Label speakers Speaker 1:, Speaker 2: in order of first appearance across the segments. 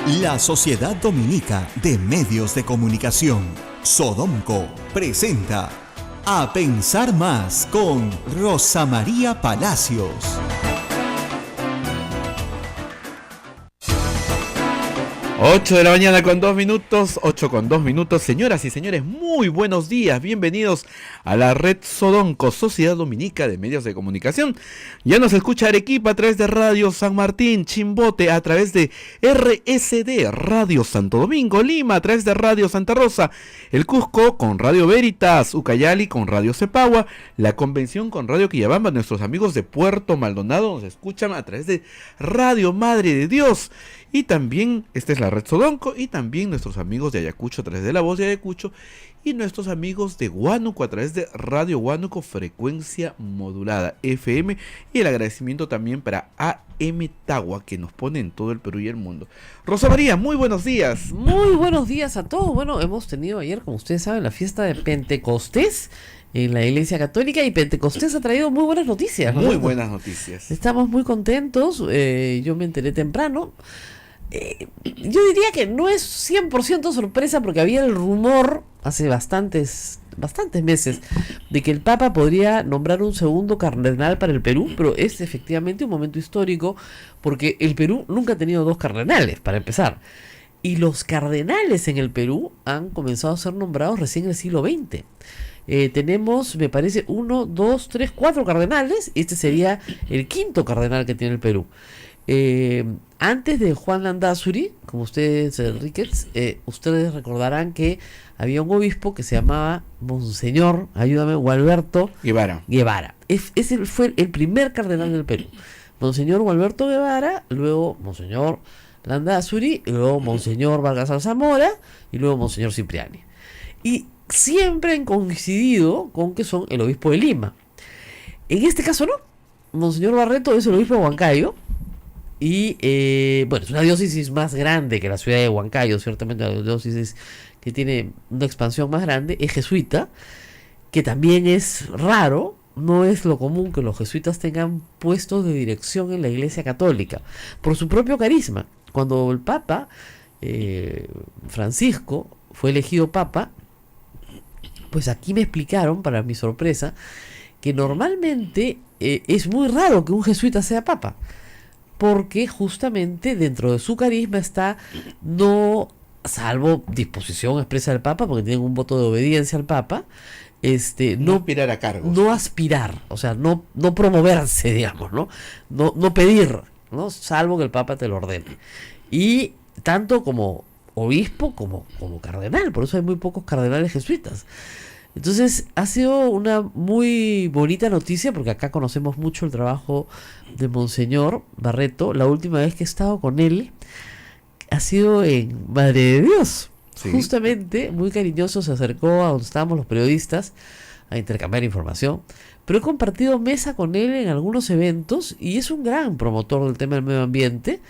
Speaker 1: La Sociedad Dominica de Medios de Comunicación, Sodomco, presenta A Pensar Más con Rosa María Palacios.
Speaker 2: 8 de la mañana con 2 minutos, 8 con 2 minutos. Señoras y señores, muy buenos días. Bienvenidos a la red Sodomco, Sociedad Dominica de Medios de Comunicación. Ya nos escucha Arequipa a través de Radio San Martín, Chimbote a través de RSD, Radio Santo Domingo, Lima a través de Radio Santa Rosa, el Cusco con Radio Veritas, Ucayali con Radio Cepagua, la Convención con Radio Quillabamba. Nuestros amigos de Puerto Maldonado nos escuchan a través de Radio Madre de Dios. Y también, esta es la red Sodomco, y también nuestros amigos de Ayacucho a través de La Voz de Ayacucho, y nuestros amigos de Huánuco a través de Radio Huánuco, frecuencia modulada FM, y el agradecimiento también para AM Tagua, que nos pone en todo el Perú y el mundo. Rosa María, muy buenos días.
Speaker 3: Muy buenos días a todos. Bueno, hemos tenido ayer, como ustedes saben, la fiesta de Pentecostés en la Iglesia Católica, y Pentecostés ha traído muy buenas noticias, ¿no?
Speaker 2: Muy buenas noticias.
Speaker 3: Estamos muy contentos. Yo me enteré temprano. Yo diría que no es 100% sorpresa, porque había el rumor hace bastantes meses de que el Papa podría nombrar un segundo cardenal para el Perú, pero es efectivamente un momento histórico, porque el Perú nunca ha tenido dos cardenales, para empezar, y los cardenales en el Perú han comenzado a ser nombrados recién en el siglo XX. Tenemos, me parece, 1, 2, 3, 4 cardenales. Este sería el quinto cardenal que tiene el Perú. Antes de Juan Landázuri, como ustedes, Enríquez, ustedes recordarán que había un obispo que se llamaba Monseñor, ayúdame, Gualberto Guevara. Ese fue el primer cardenal del Perú. Monseñor Gualberto Guevara, luego Monseñor Landázuri, y luego Monseñor Vargas Alzamora, y luego Monseñor Cipriani. Y siempre han coincidido con que son el obispo de Lima. En este caso no. Monseñor Barreto es el obispo de Huancayo. Y bueno, es una diócesis más grande que la ciudad de Huancayo, ciertamente una diócesis que tiene una expansión más grande. Es jesuita, que también es raro. No es lo común que los jesuitas tengan puestos de dirección en la Iglesia Católica, por su propio carisma. Cuando el Papa Francisco fue elegido Papa, pues aquí me explicaron, para mi sorpresa, que normalmente es muy raro que un jesuita sea Papa, porque justamente dentro de su carisma está, no, salvo disposición expresa del Papa, porque tienen un voto de obediencia al Papa,
Speaker 2: no aspirar a cargos.
Speaker 3: No aspirar, o sea, no promoverse, digamos, no pedir, ¿no? Salvo que el Papa te lo ordene. Y tanto como obispo como cardenal, por eso hay muy pocos cardenales jesuitas. Entonces ha sido una muy bonita noticia, porque acá conocemos mucho el trabajo de Monseñor Barreto. La última vez que he estado con él ha sido en Madre de Dios. Sí. Justamente, muy cariñoso, se acercó a donde estábamos los periodistas a intercambiar información, pero he compartido mesa con él en algunos eventos, y es un gran promotor del tema del medio ambiente,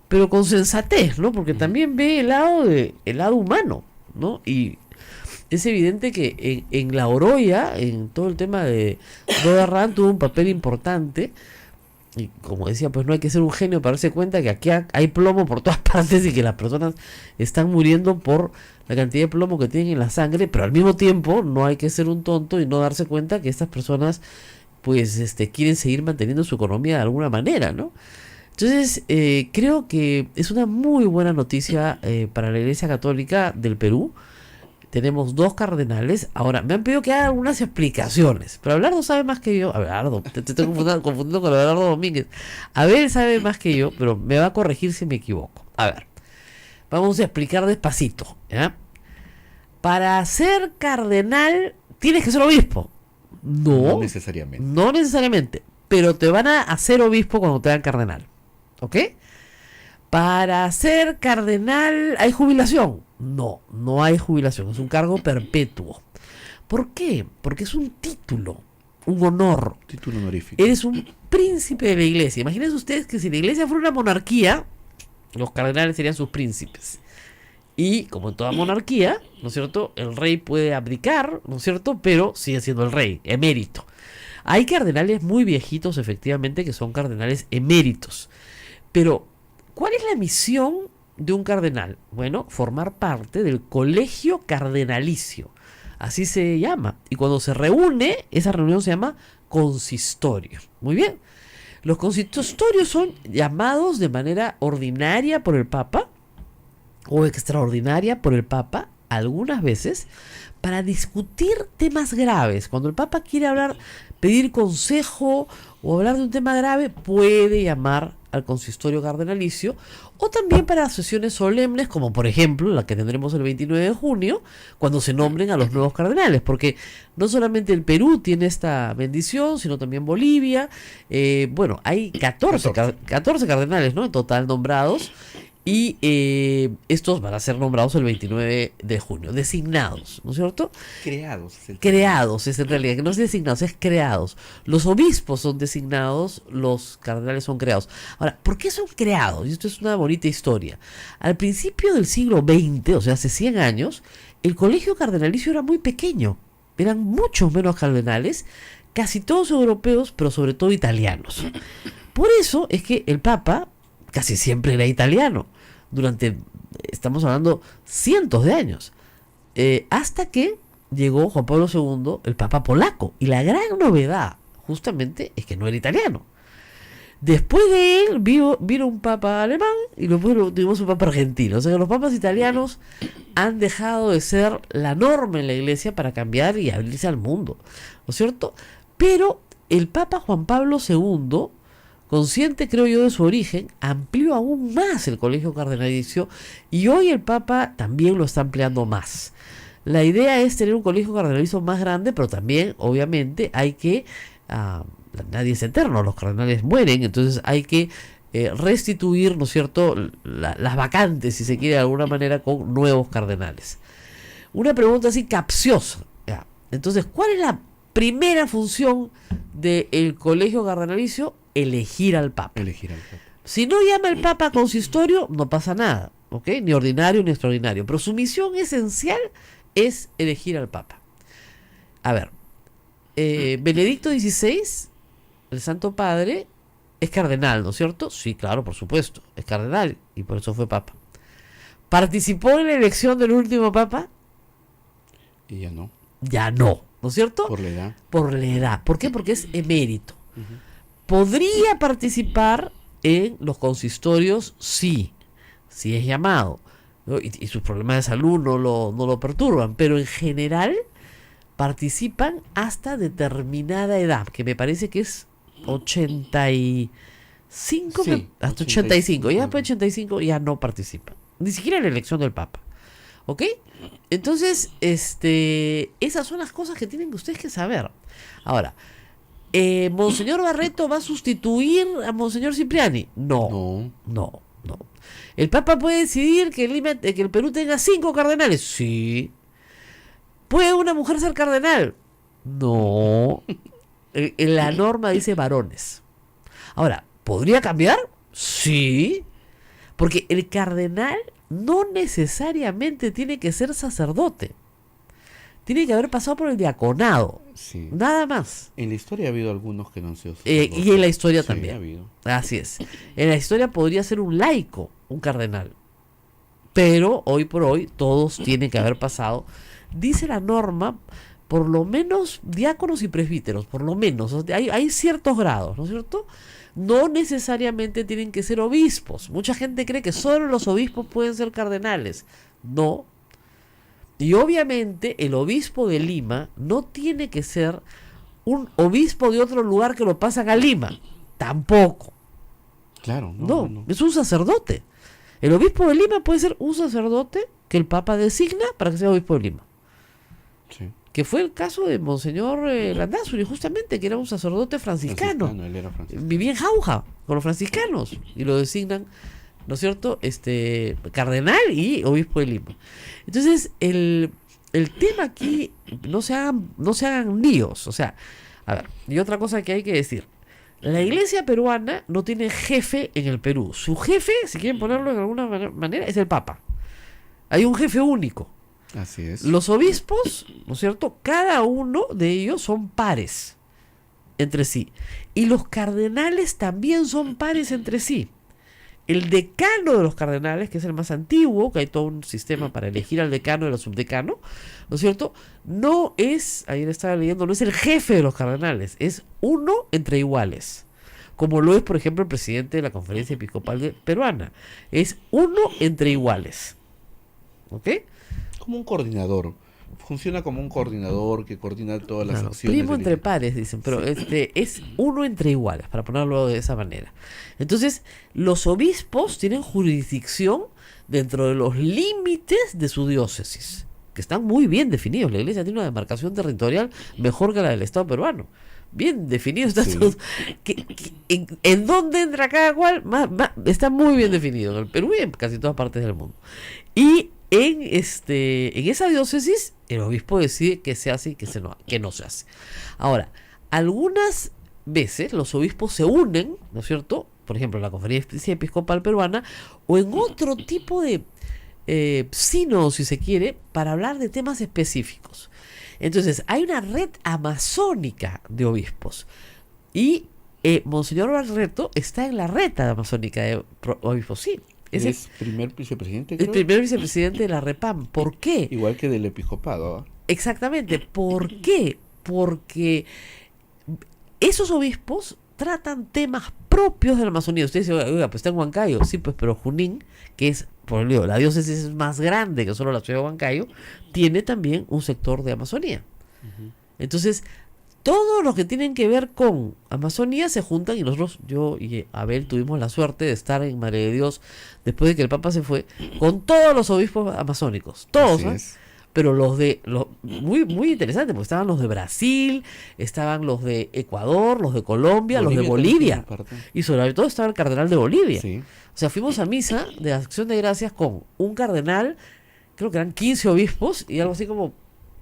Speaker 3: pero con sensatez, ¿no? Porque también ve el lado humano, ¿no? Y es evidente que en la Oroya, en todo el tema de Roda Ran, tuvo un papel importante. Y como decía, pues no hay que ser un genio para darse cuenta que aquí hay plomo por todas partes, y que las personas están muriendo por la cantidad de plomo que tienen en la sangre, pero al mismo tiempo no hay que ser un tonto y no darse cuenta que estas personas pues quieren seguir manteniendo su economía de alguna manera, ¿no? Entonces creo que es una muy buena noticia para la Iglesia Católica del Perú. Tenemos dos cardenales. Ahora, me han pedido que haga algunas explicaciones, pero Abelardo sabe más que yo. Abelardo, te estoy confundiendo con Abelardo Domínguez. Abel sabe más que yo, pero me va a corregir si me equivoco. A ver, vamos a explicar despacito, ¿ya? Para ser cardenal tienes que ser obispo. No necesariamente. No necesariamente, pero te van a hacer obispo cuando te dan cardenal, ¿ok? Para ser cardenal hay jubilación. No hay jubilación, es un cargo perpetuo. ¿Por qué? Porque es un título, un honor.
Speaker 2: Título honorífico.
Speaker 3: Eres un príncipe de la iglesia. Imagínense ustedes que si la iglesia fuera una monarquía, los cardenales serían sus príncipes. Y como en toda monarquía, ¿no es cierto?, el rey puede abdicar, ¿no es cierto?, pero sigue siendo el rey, emérito. Hay cardenales muy viejitos, efectivamente, que son cardenales eméritos. Pero, ¿cuál es la misión de un cardenal? Bueno, formar parte del colegio cardenalicio. Así se llama. Y cuando se reúne, esa reunión se llama consistorio. Muy bien. Los consistorios son llamados de manera ordinaria por el Papa o extraordinaria por el Papa algunas veces para discutir temas graves. Cuando el Papa quiere hablar, pedir consejo o hablar de un tema grave, puede llamar al consistorio cardenalicio, o también para sesiones solemnes, como por ejemplo la que tendremos el 29 de junio, cuando se nombren a los nuevos cardenales, porque no solamente el Perú tiene esta bendición, sino también Bolivia. Bueno, hay 14 cardenales, ¿no?, en total nombrados, y estos van a ser nombrados el 29 de junio, designados, ¿no es cierto?
Speaker 2: Creados.
Speaker 3: Creados, es en realidad, que no es designados, es creados. Los obispos son designados, los cardenales son creados. Ahora, ¿por qué son creados? Y esto es una bonita historia. Al principio del siglo XX, o sea, hace 100 años, el colegio cardenalicio era muy pequeño. Eran muchos menos cardenales, casi todos europeos, pero sobre todo italianos. Por eso es que el Papa casi siempre era italiano, estamos hablando, cientos de años, hasta que llegó Juan Pablo II, el Papa polaco, y la gran novedad, justamente, es que no era italiano. Después de él vino un Papa alemán, y después tuvimos un Papa argentino. O sea que los papas italianos han dejado de ser la norma en la Iglesia para cambiar y abrirse al mundo, ¿no es cierto? Pero el Papa Juan Pablo II, consciente, creo yo, de su origen, amplió aún más el colegio cardenalicio, y hoy el Papa también lo está ampliando más. La idea es tener un colegio cardenalicio más grande, pero también, obviamente, hay que... nadie es eterno, los cardenales mueren, entonces hay que restituir, ¿no es cierto?, las vacantes, si se quiere de alguna manera, con nuevos cardenales. Una pregunta así capciosa. Ya. Entonces, ¿cuál es la primera función del colegio cardenalicio? Elegir al Papa. Si no llama el Papa consistorio, no pasa nada, ¿ok? Ni ordinario ni extraordinario. Pero su misión esencial es elegir al Papa. A ver, Benedicto XVI, el Santo Padre, es cardenal, ¿no es cierto? Sí, claro, por supuesto, es cardenal y por eso fue Papa. ¿Participó en la elección del último Papa?
Speaker 2: Y ya no.
Speaker 3: Ya no, ¿no es cierto?
Speaker 2: Por la edad.
Speaker 3: Por la edad. ¿Por qué? Porque es emérito.
Speaker 2: Uh-huh.
Speaker 3: ¿Podría participar en los consistorios? Sí, sí es llamado, ¿no? Y sus problemas de salud no lo perturban, pero en general participan hasta determinada edad, que me parece que es 85,
Speaker 2: Sí,
Speaker 3: hasta 85. Ya después de 85 ya no participan, ni siquiera en la elección del Papa. ¿Ok? Entonces, esas son las cosas que tienen ustedes que saber. Ahora, ¿Monseñor Barreto va a sustituir a Monseñor Cipriani? No. ¿El Papa puede decidir que el Perú tenga 5 cardenales? Sí. ¿Puede una mujer ser cardenal? No. En la norma dice varones. Ahora, ¿podría cambiar? Sí. Porque el cardenal no necesariamente tiene que ser sacerdote. Tiene que haber pasado por el diaconado.
Speaker 2: Sí.
Speaker 3: Nada más.
Speaker 2: En la historia ha habido algunos que no han sido
Speaker 3: y en la historia
Speaker 2: sí,
Speaker 3: también.
Speaker 2: Ha habido.
Speaker 3: Así es. En la historia podría ser un laico, un cardenal. Pero hoy por hoy todos tienen que haber pasado. Dice la norma, por lo menos diáconos y presbíteros, por lo menos. O sea, hay ciertos grados, ¿no es cierto? No necesariamente tienen que ser obispos. Mucha gente cree que solo los obispos pueden ser cardenales. No. Y obviamente el obispo de Lima no tiene que ser un obispo de otro lugar que lo pasan a Lima. Tampoco.
Speaker 2: Claro,
Speaker 3: No, es un sacerdote. El obispo de Lima puede ser un sacerdote que el Papa designa para que sea obispo de Lima.
Speaker 2: Sí.
Speaker 3: Que fue el caso de Monseñor Landázuri, justamente, que era un sacerdote franciscano.
Speaker 2: Él era franciscano.
Speaker 3: Vivía en Jauja con los franciscanos y lo designan, ¿no es cierto?, cardenal y obispo de Lima. Entonces, el tema aquí, no se hagan líos. O sea, a ver, y otra cosa que hay que decir. La iglesia peruana no tiene jefe en el Perú. Su jefe, si quieren ponerlo de alguna manera, es el Papa. Hay un jefe único.
Speaker 2: Así es.
Speaker 3: Los obispos, ¿no es cierto?, cada uno de ellos son pares entre sí. Y los cardenales también son pares entre sí. El decano de los cardenales, que es el más antiguo, que hay todo un sistema para elegir al decano y al subdecano, ¿no es cierto? No es, ayer estaba leyendo, no es el jefe de los cardenales, es uno entre iguales. Como lo es, por ejemplo, el presidente de la Conferencia Episcopal Peruana. Es uno entre iguales. ¿Ok?
Speaker 2: Como un coordinador. Funciona como un coordinador que coordina todas las
Speaker 3: Claro,
Speaker 2: acciones.
Speaker 3: primo entre pares, dicen, pero es uno entre iguales, para ponerlo de esa manera. Entonces, los obispos tienen jurisdicción dentro de los límites de su diócesis, que están muy bien definidos. La iglesia tiene una demarcación territorial mejor que la del Estado peruano. Bien definido está
Speaker 2: Sí.
Speaker 3: todo. ¿En dónde entra cada cual? Está muy bien definido en el Perú y en casi todas partes del mundo. Y en esa diócesis, el obispo decide qué se hace y qué no se hace. Ahora, algunas veces los obispos se unen, ¿no es cierto? Por ejemplo, en la Conferencia Episcopal Peruana, o en otro tipo de sínodo, si se quiere, para hablar de temas específicos. Entonces, hay una red amazónica de obispos. Y Monseñor Barreto está en la red amazónica de obispos, sí.
Speaker 2: Es primer vicepresidente,
Speaker 3: El
Speaker 2: creo.
Speaker 3: primer vicepresidente de la REPAM. ¿Por qué?
Speaker 2: Igual que del episcopado. ¿Ah?
Speaker 3: Exactamente. ¿Por qué? Porque esos obispos tratan temas propios de la Amazonía. Usted dice, oiga, pues está en Huancayo. Sí, pues, pero Junín, que es, por ejemplo, la diócesis es más grande que solo la ciudad de Huancayo, tiene también un sector de Amazonía. Entonces, todos los que tienen que ver con Amazonía se juntan y nosotros, yo y Abel, tuvimos la suerte de estar en Madre de Dios después de que el Papa se fue, con todos los obispos amazónicos, todos,
Speaker 2: Así
Speaker 3: ¿eh?
Speaker 2: es.
Speaker 3: Pero muy, muy interesante, porque estaban los de Brasil, estaban los de Ecuador, los de Colombia, los de Bolivia,
Speaker 2: también tiene parte.
Speaker 3: y sobre todo estaba el cardenal de Bolivia.
Speaker 2: Sí.
Speaker 3: O sea, fuimos a misa de Acción de Gracias con un cardenal, creo que eran 15 obispos y algo así como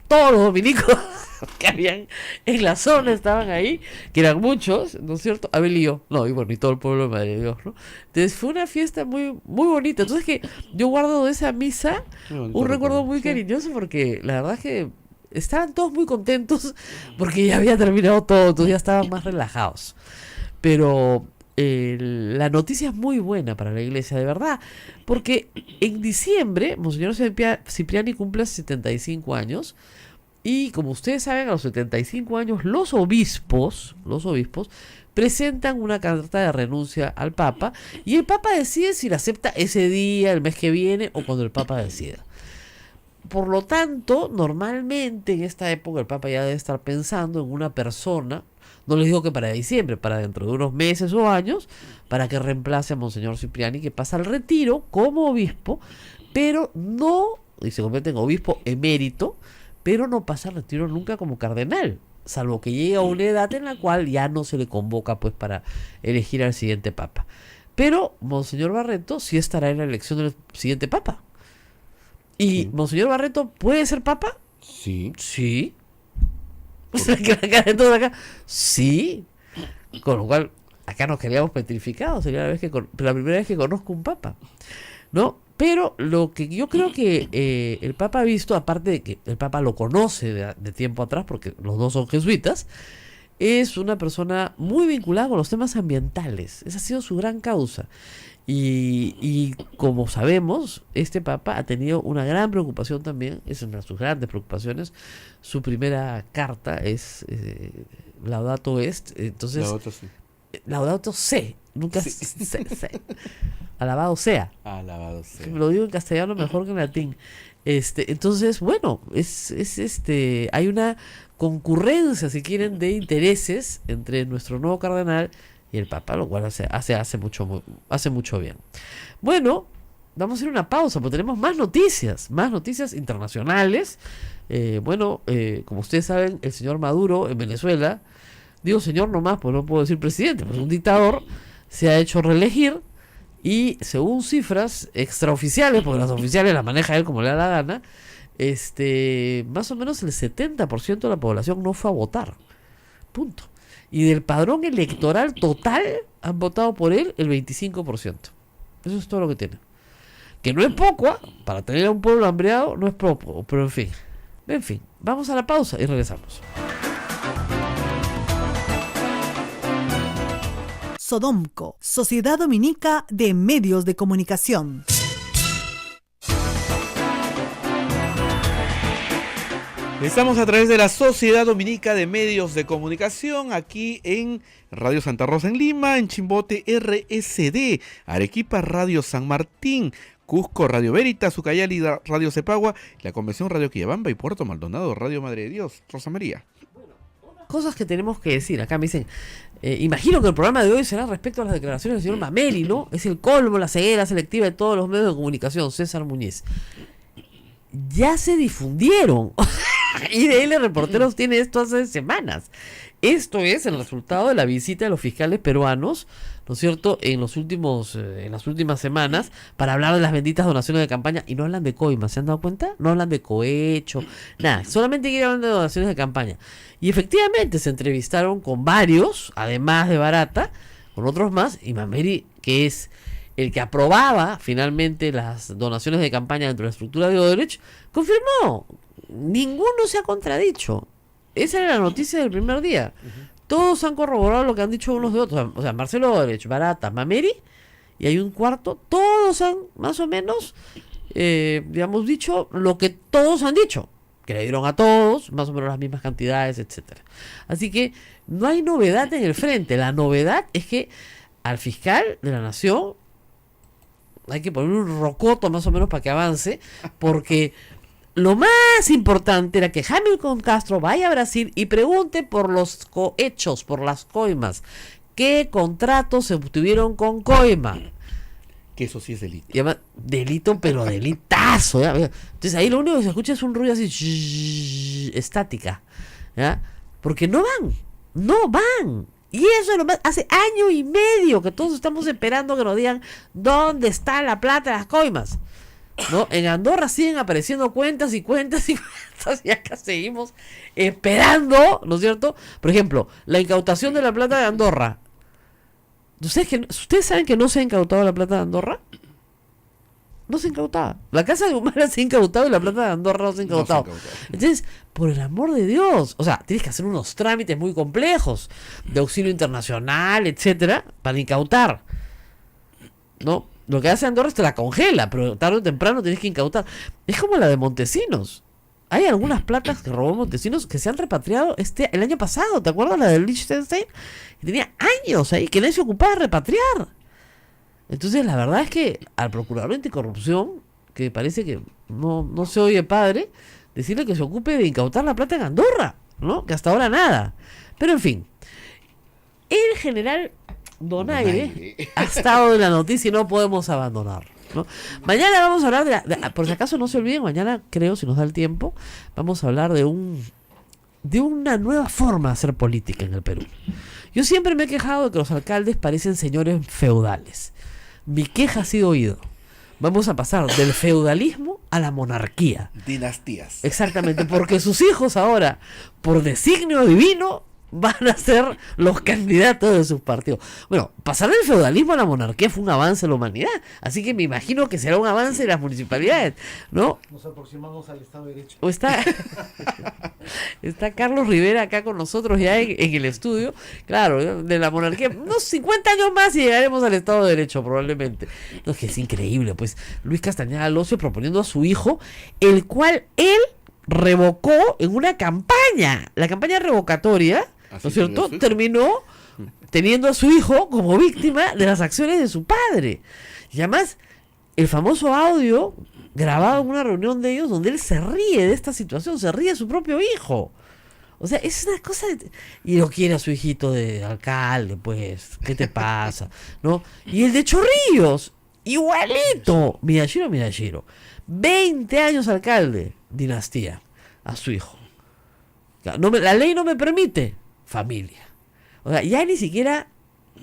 Speaker 3: todos los dominicos que habían en la zona estaban ahí, que eran muchos, ¿no es cierto? Abel y yo, no, y bueno, y todo el pueblo de Madre de Dios, ¿no? Entonces fue una fiesta muy, muy bonita. Entonces que yo guardo de esa misa
Speaker 2: Muy bonito
Speaker 3: un recuerdo muy
Speaker 2: Sí.
Speaker 3: cariñoso, porque la verdad es que estaban todos muy contentos porque ya había terminado todo, entonces ya estaban más relajados. Pero la noticia es muy buena para la iglesia, de verdad, porque en diciembre Monseñor Cipriani cumple 75 años y, como ustedes saben, a los 75 años los obispos presentan una carta de renuncia al Papa y el Papa decide si la acepta ese día, el mes que viene o cuando el Papa decida. Por lo tanto, normalmente en esta época el Papa ya debe estar pensando en una persona, no les digo que para diciembre, para dentro de unos meses o años, para que reemplace a Monseñor Cipriani, que pasa al retiro como obispo, pero no, y se convierte en obispo emérito, pero no pasa al retiro nunca como cardenal, salvo que llegue a una edad en la cual ya no se le convoca pues para elegir al siguiente Papa. Pero Monseñor Barreto sí estará en la elección del siguiente Papa. ¿Y
Speaker 2: Sí.
Speaker 3: Monseñor Barreto puede ser Papa?
Speaker 2: Sí.
Speaker 3: Sí. O sea, que la cara de todos acá, sí. Con lo cual, acá nos quedaríamos petrificados. Sería la primera vez que conozco un Papa, ¿no? Pero lo que yo creo que el Papa ha visto, aparte de que el Papa lo conoce de tiempo atrás, porque los dos son jesuitas, es una persona muy vinculada con los temas ambientales. Esa ha sido su gran causa. Y como sabemos, este Papa ha tenido una gran preocupación también, es una de sus grandes preocupaciones. Su primera carta es Laudato Est, entonces
Speaker 2: La otra sí.
Speaker 3: Laudato Si, nunca
Speaker 2: Sí.
Speaker 3: se. Alabado sea.
Speaker 2: Alabado sea.
Speaker 3: Lo digo en castellano mejor que en latín. Entonces, bueno, hay una concurrencia, si quieren, de intereses entre nuestro nuevo cardenal y el Papa, lo cual hace mucho bien. Bueno, vamos a ir a una pausa, porque tenemos más noticias internacionales. Como ustedes saben, el señor Maduro en Venezuela, digo señor nomás, pues no puedo decir presidente, pues un dictador, se ha hecho reelegir. Y según cifras extraoficiales, porque las oficiales las maneja él como le da la gana, más o menos el 70% de la población no fue a votar. Punto. Y del padrón electoral total han votado por él el 25%. Eso es todo lo que tiene. Que no es poco, ¿eh? Para tener a un pueblo hambreado no es poco, pero en fin, vamos a la pausa y regresamos.
Speaker 4: Sodomco, Sociedad Dominica de Medios de Comunicación.
Speaker 2: Estamos a través de la Sociedad Dominica de Medios de Comunicación, aquí en Radio Santa Rosa en Lima, en Chimbote RSD, Arequipa Radio San Martín, Cusco Radio Veritas, Ucayali Radio Cepagua, la Convención Radio Quillabamba y Puerto Maldonado Radio Madre de Dios. Rosa María.
Speaker 3: Cosas que tenemos que decir. Acá me dicen, imagino que el programa de hoy será respecto a las declaraciones del señor Mameli, ¿no? Es el colmo, la ceguera selectiva de todos los medios de comunicación. César Muñiz. Ya se difundieron. IDL Reporteros tiene esto hace semanas. Esto es el resultado de la visita de los fiscales peruanos, ¿no es cierto?, en las últimas semanas, para hablar de las benditas donaciones de campaña. Y no hablan de coimas, ¿se han dado cuenta? No hablan de cohecho, nada, solamente quieren hablar de donaciones de campaña. Y efectivamente se entrevistaron con varios, además de Barata, con otros más, y Mameri, que es el que aprobaba finalmente las donaciones de campaña dentro de la estructura de Odebrecht, confirmó, ninguno se ha contradicho. Esa era la noticia del primer día. Todos han corroborado lo que han dicho unos de otros. O sea, Marcelo Odebrecht, Barata, Mameri, y hay un cuarto. Todos han más o menos, digamos, dicho lo que todos han dicho. Que le dieron a todos más o menos las mismas cantidades, etcétera. Así que no hay novedad en el frente. La novedad es que al fiscal de la Nación hay que poner un rocoto más o menos para que avance, porque lo más importante era que Hamilton Castro vaya a Brasil y pregunte por los cohechos, por las coimas. ¿Qué contratos se obtuvieron con coima?
Speaker 2: Que eso sí es delito.
Speaker 3: Y además, delito, pero delitazo. ¿Ya? Entonces ahí lo único que se escucha es un ruido así, estática. ¿Ya? Porque no van. Y eso es lo más, hace año y medio que todos estamos esperando que nos digan dónde está la plata de las coimas, ¿no? En Andorra siguen apareciendo cuentas y cuentas y cuentas, y acá seguimos esperando, ¿no es cierto? Por ejemplo, la incautación de la plata de Andorra. ¿Ustedes saben que no se ha incautado la plata de Andorra? No se incautaba. La casa de Humala se ha incautado y la plata de Andorra no se ha incautado. Entonces, por el amor de Dios, o sea, tienes que hacer unos trámites muy complejos de auxilio internacional, etcétera, para incautar, ¿no? Lo que hace Andorra es te la congela, pero tarde o temprano tienes que incautar. Es como la de Montesinos. Hay algunas platas que robó Montesinos que se han repatriado el año pasado. ¿Te acuerdas la de Liechtenstein? Que tenía años ahí, que nadie se ocupaba de repatriar. Entonces la verdad es que al procurador anticorrupción, que parece que no se oye padre, decirle que se ocupe de incautar la plata en Andorra, ¿no? Que hasta ahora nada. Pero en fin, el general Donaire ha estado en la noticia y no podemos abandonarlo, ¿no? Mañana vamos a hablar por si acaso no se olviden, mañana creo, si nos da el tiempo, vamos a hablar de una nueva forma de hacer política en el Perú. Yo siempre me he quejado de que los alcaldes parecen señores feudales. Mi queja ha sido oído. Vamos a pasar del feudalismo a la monarquía.
Speaker 2: Dinastías.
Speaker 3: Exactamente, porque sus hijos ahora, por designio divino, van a ser los candidatos de sus partidos. Bueno, pasar del feudalismo a la monarquía fue un avance de la humanidad, así que me imagino que será un avance de las municipalidades, ¿no?
Speaker 5: Nos aproximamos al Estado de Derecho.
Speaker 3: O está Carlos Rivera acá con nosotros ya en el estudio. Claro, de la monarquía, unos 50 años más y llegaremos al Estado de Derecho probablemente. No, es que es increíble, pues Luis Castañeda Locio proponiendo a su hijo, el cual él revocó en una campaña, la campaña revocatoria, ¿no es cierto? Terminó teniendo a su hijo como víctima de las acciones de su padre. Y además, el famoso audio grabado en una reunión de ellos donde él se ríe de esta situación, se ríe de su propio hijo. O sea, es una cosa y lo quiere a su hijito de alcalde, pues, ¿qué te pasa? ¿No? Y el de Chorrillos, igualito. Miyashiro. 20 años alcalde, dinastía, a su hijo. La ley no me permite. Familia. O sea, ya ni siquiera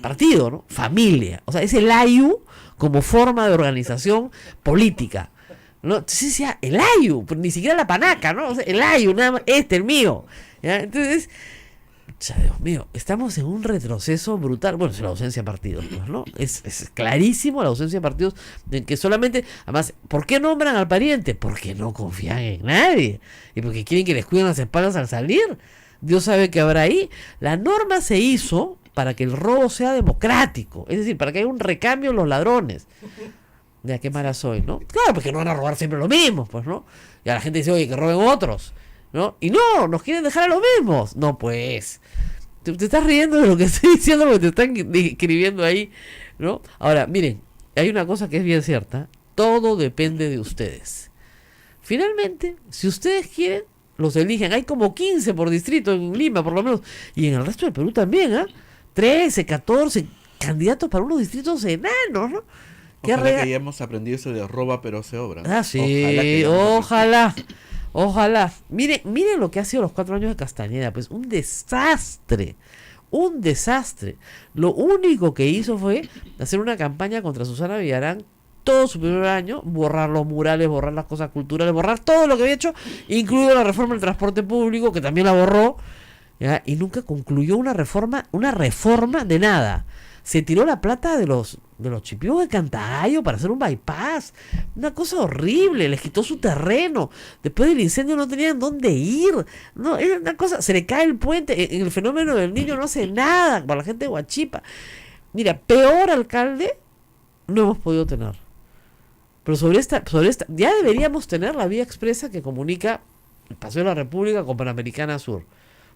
Speaker 3: partido, ¿no? Familia. O sea, es el AYU como forma de organización política, ¿no? Entonces decía, el AYU, pero ni siquiera la panaca, ¿no? O sea, el AYU, nada más, el mío. ¿Ya? Entonces, Dios mío, estamos en un retroceso brutal. Bueno, es la ausencia de partidos, ¿no? Es clarísimo la ausencia de partidos, en que solamente, además, ¿por qué nombran al pariente? Porque no confían en nadie. Y porque quieren que les cuiden las espaldas al salir. Dios sabe que habrá ahí. La norma se hizo para que el robo sea democrático, es decir, para que haya un recambio en los ladrones. Ya, qué mala soy, ¿no? Claro, porque no van a robar siempre lo mismo, pues, ¿no? Y a la gente dice, oye, que roben otros, ¿no? Y no, nos quieren dejar a los mismos. No, pues, te estás riendo de lo que estoy diciendo porque te están escribiendo ahí, ¿no? Ahora, miren, hay una cosa que es bien cierta, todo depende de ustedes. Finalmente, si ustedes quieren, los eligen. Hay como 15 por distrito en Lima, por lo menos, y en el resto del Perú también, ¿ah? 13, 14 candidatos para unos distritos enanos, ¿no?
Speaker 2: Ojalá que hayamos aprendido eso de roba pero se obra.
Speaker 3: Ah, sí, ojalá. Miren lo que ha sido los 4 años de Castañeda, pues un desastre. Lo único que hizo fue hacer una campaña contra Susana Villarán todo su primer año, borrar los murales, borrar las cosas culturales, borrar todo lo que había hecho, incluido la reforma del transporte público, que también la borró, ¿ya? Y nunca concluyó una reforma de nada. Se tiró la plata de los chipios de Cantagallo para hacer un bypass. Una cosa horrible. Les quitó su terreno. Después del incendio no tenían dónde ir. No, era una cosa. Se le cae el puente. En el fenómeno del Niño no hace nada para la gente de Huachipa. Mira, peor alcalde no hemos podido tener. Pero sobre esta, ya deberíamos tener la vía expresa que comunica el Paseo de la República con Panamericana Sur.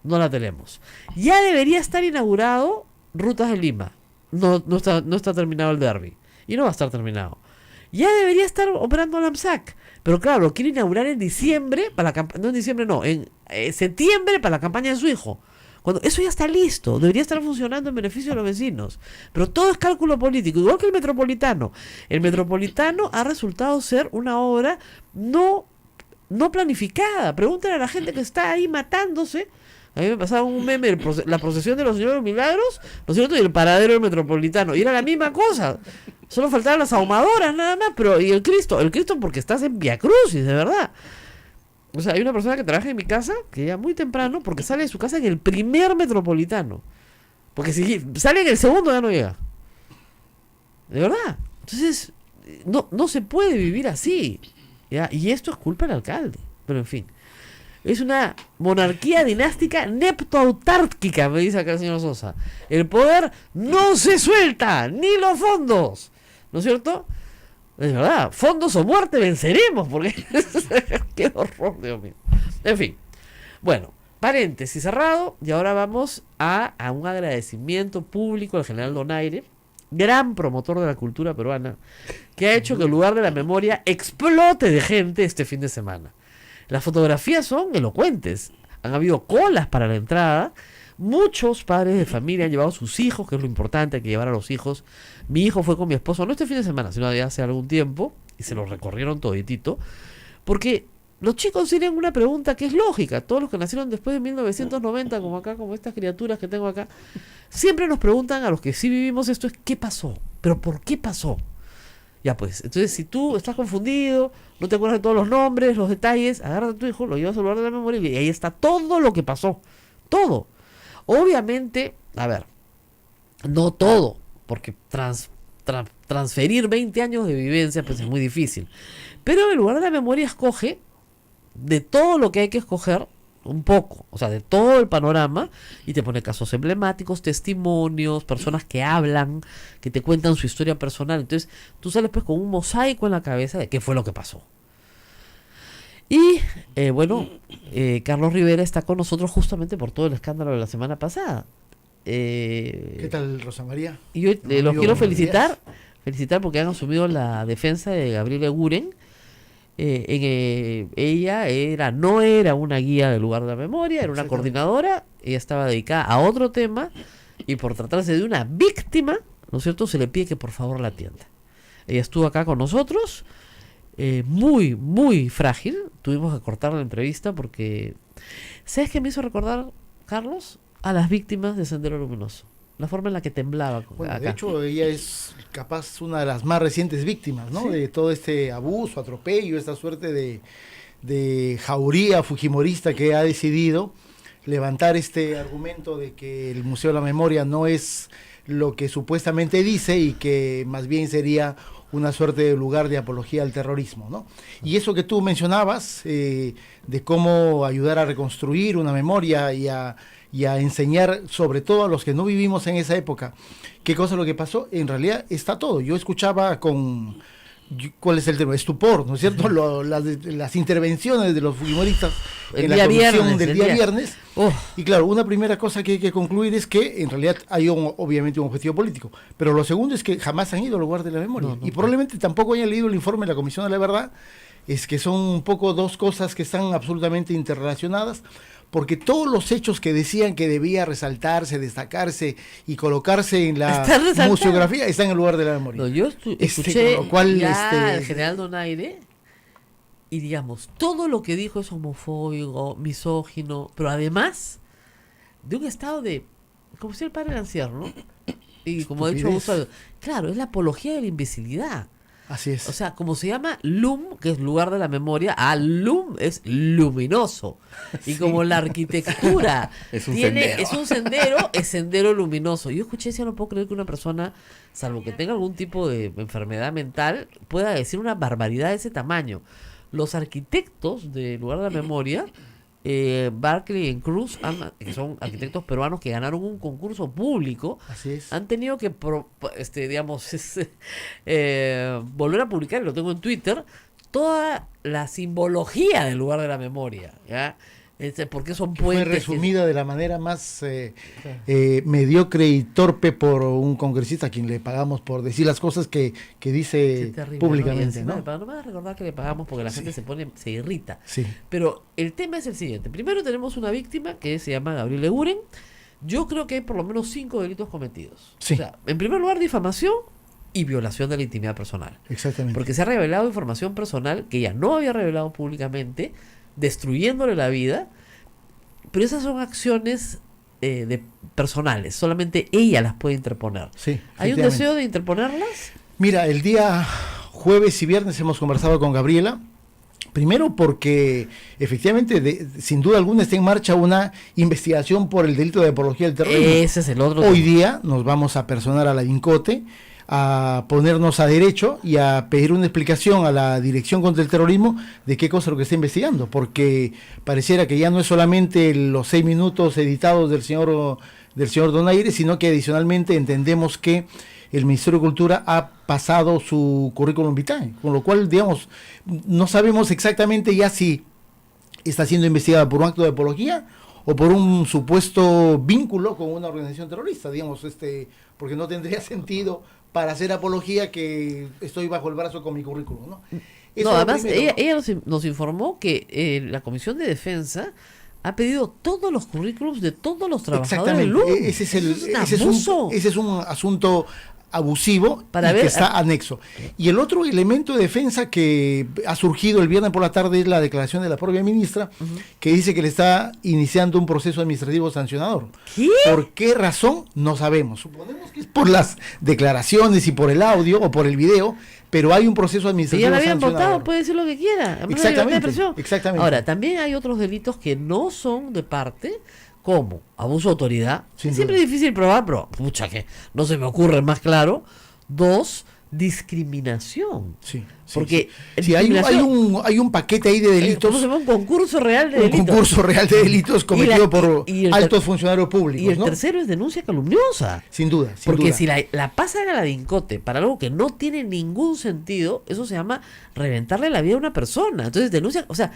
Speaker 3: No la tenemos. Ya debería estar inaugurado Rutas de Lima. No está terminado el derby. Y no va a estar terminado. Ya debería estar operando la AMSAC. Pero claro, lo quiere inaugurar en diciembre, en septiembre para la campaña de su hijo. Cuando eso ya está listo, debería estar funcionando en beneficio de los vecinos. Pero todo es cálculo político, igual que el Metropolitano. El Metropolitano ha resultado ser una obra no planificada. Pregúntale a la gente que está ahí matándose. A mí me pasaba un meme, la procesión de los Señores Milagros, ¿no es cierto? Y el paradero del Metropolitano. Y era la misma cosa. Solo faltaban las ahumadoras nada más. Pero y el Cristo porque estás en Via Crucis, de verdad. O sea, hay una persona que trabaja en mi casa, que ya muy temprano, porque sale de su casa en el primer Metropolitano. Porque si sale en el segundo ya no llega. De verdad. Entonces, no se puede vivir así. ¿Ya? Y esto es culpa del alcalde. Pero en fin. Es una monarquía dinástica neptoautárquica, me dice acá el señor Sosa. El poder no se suelta, ni los fondos. ¿No es cierto? Es verdad, fondos o muerte venceremos, porque qué horror, Dios mío. En fin, bueno, paréntesis cerrado, y ahora vamos a un agradecimiento público al general Donaire, gran promotor de la cultura peruana, que ha hecho que el lugar de la memoria explote de gente este fin de semana. Las fotografías son elocuentes, han habido colas para la entrada. Muchos padres de familia han llevado a sus hijos, que es lo importante, hay que llevar a los hijos. Mi hijo fue con mi esposo, no este fin de semana, sino de hace algún tiempo, y se lo recorrieron toditito, porque los chicos tienen una pregunta que es lógica. Todos los que nacieron después de 1990, como acá, como estas criaturas que tengo acá, siempre nos preguntan a los que sí vivimos esto, es ¿qué pasó? ¿Pero por qué pasó? Ya pues, entonces si tú estás confundido, no te acuerdas de todos los nombres, los detalles, agarra a tu hijo, lo llevas al lugar de la memoria y ahí está todo lo que pasó. Todo. Obviamente, a ver, no todo, porque transferir 20 años de vivencia pues es muy difícil. Pero el lugar de la memoria escoge de todo lo que hay que escoger un poco, o sea, de todo el panorama, y te pone casos emblemáticos, testimonios, personas que hablan, que te cuentan su historia personal. Entonces tú sales pues con un mosaico en la cabeza de qué fue lo que pasó. Y Carlos Rivera está con nosotros justamente por todo el escándalo de la semana pasada.
Speaker 5: ¿Qué tal, Rosa María?
Speaker 3: Y yo los quiero felicitar porque han asumido la defensa de Gabriela Eguren. Ella no era una guía del lugar de la memoria, era una coordinadora. Ella estaba dedicada a otro tema, y por tratarse de una víctima, ¿no es cierto?, se le pide que por favor la atienda. Ella estuvo acá con nosotros, muy, muy frágil. Tuvimos que cortar la entrevista porque, ¿sabes qué me hizo recordar, Carlos? A las víctimas de Sendero Luminoso. La forma en la que temblaba.
Speaker 5: Bueno,
Speaker 3: acá.
Speaker 5: de hecho, ella es capaz una de las más recientes víctimas, ¿no? Sí. De todo este abuso, atropello, esta suerte de jauría fujimorista que ha decidido levantar este argumento de que el Museo de la Memoria no es lo que supuestamente dice y que más bien sería una suerte de lugar de apología al terrorismo, ¿no? Y eso que tú mencionabas, de cómo ayudar a reconstruir una memoria y a y a enseñar, sobre todo a los que no vivimos en esa época, qué cosa es lo que pasó. En realidad está todo. Yo escuchaba ¿cuál es el tema? Estupor, ¿no es cierto? Las intervenciones de los fujimoristas en la comisión del día viernes. Y claro, una primera cosa que hay que concluir es que en realidad hay obviamente un objetivo político, pero lo segundo es que jamás han ido al lugar de la memoria, y probablemente tampoco hayan leído el informe de la Comisión de la Verdad. Es que son un poco dos cosas que están absolutamente interrelacionadas, porque todos los hechos que decían que debía resaltarse, destacarse y colocarse en la museografía están en el lugar de la memoria.
Speaker 3: No, yo escuché
Speaker 5: con lo cual,
Speaker 3: ya al general Donaire, y digamos, todo lo que dijo es homofóbico, misógino, pero además de un estado de, como si el padre Lancier, ¿no? Y como ha dicho Augusto, claro, es la apología de la imbecilidad.
Speaker 5: Así es.
Speaker 3: O sea, como se llama LUM, que es lugar de la memoria, LUM es luminoso. Y como la arquitectura
Speaker 2: es un sendero.
Speaker 3: Es sendero luminoso. Yo escuché, decía, no puedo creer que una persona, salvo que tenga algún tipo de enfermedad mental, pueda decir una barbaridad de ese tamaño. Los arquitectos del lugar de la memoria, Barclay y Cruz, que son arquitectos peruanos que ganaron un concurso público,
Speaker 5: así es,
Speaker 3: han tenido que volver a publicar, y lo tengo en Twitter, toda la simbología del lugar de la memoria, ¿ya? Porque son puentes.
Speaker 5: Fue resumida de la manera más mediocre y torpe por un congresista a quien le pagamos por decir las cosas que dice terrible, públicamente, ¿no?
Speaker 3: No me vas a recordar que le pagamos porque la gente se irrita.
Speaker 5: Sí.
Speaker 3: Pero el tema es el siguiente. Primero tenemos una víctima que se llama Gabriel Eguren. Yo creo que hay por lo menos 5 delitos cometidos.
Speaker 5: Sí.
Speaker 3: O sea, en primer lugar, difamación y violación de la intimidad personal.
Speaker 5: Exactamente.
Speaker 3: Porque se ha revelado información personal que ella no había revelado públicamente, destruyéndole la vida, pero esas son acciones personales, solamente ella las puede interponer.
Speaker 5: Sí,
Speaker 3: ¿Hay un deseo de interponerlas?
Speaker 5: Mira, el día jueves y viernes hemos conversado con Gabriela, primero porque efectivamente, sin duda alguna, está en marcha una investigación por el delito de apología del terrorismo.
Speaker 3: Ese es el otro.
Speaker 5: Hoy día nos vamos a personar a la DINCOTE, a ponernos a derecho y a pedir una explicación a la Dirección contra el Terrorismo de qué cosa es lo que está investigando, porque pareciera que ya no es solamente los 6 minutos editados del señor Donaire, sino que adicionalmente entendemos que el Ministerio de Cultura ha pasado su currículum vitae, con lo cual, digamos, no sabemos exactamente ya si está siendo investigada por un acto de apología o por un supuesto vínculo con una organización terrorista, digamos, porque no tendría sentido para hacer apología que estoy bajo el brazo con mi currículum, ¿no? Eso
Speaker 3: no, además ella nos informó que la Comisión de Defensa ha pedido todos los currículums de todos los trabajadores del LUM.
Speaker 5: Ese es un asunto abusivo y que está anexo. Y el otro elemento de defensa que ha surgido el viernes por la tarde es la declaración de la propia ministra, que dice que le está iniciando un proceso administrativo sancionador.
Speaker 3: ¿Qué?
Speaker 5: ¿Por qué razón? No sabemos. Suponemos que es por las declaraciones y por el audio o por el video, pero hay un proceso administrativo
Speaker 3: sancionador. Ya la habían
Speaker 5: sancionador.
Speaker 3: votado, puede decir lo que quiera.
Speaker 5: Exactamente.
Speaker 3: Ahora, también hay otros delitos que no son de parte, como abuso de autoridad. Siempre es difícil probar, pero pucha que no se me ocurre más claro. 2, discriminación. Porque
Speaker 5: hay un paquete ahí de delitos.
Speaker 3: ¿Cómo se llama? Un concurso real de delitos.
Speaker 5: Un concurso real de delitos cometido por altos funcionarios públicos.
Speaker 3: Y el tercero es denuncia calumniosa.
Speaker 5: Sin duda.
Speaker 3: Porque si la pasan a la DINCOTE para algo que no tiene ningún sentido, eso se llama reventarle la vida a una persona. Entonces denuncia, o sea,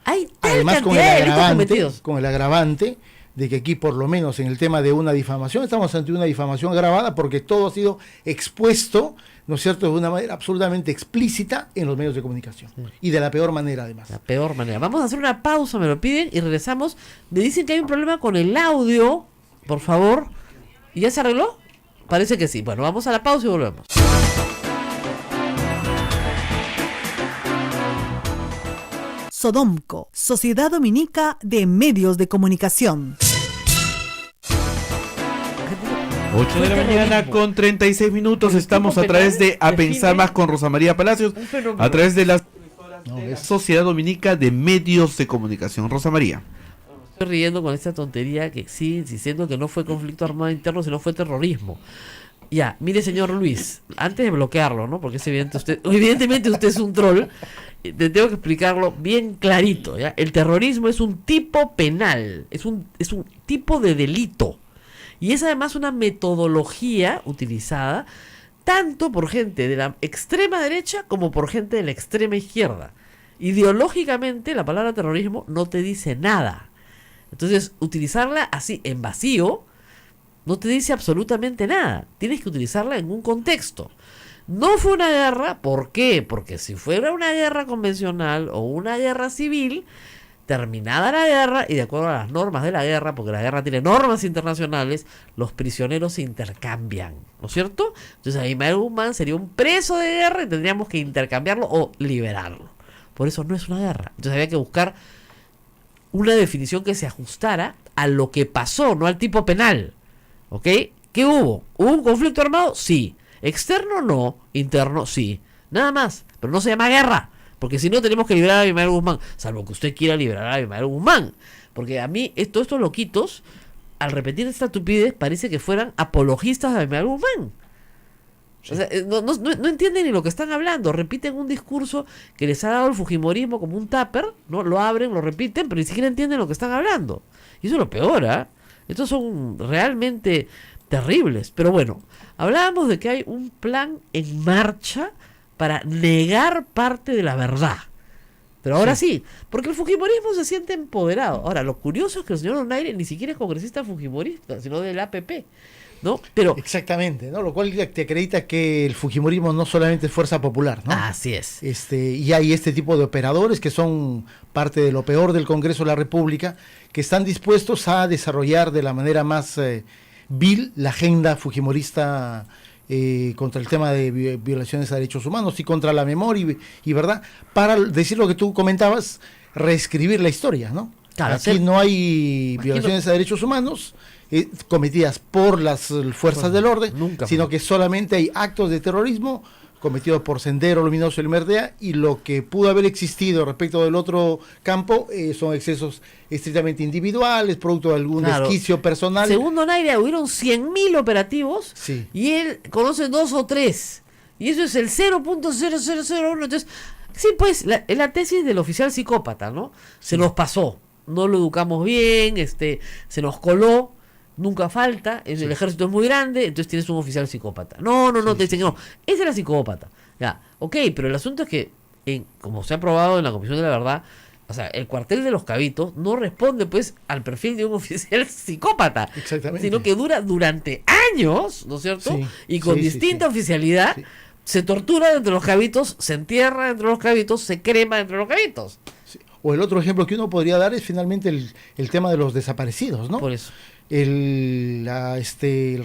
Speaker 3: hay tal cantidad de delitos cometidos.
Speaker 5: Con el agravante de que aquí, por lo menos en el tema de una difamación, estamos ante una difamación agravada porque todo ha sido expuesto, ¿no es cierto?, de una manera absolutamente explícita en los medios de comunicación. Y de la peor manera, además.
Speaker 3: La peor manera. Vamos a hacer una pausa, me lo piden, y regresamos. Me dicen que hay un problema con el audio, por favor. ¿Y ya se arregló? Parece que sí. Bueno, vamos a la pausa y volvemos.
Speaker 4: Sodomco, Sociedad Dominica de Medios de Comunicación.
Speaker 2: 8 de la mañana con 36 minutos. Estamos a través de A Pensar Más con Rosa María Palacios, a través de la Sociedad Dominica de Medios de Comunicación. Rosa María.
Speaker 3: Estoy riendo con esta tontería que sigue insistiendo que no fue conflicto armado interno, sino fue terrorismo. Ya, mire, señor Luis, antes de bloquearlo, ¿no? Porque es evidentemente usted es un troll. te tengo que explicarlo bien clarito, ¿ya? El terrorismo es un tipo penal, es un tipo de delito. Y es además una metodología utilizada tanto por gente de la extrema derecha como por gente de la extrema izquierda. Ideológicamente la palabra terrorismo no te dice nada. Entonces, utilizarla así en vacío no te dice absolutamente nada. Tienes que utilizarla en un contexto. No fue una guerra, ¿por qué? Porque si fuera una guerra convencional o una guerra civil, terminada la guerra y de acuerdo a las normas de la guerra, porque la guerra tiene normas internacionales, los prisioneros se intercambian, ¿no es cierto? Entonces Abimael Guzmán sería un preso de guerra y tendríamos que intercambiarlo o liberarlo. Por eso no es una guerra. Entonces había que buscar una definición que se ajustara a lo que pasó, no al tipo penal. ¿Ok? ¿Qué hubo? ¿Hubo un conflicto armado? Sí. Externo no, interno sí. Nada más. Pero no se llama guerra. Porque si no tenemos que liberar a Abimael Guzmán. Salvo que usted quiera liberar a Abimael Guzmán. Porque a mí, todos estos loquitos, al repetir esta estupidez, parece que fueran apologistas de Abimael Guzmán. O sea, no entienden ni lo que están hablando. Repiten un discurso que les ha dado el fujimorismo como un tupper, ¿no? Lo abren, lo repiten, pero ni siquiera entienden lo que están hablando. Y eso es lo peor, ¿eh? Estos son realmente terribles. Pero bueno, hablábamos de que hay un plan en marcha para negar parte de la verdad. Pero ahora sí, porque el fujimorismo se siente empoderado. Ahora, lo curioso es que el señor Donaire ni siquiera es congresista fujimorista, sino del APP, ¿no? Pero
Speaker 5: exactamente, ¿no? Lo cual te acredita que el fujimorismo no solamente es fuerza popular, ¿no?
Speaker 3: así es.
Speaker 5: Y hay este tipo de operadores que son parte de lo peor del Congreso de la República, que están dispuestos a desarrollar de la manera más vil la agenda fujimorista contra el tema de violaciones a derechos humanos y contra la memoria y verdad, para decir lo que tú comentabas, reescribir la historia, ¿no?
Speaker 3: Claro,
Speaker 5: aquí no hay violaciones a derechos humanos cometidas por las fuerzas del orden, sino que solamente hay actos de terrorismo cometidos por Sendero Luminoso y el Merdea, y lo que pudo haber existido respecto del otro campo son excesos estrictamente individuales, producto de algún desquicio personal.
Speaker 3: Según Donaire, hubieron 100.000 operativos,
Speaker 5: sí,
Speaker 3: y él conoce 2 o 3, y eso es el 0.0001. Entonces, sí, pues, la tesis del oficial psicópata, ¿no? Se nos pasó, no lo educamos bien, se nos coló. Nunca falta, el ejército es muy grande, entonces tienes un oficial psicópata. No, te dicen que no, ese era psicópata. Ya, ok, pero el asunto es que, como se ha probado en la Comisión de la Verdad, o sea, el cuartel de Los Cabitos no responde pues al perfil de un oficial psicópata, sino que dura durante años, ¿no es cierto? Sí, y con distinta oficialidad, se tortura dentro de Los Cabitos, se entierra dentro de Los Cabitos, se crema dentro de Los Cabitos.
Speaker 5: Sí. O el otro ejemplo que uno podría dar es finalmente el tema de los desaparecidos, ¿no?
Speaker 3: Por eso.
Speaker 5: El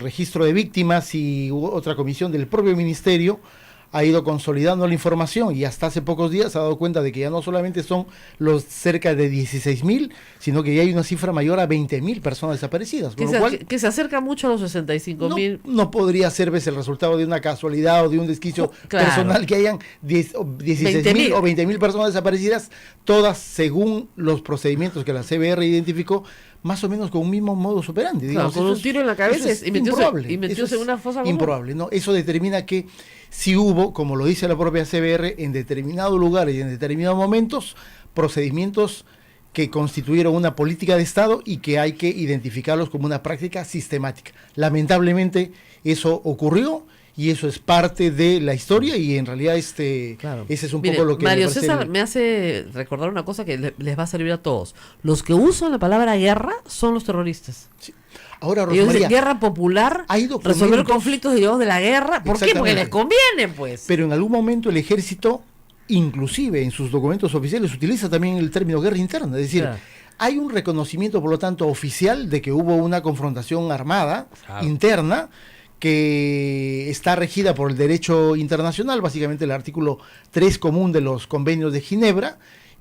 Speaker 5: registro de víctimas y otra comisión del propio ministerio ha ido consolidando la información y hasta hace pocos días se ha dado cuenta de que ya no solamente son los cerca de 16.000, sino que ya hay una cifra mayor a 20.000 personas desaparecidas.
Speaker 3: Que se acerca mucho a los 65.000.
Speaker 5: No podría ser el resultado de una casualidad o de un desquicio personal que hayan 16.000 o 20.000 personas desaparecidas, todas según los procedimientos que la CBR identificó, más o menos con un mismo modus operandi. Digamos.
Speaker 3: Con un tiro en la cabeza y metióse en una fosa común.
Speaker 5: Improbable, ¿no? Eso determina que si hubo, como lo dice la propia CBR, en determinados lugares y en determinados momentos, procedimientos que constituyeron una política de Estado y que hay que identificarlos como una práctica sistemática. Lamentablemente eso ocurrió y eso es parte de la historia y en realidad ese es un poco lo que
Speaker 3: Mario César me hace recordar una cosa que les va a servir a todos. Los que usan la palabra guerra son los terroristas.
Speaker 5: Sí. Ahora, Rosmaría,
Speaker 3: guerra popular, resolver conflictos derivados de la guerra. ¿Por qué? Porque les conviene, pues.
Speaker 5: Pero en algún momento el ejército, inclusive en sus documentos oficiales, utiliza también el término guerra interna. Es decir, hay un reconocimiento, por lo tanto, oficial de que hubo una confrontación armada interna que está regida por el derecho internacional, básicamente el artículo 3 común de los convenios de Ginebra.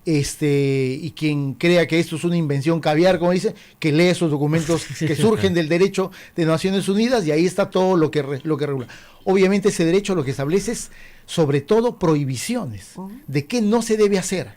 Speaker 5: Y quien crea que esto es una invención caviar, como dice, que lee esos documentos que surgen del derecho de Naciones Unidas y ahí está todo lo que regula. Obviamente ese derecho lo que establece es sobre todo prohibiciones de qué no se debe hacer.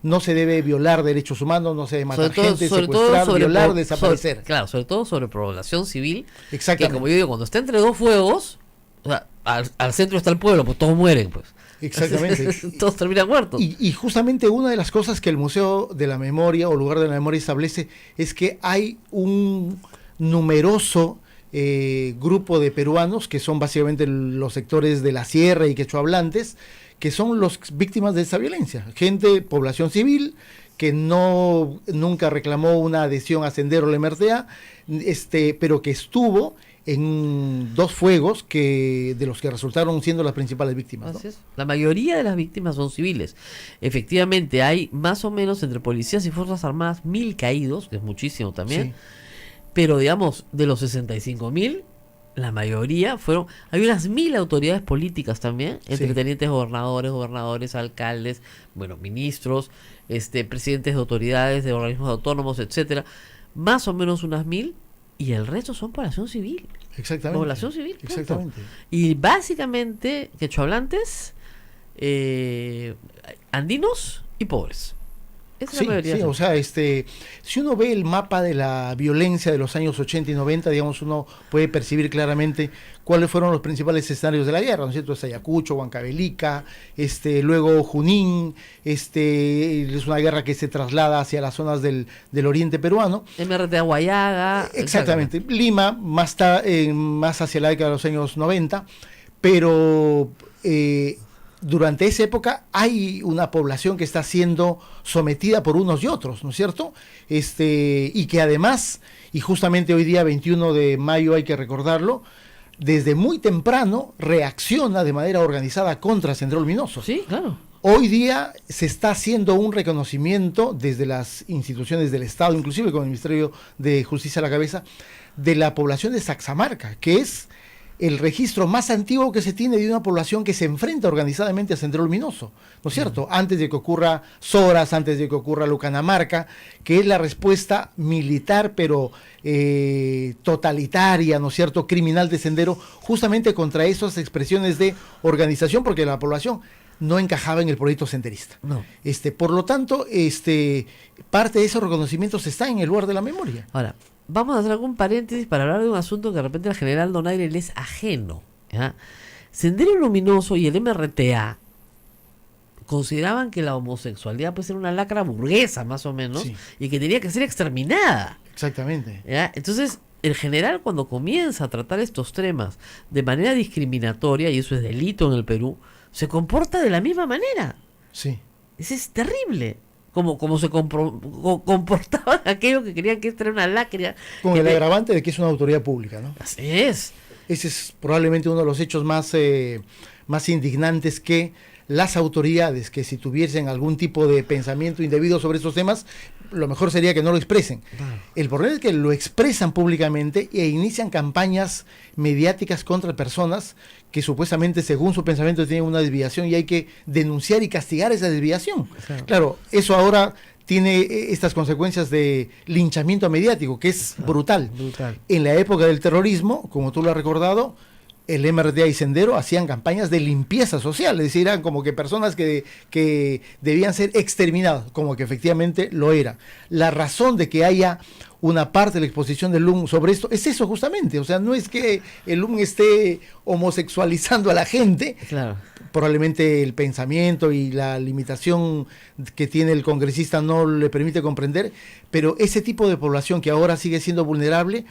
Speaker 5: No se debe violar derechos humanos, no se debe matar gente, secuestrar, violar, desaparecer.
Speaker 3: Sobre todo sobre población civil.
Speaker 5: Exactamente.
Speaker 3: Que como yo digo, cuando está entre dos fuegos, o sea, al centro está el pueblo, pues todos mueren, pues.
Speaker 5: Exactamente.
Speaker 3: Todos terminan muertos.
Speaker 5: Y justamente una de las cosas que el Museo de la Memoria o Lugar de la Memoria establece es que hay un numeroso grupo de peruanos, que son básicamente los sectores de la sierra y quechohablantes, que son los víctimas de esa violencia. Gente, población civil, que nunca reclamó una adhesión a Sendero o la MRTA, pero que estuvo en 2 fuegos de los que resultaron siendo las principales víctimas, ¿no?
Speaker 3: Así es. La mayoría de las víctimas son civiles. Efectivamente, hay más o menos entre policías y fuerzas armadas 1000 caídos, que es muchísimo también.
Speaker 5: Sí.
Speaker 3: Pero digamos, de los 65.000, la mayoría fueron... Hay unas 1000 autoridades políticas también, entre
Speaker 5: Sí.
Speaker 3: tenientes gobernadores, alcaldes, bueno, ministros, presidentes de autoridades, de organismos autónomos, etcétera. Más o menos unas 1000, y el resto son población civil.
Speaker 5: Exactamente.
Speaker 3: Población civil. Punto.
Speaker 5: Exactamente.
Speaker 3: Y básicamente quechohablantes, andinos y pobres. Esa es
Speaker 5: Sí,
Speaker 3: la mayoría.
Speaker 5: sí, o sea, si uno ve el mapa de la violencia de los años 80 y 90, digamos, uno puede percibir claramente cuáles fueron los principales escenarios de la guerra, ¿no es cierto? Es Ayacucho, Huancavelica, luego Junín, es una guerra que se traslada hacia las zonas del oriente peruano.
Speaker 3: MRTA Guayaga.
Speaker 5: Exactamente. Lima, más hacia la década de los años 90, pero durante esa época hay una población que está siendo sometida por unos y otros, ¿no es cierto? Y que además, y justamente hoy día 21 de mayo hay que recordarlo, desde muy temprano reacciona de manera organizada contra Sendero Luminoso.
Speaker 3: Sí, claro.
Speaker 5: Hoy día se está haciendo un reconocimiento desde las instituciones del Estado, inclusive con el Ministerio de Justicia a la cabeza, de la población de Saxamarca, que es el registro más antiguo que se tiene de una población que se enfrenta organizadamente a Sendero Luminoso, ¿no es cierto? Antes de que ocurra Soras, antes de que ocurra Lucanamarca, que es la respuesta militar, pero totalitaria, ¿no es cierto?, criminal de Sendero, justamente contra esas expresiones de organización, porque la población no encajaba en el proyecto senderista.
Speaker 3: No.
Speaker 5: Por lo tanto, parte de esos reconocimientos está en el lugar de la memoria.
Speaker 3: Ahora, vamos a hacer algún paréntesis para hablar de un asunto que de repente al general Donaire le es ajeno, ¿ya? Sendero Luminoso y el MRTA consideraban que la homosexualidad puede ser una lacra burguesa, más o menos,
Speaker 5: Sí.
Speaker 3: y que tenía que ser exterminada,
Speaker 5: Exactamente.
Speaker 3: ¿ya? Entonces, el general, cuando comienza a tratar estos temas de manera discriminatoria, y eso es delito en el Perú, se comporta de la misma manera.
Speaker 5: Sí.
Speaker 3: Eso es terrible. Como se comportaban aquellos que querían que esta era una lacra.
Speaker 5: Con
Speaker 3: que
Speaker 5: el
Speaker 3: te-
Speaker 5: agravante de que es una autoridad pública, ¿no?
Speaker 3: Así es.
Speaker 5: Ese es probablemente uno de los hechos más indignantes, que las autoridades, que si tuviesen algún tipo de pensamiento indebido sobre estos temas, lo mejor sería que no lo expresen.
Speaker 3: Claro.
Speaker 5: El problema es que lo expresan públicamente e inician campañas mediáticas contra personas que supuestamente, según su pensamiento, tienen una desviación, y hay que denunciar y castigar esa desviación.
Speaker 3: Claro.
Speaker 5: Claro, eso ahora tiene estas consecuencias de linchamiento mediático, que es brutal.
Speaker 3: Brutal.
Speaker 5: En la época del terrorismo, como tú lo has recordado, el MRTA y Sendero hacían campañas de limpieza social, es decir, eran como que personas que debían ser exterminadas, como que efectivamente lo era. La razón de que haya una parte de la exposición del LUM sobre esto es eso justamente, o sea, no es que el LUM esté homosexualizando a la gente,
Speaker 3: Claro.
Speaker 5: probablemente el pensamiento y la limitación que tiene el congresista no le permite comprender, pero ese tipo de población que ahora sigue siendo vulnerable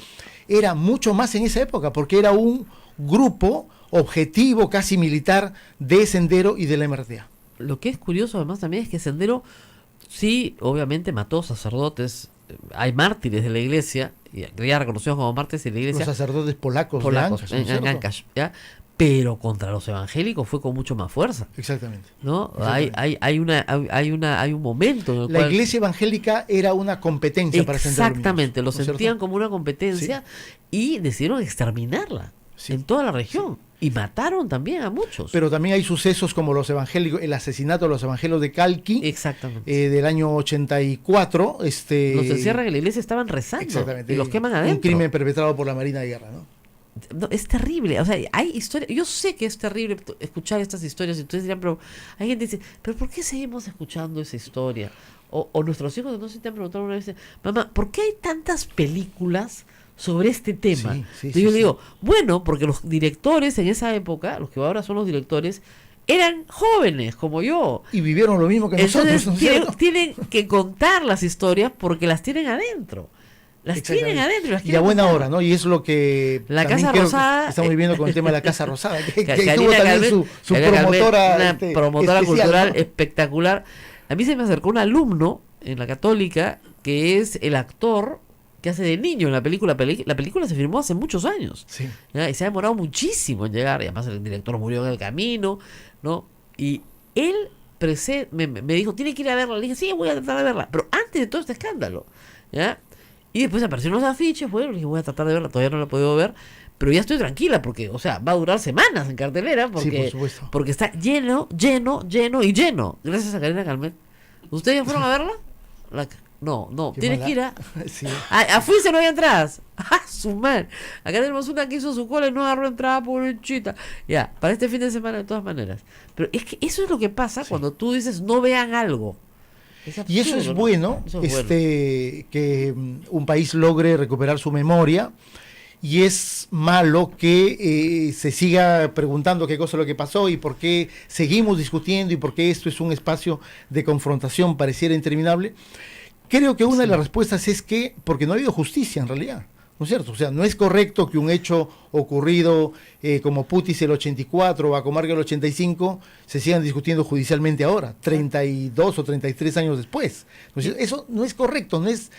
Speaker 5: era mucho más en esa época, porque era un grupo objetivo casi militar de Sendero y de la MRTA.
Speaker 3: Lo que es curioso además también es que Sendero sí, obviamente mató sacerdotes. Hay mártires de la iglesia, ya reconocidos como mártires de la
Speaker 5: Los
Speaker 3: iglesia
Speaker 5: sacerdotes polacos
Speaker 3: polacos
Speaker 5: de Ancash, ¿no es
Speaker 3: en
Speaker 5: cierto?
Speaker 3: Ancash, ¿ya? Pero contra los evangélicos fue con mucho más fuerza,
Speaker 5: Exactamente.
Speaker 3: ¿no?
Speaker 5: Exactamente.
Speaker 3: Hay un momento en el
Speaker 5: La
Speaker 3: cual
Speaker 5: iglesia evangélica era una competencia para Sendero Luminoso,
Speaker 3: exactamente lo
Speaker 5: ¿no es cierto?
Speaker 3: sentían como una competencia y decidieron exterminarla
Speaker 5: Sí.
Speaker 3: en toda la región y mataron también a muchos.
Speaker 5: Pero también hay sucesos como los evangélicos, el asesinato de los evangelios de Calqui,
Speaker 3: Exactamente.
Speaker 5: del año 84.
Speaker 3: Los encierran en la iglesia, estaban rezando
Speaker 5: Exactamente.
Speaker 3: y los queman
Speaker 5: Un
Speaker 3: adentro.
Speaker 5: crimen perpetrado por la Marina de Guerra, ¿no?
Speaker 3: No, es terrible, o sea, hay historias, yo sé que es terrible escuchar estas historias y ustedes dirán, pero hay gente que dice, pero ¿por qué seguimos escuchando esa historia? O nuestros hijos, no sé si te han preguntado una vez, mamá, ¿por qué hay tantas películas sobre este tema?
Speaker 5: Sí, sí,
Speaker 3: Entonces
Speaker 5: sí,
Speaker 3: yo
Speaker 5: sí.
Speaker 3: le digo, bueno, porque los directores en esa época, los que ahora son los directores, eran jóvenes como yo.
Speaker 5: Y vivieron lo mismo que
Speaker 3: Entonces
Speaker 5: nosotros, ¿no es cierto?
Speaker 3: tienen que contar las historias porque las tienen adentro. Las tienen adentro. Las
Speaker 5: Y a
Speaker 3: quieren
Speaker 5: buena
Speaker 3: contar.
Speaker 5: hora, ¿no? Y es lo que
Speaker 3: La
Speaker 5: también
Speaker 3: Casa
Speaker 5: creo que
Speaker 3: Rosada,
Speaker 5: estamos viviendo con el tema de la Casa Rosada, que
Speaker 3: Karina
Speaker 5: tuvo también
Speaker 3: Calvet-
Speaker 5: su
Speaker 3: Karina Calvet,
Speaker 5: promotora,
Speaker 3: una promotora
Speaker 5: especial,
Speaker 3: cultural
Speaker 5: ¿no?
Speaker 3: espectacular. A mí se me acercó un alumno en la Católica que es el actor que hace de niño en la película. La película se filmó hace muchos años.
Speaker 5: Sí.
Speaker 3: ¿Ya? Y se ha demorado muchísimo en llegar. Y además el director murió en el camino, ¿no? Y él me dijo, tiene que ir a verla. Le dije, sí, voy a tratar de verla. Pero antes de todo este escándalo, ¿ya? Y después aparecieron los afiches, bueno, le dije, voy a tratar de verla. Todavía no la he podido ver. Pero ya estoy tranquila porque, o sea, va a durar semanas en cartelera porque,
Speaker 5: Sí, por supuesto.
Speaker 3: porque está lleno y lleno. Gracias a Karina Calmet. ¿Ustedes ya fueron a verla? No,
Speaker 5: Qué
Speaker 3: tienes
Speaker 5: mala-
Speaker 3: que ir a...
Speaker 5: Sí.
Speaker 3: A Fuise no había entradas. ¡Ah, su madre! Acá tenemos una que hizo su cola y no agarró entrada, pobrecita. Ya, para este fin de semana de todas maneras. Pero es que eso es lo que pasa cuando tú dices no vean algo. Es
Speaker 5: Y eso
Speaker 3: absurdo,
Speaker 5: es
Speaker 3: ¿no?
Speaker 5: bueno,
Speaker 3: Eso es bueno.
Speaker 5: que un país logre recuperar su memoria, y es malo que se siga preguntando qué cosa es lo que pasó y por qué seguimos discutiendo y por qué esto es un espacio de confrontación pareciera interminable. Creo que una de las respuestas es que porque no ha habido justicia en realidad, ¿no es cierto? O sea, no es correcto que un hecho ocurrido como Putis el 84 o Acomarga el 85 se sigan discutiendo judicialmente ahora, 32 o 33 años después. ¿No es cierto? Eso no es correcto, no es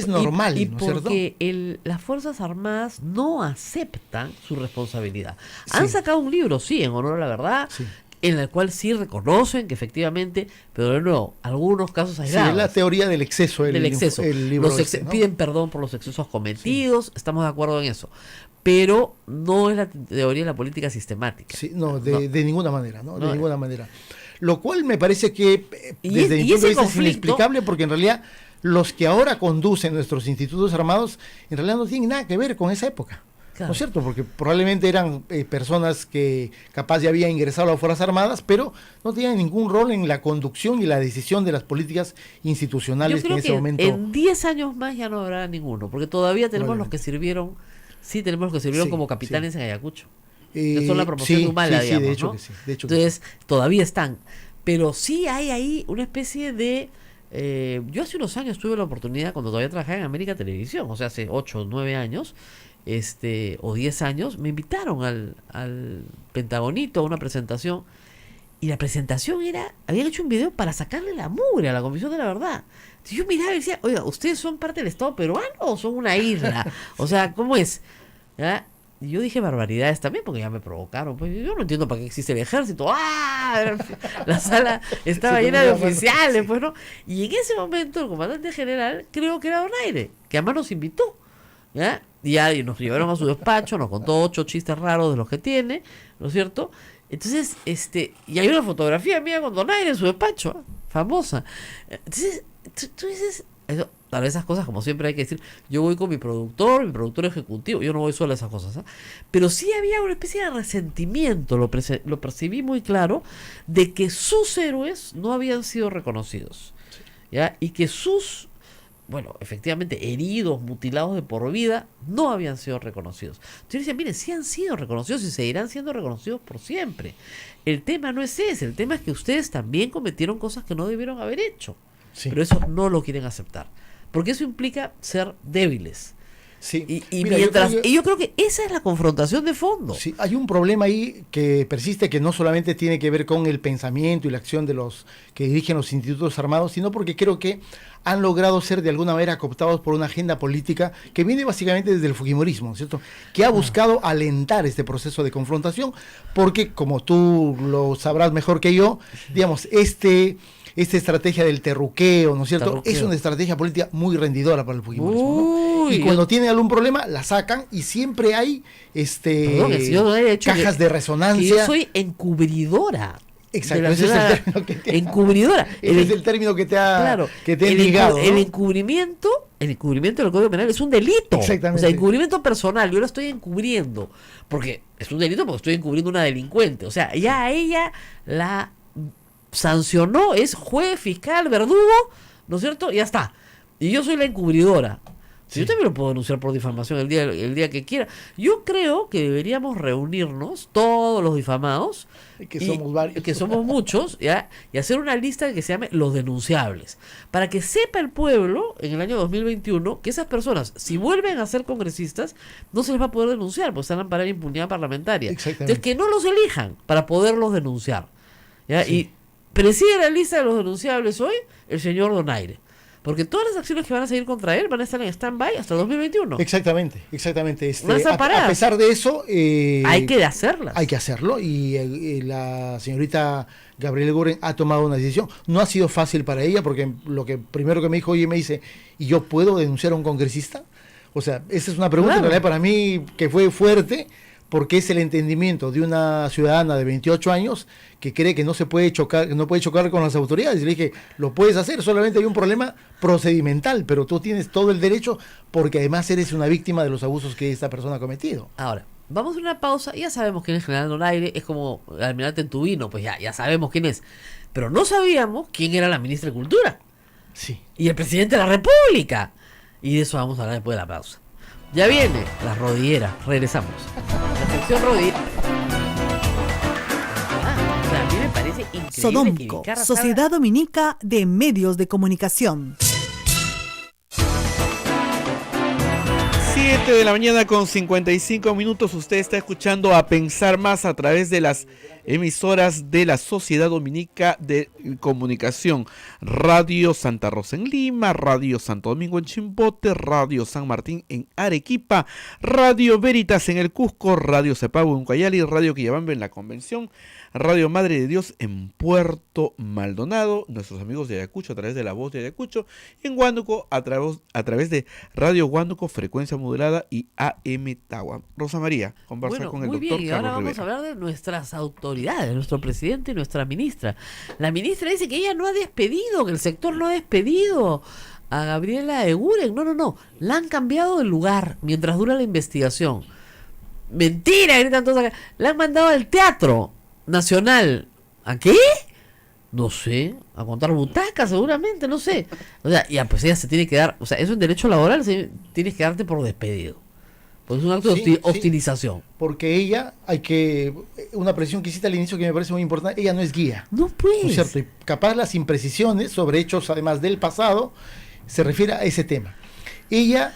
Speaker 5: normal,
Speaker 3: Y
Speaker 5: ¿no es cierto?
Speaker 3: porque las Fuerzas Armadas no aceptan su responsabilidad. Han
Speaker 5: Sí.
Speaker 3: sacado un libro, sí, en honor a la verdad,
Speaker 5: Sí.
Speaker 3: en el cual sí reconocen que efectivamente, pero de nuevo, algunos casos
Speaker 5: Sí,
Speaker 3: aislados.
Speaker 5: la teoría del exceso,
Speaker 3: Del exceso.
Speaker 5: el libro
Speaker 3: Los
Speaker 5: este, ¿no?
Speaker 3: piden perdón por los excesos cometidos, estamos de acuerdo en eso. Pero no es la teoría de la política sistemática.
Speaker 5: Sí, no,
Speaker 3: No.
Speaker 5: de ninguna manera, ¿no? De
Speaker 3: No.
Speaker 5: ninguna manera. Lo cual me parece que
Speaker 3: Y
Speaker 5: desde mi
Speaker 3: y
Speaker 5: punto
Speaker 3: ese
Speaker 5: de vista es
Speaker 3: conflicto-
Speaker 5: inexplicable, porque en realidad los que ahora conducen nuestros institutos armados en realidad no tienen nada que ver con esa época.
Speaker 3: Claro.
Speaker 5: ¿No es cierto? Porque probablemente eran personas que capaz ya habían ingresado a las Fuerzas Armadas, pero no tenían ningún rol en la conducción y la decisión de las políticas
Speaker 3: Yo
Speaker 5: institucionales que
Speaker 3: creo
Speaker 5: en ese
Speaker 3: que
Speaker 5: momento...
Speaker 3: en 10 años más ya no habrá ninguno, porque todavía tenemos los que sirvieron, tenemos los que sirvieron
Speaker 5: Sí,
Speaker 3: como capitanes en Ayacucho.
Speaker 5: eh,
Speaker 3: Que son la promoción
Speaker 5: sí,
Speaker 3: de Humala,
Speaker 5: sí,
Speaker 3: digamos,
Speaker 5: de hecho
Speaker 3: ¿no?
Speaker 5: que sí. De hecho que
Speaker 3: Entonces, todavía están. Pero sí hay ahí una especie de... yo hace unos años tuve la oportunidad, cuando todavía trabajaba en América Televisión, o sea, hace 8 o 9 años, o 10 años, me invitaron al Pentagonito a una presentación. Y la presentación habían hecho un video para sacarle la mugre a la Comisión de la Verdad. Entonces yo miraba y decía, oiga, ¿ustedes son parte del Estado peruano o son una isla? O sea, ¿cómo es? ¿Ya? Y yo dije barbaridades también porque ya me provocaron. Pues yo no entiendo para qué existe el ejército. ¡Ah! La sala estaba
Speaker 5: Sí,
Speaker 3: llena de
Speaker 5: bueno,
Speaker 3: oficiales,
Speaker 5: sí.
Speaker 3: pues, ¿no? Y en ese momento el comandante general, creo que era Donaire, que además nos invitó. ¿Ya? Y nos llevaron a su despacho, nos contó 8 chistes raros de los que tiene, ¿no es cierto? Entonces, y hay una fotografía mía con Donaire en su despacho, ¿eh? Famosa. Entonces, tú dices, tal vez esas cosas, como siempre hay que decir, yo voy con mi productor ejecutivo, yo no voy solo a esas cosas, ¿eh? Pero sí había una especie de resentimiento, lo percibí muy claro, de que sus héroes no habían sido reconocidos, ¿ya? Y que sus, bueno, efectivamente, heridos, mutilados de por vida, no habían sido reconocidos. Entonces decía, mire, sí han sido reconocidos y seguirán siendo reconocidos por siempre. El tema no es ese, el tema es que ustedes también cometieron cosas que no debieron haber hecho.
Speaker 5: Sí.
Speaker 3: Pero eso no lo quieren aceptar. Porque eso implica ser débiles.
Speaker 5: Sí.
Speaker 3: Y
Speaker 5: Mira,
Speaker 3: yo creo que esa es la confrontación de fondo.
Speaker 5: Sí, hay un problema ahí que persiste, que no solamente tiene que ver con el pensamiento y la acción de los que dirigen los institutos armados, sino porque creo que han logrado ser de alguna manera cooptados por una agenda política que viene básicamente desde el fujimorismo, ¿cierto? Que ha buscado alentar este proceso de confrontación, porque como tú lo sabrás mejor que yo, digamos, esta estrategia del terruqueo, ¿no es cierto?
Speaker 3: Terruqueo.
Speaker 5: Es una estrategia política muy rendidora para el fujimorismo, ¿no?
Speaker 3: Uy,
Speaker 5: Y cuando tienen algún problema, la sacan y siempre hay
Speaker 3: Perdón, el señor Donaire ha dicho
Speaker 5: cajas
Speaker 3: que-
Speaker 5: de
Speaker 3: que
Speaker 5: resonancia.
Speaker 3: yo soy encubridora.
Speaker 5: Exacto,
Speaker 3: de la
Speaker 5: ese es el
Speaker 3: ciudad-
Speaker 5: término que te-
Speaker 3: encubridora.
Speaker 5: Ese es el término que te ha,
Speaker 3: Claro,
Speaker 5: que te ha
Speaker 3: el
Speaker 5: ligado,
Speaker 3: el
Speaker 5: ¿no?
Speaker 3: encubrimiento del Código Penal es un delito.
Speaker 5: Exactamente.
Speaker 3: O sea, encubrimiento personal, yo la estoy encubriendo. Porque es un delito porque estoy encubriendo una delincuente. O sea, ya ella la sancionó, es juez, fiscal, verdugo, ¿no es cierto? Ya está. Y yo soy la encubridora.
Speaker 5: Sí.
Speaker 3: Yo también lo puedo denunciar por difamación el día que quiera. Yo creo que deberíamos reunirnos, todos los difamados,
Speaker 5: Que somos varios.
Speaker 3: que somos muchos, ¿ya? Y hacer una lista que se llame los denunciables, para que sepa el pueblo en el año 2021 que esas personas, si vuelven a ser congresistas, no se les va a poder denunciar, porque están amparados en impunidad parlamentaria.
Speaker 5: Exactamente.
Speaker 3: Entonces, que no los elijan para poderlos denunciar, ¿ya?
Speaker 5: Sí.
Speaker 3: Y preside la lista de los denunciables hoy el señor Donaire, porque todas las acciones que van a seguir contra él van a estar en stand-by hasta el 2021.
Speaker 5: Exactamente.
Speaker 3: No están paradas.
Speaker 5: A pesar de eso,
Speaker 3: Hay que hacerlas.
Speaker 5: hay que hacerlo, y la señorita Gabriela Guren ha tomado una decisión. No ha sido fácil para ella, porque lo que primero que me dijo, oye, me dice, ¿y yo puedo denunciar a un congresista? O sea, esa es una pregunta
Speaker 3: Claro.
Speaker 5: en realidad para mí que fue fuerte, porque es el entendimiento de una ciudadana de 28 años que cree que no se puede chocar, que no puede chocar con las autoridades. Y le dije, lo puedes hacer, solamente hay un problema procedimental, pero tú tienes todo el derecho, porque además eres una víctima de los abusos que esta persona ha cometido.
Speaker 3: Ahora, vamos a una pausa. Ya sabemos quién es General Donaire. Es como el almirante Tubino, pues ya sabemos quién es. Pero no sabíamos quién era la ministra de Cultura
Speaker 5: Sí.
Speaker 3: y el presidente de la República. Y de eso vamos a hablar después de la pausa. Ya viene la rodillera. Regresamos. La sección rodillera. O sea, a mí me parece increíble que
Speaker 4: Sodomco,
Speaker 3: Vizcarra
Speaker 4: Sociedad Dominica de Medios de Comunicación.
Speaker 2: 7 de la mañana con 55 minutos. Usted está escuchando A Pensar Más a través de las emisoras de la Sociedad Dominica de Comunicación. Radio Santa Rosa en Lima, Radio Santo Domingo en Chimbote, Radio San Martín en Arequipa, Radio Veritas en el Cusco, Radio Cepago en Ucayali, Radio Quillabamba en la Convención, Radio Madre de Dios en Puerto Maldonado, nuestros amigos de Ayacucho a través de La Voz de Ayacucho, y en Huánuco a través de Radio Huánuco, frecuencia modulada, y AM Tagua. Rosa María, conversar con el
Speaker 3: muy
Speaker 2: doctor
Speaker 3: bien, y
Speaker 2: Carlos
Speaker 3: ahora vamos a
Speaker 2: Rivera.
Speaker 3: hablar de nuestras autoridades, nuestro presidente y nuestra ministra. La ministra dice que ella no ha despedido, que el sector no ha despedido a Gabriela Eguren. No, la han cambiado de lugar mientras dura la investigación. Mentira, gritan todos acá. La han mandado al Teatro Nacional. ¿A qué? No sé, a contar butacas seguramente, no sé. O sea, ya pues ella se tiene que dar, o sea, eso en derecho laboral, tienes que darte por despedido. Porque es un acto de
Speaker 5: Sí, sí.
Speaker 3: hostilización.
Speaker 5: Porque ella, una precisión que hiciste al inicio que me parece muy importante, ella no es guía.
Speaker 3: No pues.
Speaker 5: ¿No es cierto? Y capaz las imprecisiones sobre hechos, además del pasado, se refiere a ese tema. Ella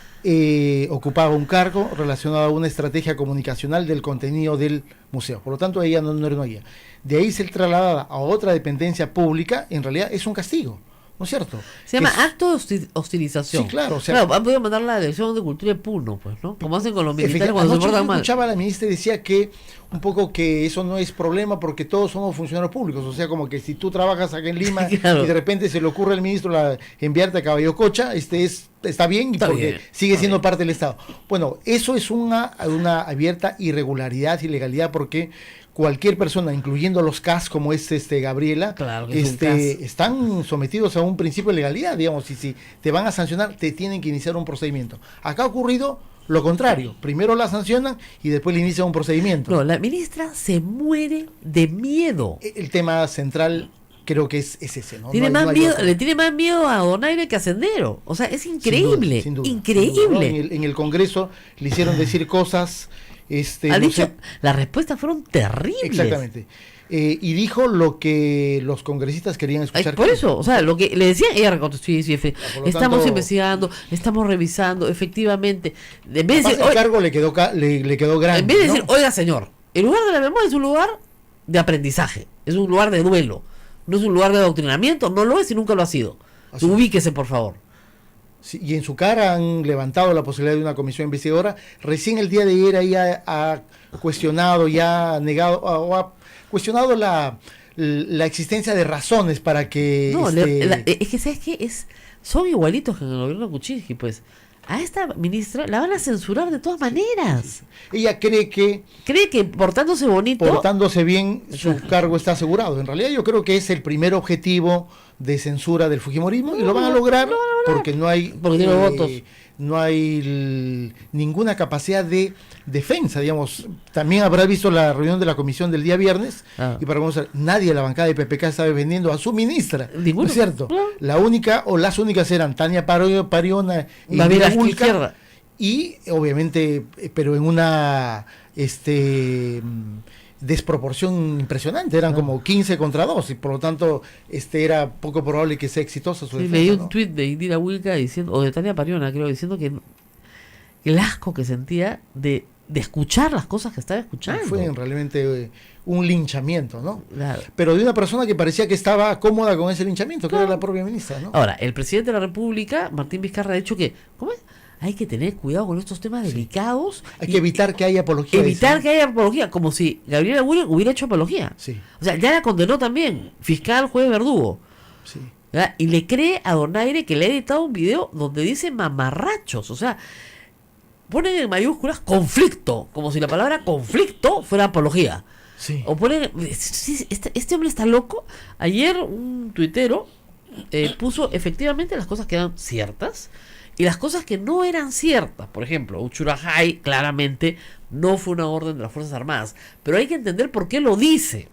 Speaker 5: ocupaba un cargo relacionado a una estrategia comunicacional del contenido del museo. Por lo tanto, ella no era una guía. De ahí ser trasladada a otra dependencia pública, en realidad es un castigo, ¿no es cierto?
Speaker 3: Se llama
Speaker 5: Es-
Speaker 3: acto de hostilización.
Speaker 5: Sí, claro, o sea-
Speaker 3: Claro, han podido mandar la Dirección de Cultura de Puno, pues, ¿no? Como hacen con los militares cuando se
Speaker 5: Anoche yo
Speaker 3: portan mal.
Speaker 5: escuchaba a la ministra y decía que un poco que eso no es problema porque todos somos funcionarios públicos, o sea, como que si tú trabajas acá en Lima
Speaker 3: Claro.
Speaker 5: y de repente se le ocurre al ministro enviarte a Caballococha, está bien,
Speaker 3: Está
Speaker 5: porque
Speaker 3: bien,
Speaker 5: sigue
Speaker 3: está
Speaker 5: siendo
Speaker 3: bien.
Speaker 5: parte del Estado. Bueno, eso es una abierta irregularidad, ilegalidad, porque cualquier persona, incluyendo los CAS como es Gabriela,
Speaker 3: Claro que es un CAS.
Speaker 5: están sometidos a un principio de legalidad, digamos, y si te van a sancionar, te tienen que iniciar un procedimiento. Acá ha ocurrido lo contrario, primero la sancionan y después le inician un procedimiento.
Speaker 3: No, la ministra se muere de miedo.
Speaker 5: El tema central creo que es ese, ¿no?
Speaker 3: Tiene
Speaker 5: No hay-
Speaker 3: más
Speaker 5: no hay
Speaker 3: miedo,
Speaker 5: otro.
Speaker 3: le tiene más miedo a Donaire que a Sendero. O sea, es
Speaker 5: Sin
Speaker 3: increíble.
Speaker 5: duda, sin duda,
Speaker 3: increíble.
Speaker 5: sin duda, ¿no? En el Congreso le hicieron decir cosas,
Speaker 3: Ha
Speaker 5: no
Speaker 3: dicho,
Speaker 5: sé,
Speaker 3: las respuestas fueron terribles.
Speaker 5: exactamente. Y dijo lo que los congresistas querían
Speaker 3: Ay,
Speaker 5: escuchar.
Speaker 3: por eso, o sea, lo que le decía, ella reconoció, sí,
Speaker 5: por lo
Speaker 3: estamos
Speaker 5: tanto-
Speaker 3: investigando, estamos revisando, efectivamente. En vez de
Speaker 5: Capaz
Speaker 3: decir,
Speaker 5: el
Speaker 3: "Oye",
Speaker 5: cargo le quedó grande.
Speaker 3: en vez de
Speaker 5: ¿no?
Speaker 3: decir, oiga señor, el lugar de la memoria es un lugar de aprendizaje, es un lugar de duelo, no es un lugar de adoctrinamiento, no lo es y nunca lo ha sido.
Speaker 5: Así.
Speaker 3: Ubíquese, por favor.
Speaker 5: Sí, y en su cara han levantado la posibilidad de una comisión investigadora. Recién el día de ayer ahí ha cuestionado, ya ha negado, o ha cuestionado la existencia de razones para que...
Speaker 3: No, es que, ¿sabes qué? Son igualitos que en el gobierno de Kuczynski, pues. A esta ministra la van a censurar de todas maneras.
Speaker 5: Ella cree que
Speaker 3: Cree que portándose bonito...
Speaker 5: portándose bien su cargo está asegurado. En realidad yo creo que es el primer objetivo de censura del fujimorismo y lo van a lograr porque no hay
Speaker 3: Porque tiene votos.
Speaker 5: no hay ninguna capacidad de defensa, digamos. También habrás visto la reunión de la comisión del día viernes,
Speaker 3: Ah.
Speaker 5: y para comenzar, nadie de la bancada de PPK estaba defendiendo a su ministra.
Speaker 3: Ninguno.
Speaker 5: ¿No es cierto?
Speaker 3: No.
Speaker 5: La única o las únicas eran Tania Pariona y
Speaker 3: Más bien
Speaker 5: Mira
Speaker 3: a la
Speaker 5: Vulca,
Speaker 3: izquierda.
Speaker 5: y obviamente, pero en una desproporción impresionante, eran como 15 contra 2, y por lo tanto era poco probable que sea exitosa su
Speaker 3: Sí,
Speaker 5: defensa,
Speaker 3: leí un
Speaker 5: ¿no?
Speaker 3: tuit de Indira Wilka diciendo, o de Tania Pariona, creo, diciendo que el asco que sentía de escuchar las cosas que estaba escuchando.
Speaker 5: Fue realmente un linchamiento, ¿no?
Speaker 3: Claro.
Speaker 5: Pero de una persona que parecía que estaba cómoda con ese linchamiento, que era la propia ministra, ¿no?
Speaker 3: Ahora, el presidente de la República, Martín Vizcarra, ha dicho que, ¿cómo es? Hay que tener cuidado con estos temas delicados.
Speaker 5: Hay
Speaker 3: y
Speaker 5: que evitar que haya apología.
Speaker 3: evitar
Speaker 5: dice,
Speaker 3: que haya apología, como si Gabriela Boric hubiera hecho apología.
Speaker 5: Sí,
Speaker 3: O sea, ya la condenó también, fiscal, juez, verdugo.
Speaker 5: sí.
Speaker 3: ¿Verdad? Y le cree a Donaire que le ha editado un video donde dice mamarrachos. O sea, ponen en mayúsculas conflicto, como si la palabra conflicto fuera apología.
Speaker 5: Sí.
Speaker 3: O ponen, sí, este hombre está loco. Ayer un tuitero puso efectivamente las cosas que eran ciertas y las cosas que no eran ciertas. Por ejemplo, Uchurajay claramente no fue una orden de las Fuerzas Armadas, pero hay que entender por qué lo dice.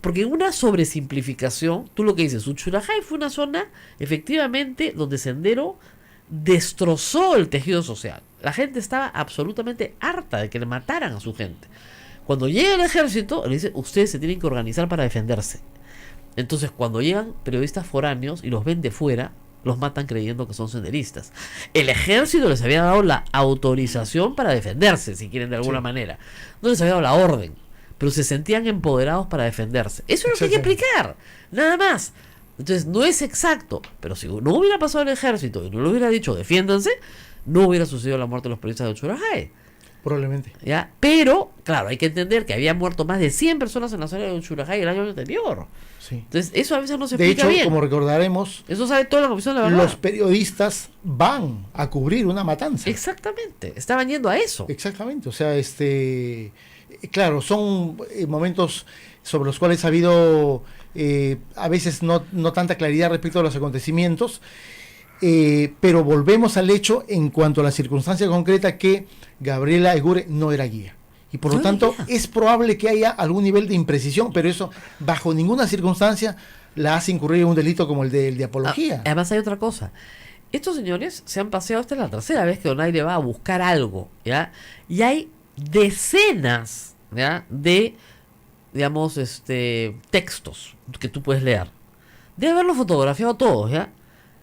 Speaker 3: Porque en una sobresimplificación, tú lo que dices, Uchurajay fue una zona efectivamente donde Sendero destrozó el tejido social. La gente estaba absolutamente harta de que le mataran a su gente. Cuando llega el ejército, le dice, ustedes se tienen que organizar para defenderse. Entonces, cuando llegan periodistas foráneos y los ven de fuera, los matan creyendo que son senderistas. El ejército les había dado la autorización para defenderse, si quieren de alguna manera. No les había dado la orden, pero se sentían empoderados para defenderse. Eso es lo que hay que explicar, nada más. Entonces, no es exacto, pero si no hubiera pasado el ejército y no le hubiera dicho defiéndanse, no hubiera sucedido la muerte de los periodistas de Uchurajay.
Speaker 5: Probablemente.
Speaker 3: ¿Ya? Pero, claro, hay que entender que había muerto más de 100 personas en la zona de Uchurajay el año anterior.
Speaker 5: Sí.
Speaker 3: Entonces, eso a veces no se
Speaker 5: De
Speaker 3: explica
Speaker 5: hecho,
Speaker 3: bien.
Speaker 5: como recordaremos,
Speaker 3: Eso sabe toda la Comisión de la Verdad.
Speaker 5: los periodistas van a cubrir una matanza.
Speaker 3: Exactamente, estaban yendo a eso.
Speaker 5: Exactamente, o sea, claro, son momentos sobre los cuales ha habido a veces no tanta claridad respecto a los acontecimientos, pero volvemos al hecho en cuanto a la circunstancia concreta que Gabriela Egure no era guía. Y por lo
Speaker 3: No era
Speaker 5: tanto,
Speaker 3: guía.
Speaker 5: es probable que haya algún nivel de imprecisión, pero eso bajo ninguna circunstancia la hace incurrir en un delito como el de apología.
Speaker 3: Además hay otra cosa. Estos señores se han paseado, esta es la tercera vez que Donaire va a buscar algo, ¿ya? Y hay decenas, ¿ya? De, digamos, textos que tú puedes leer. Debe haberlos fotografiado todos, ¿ya?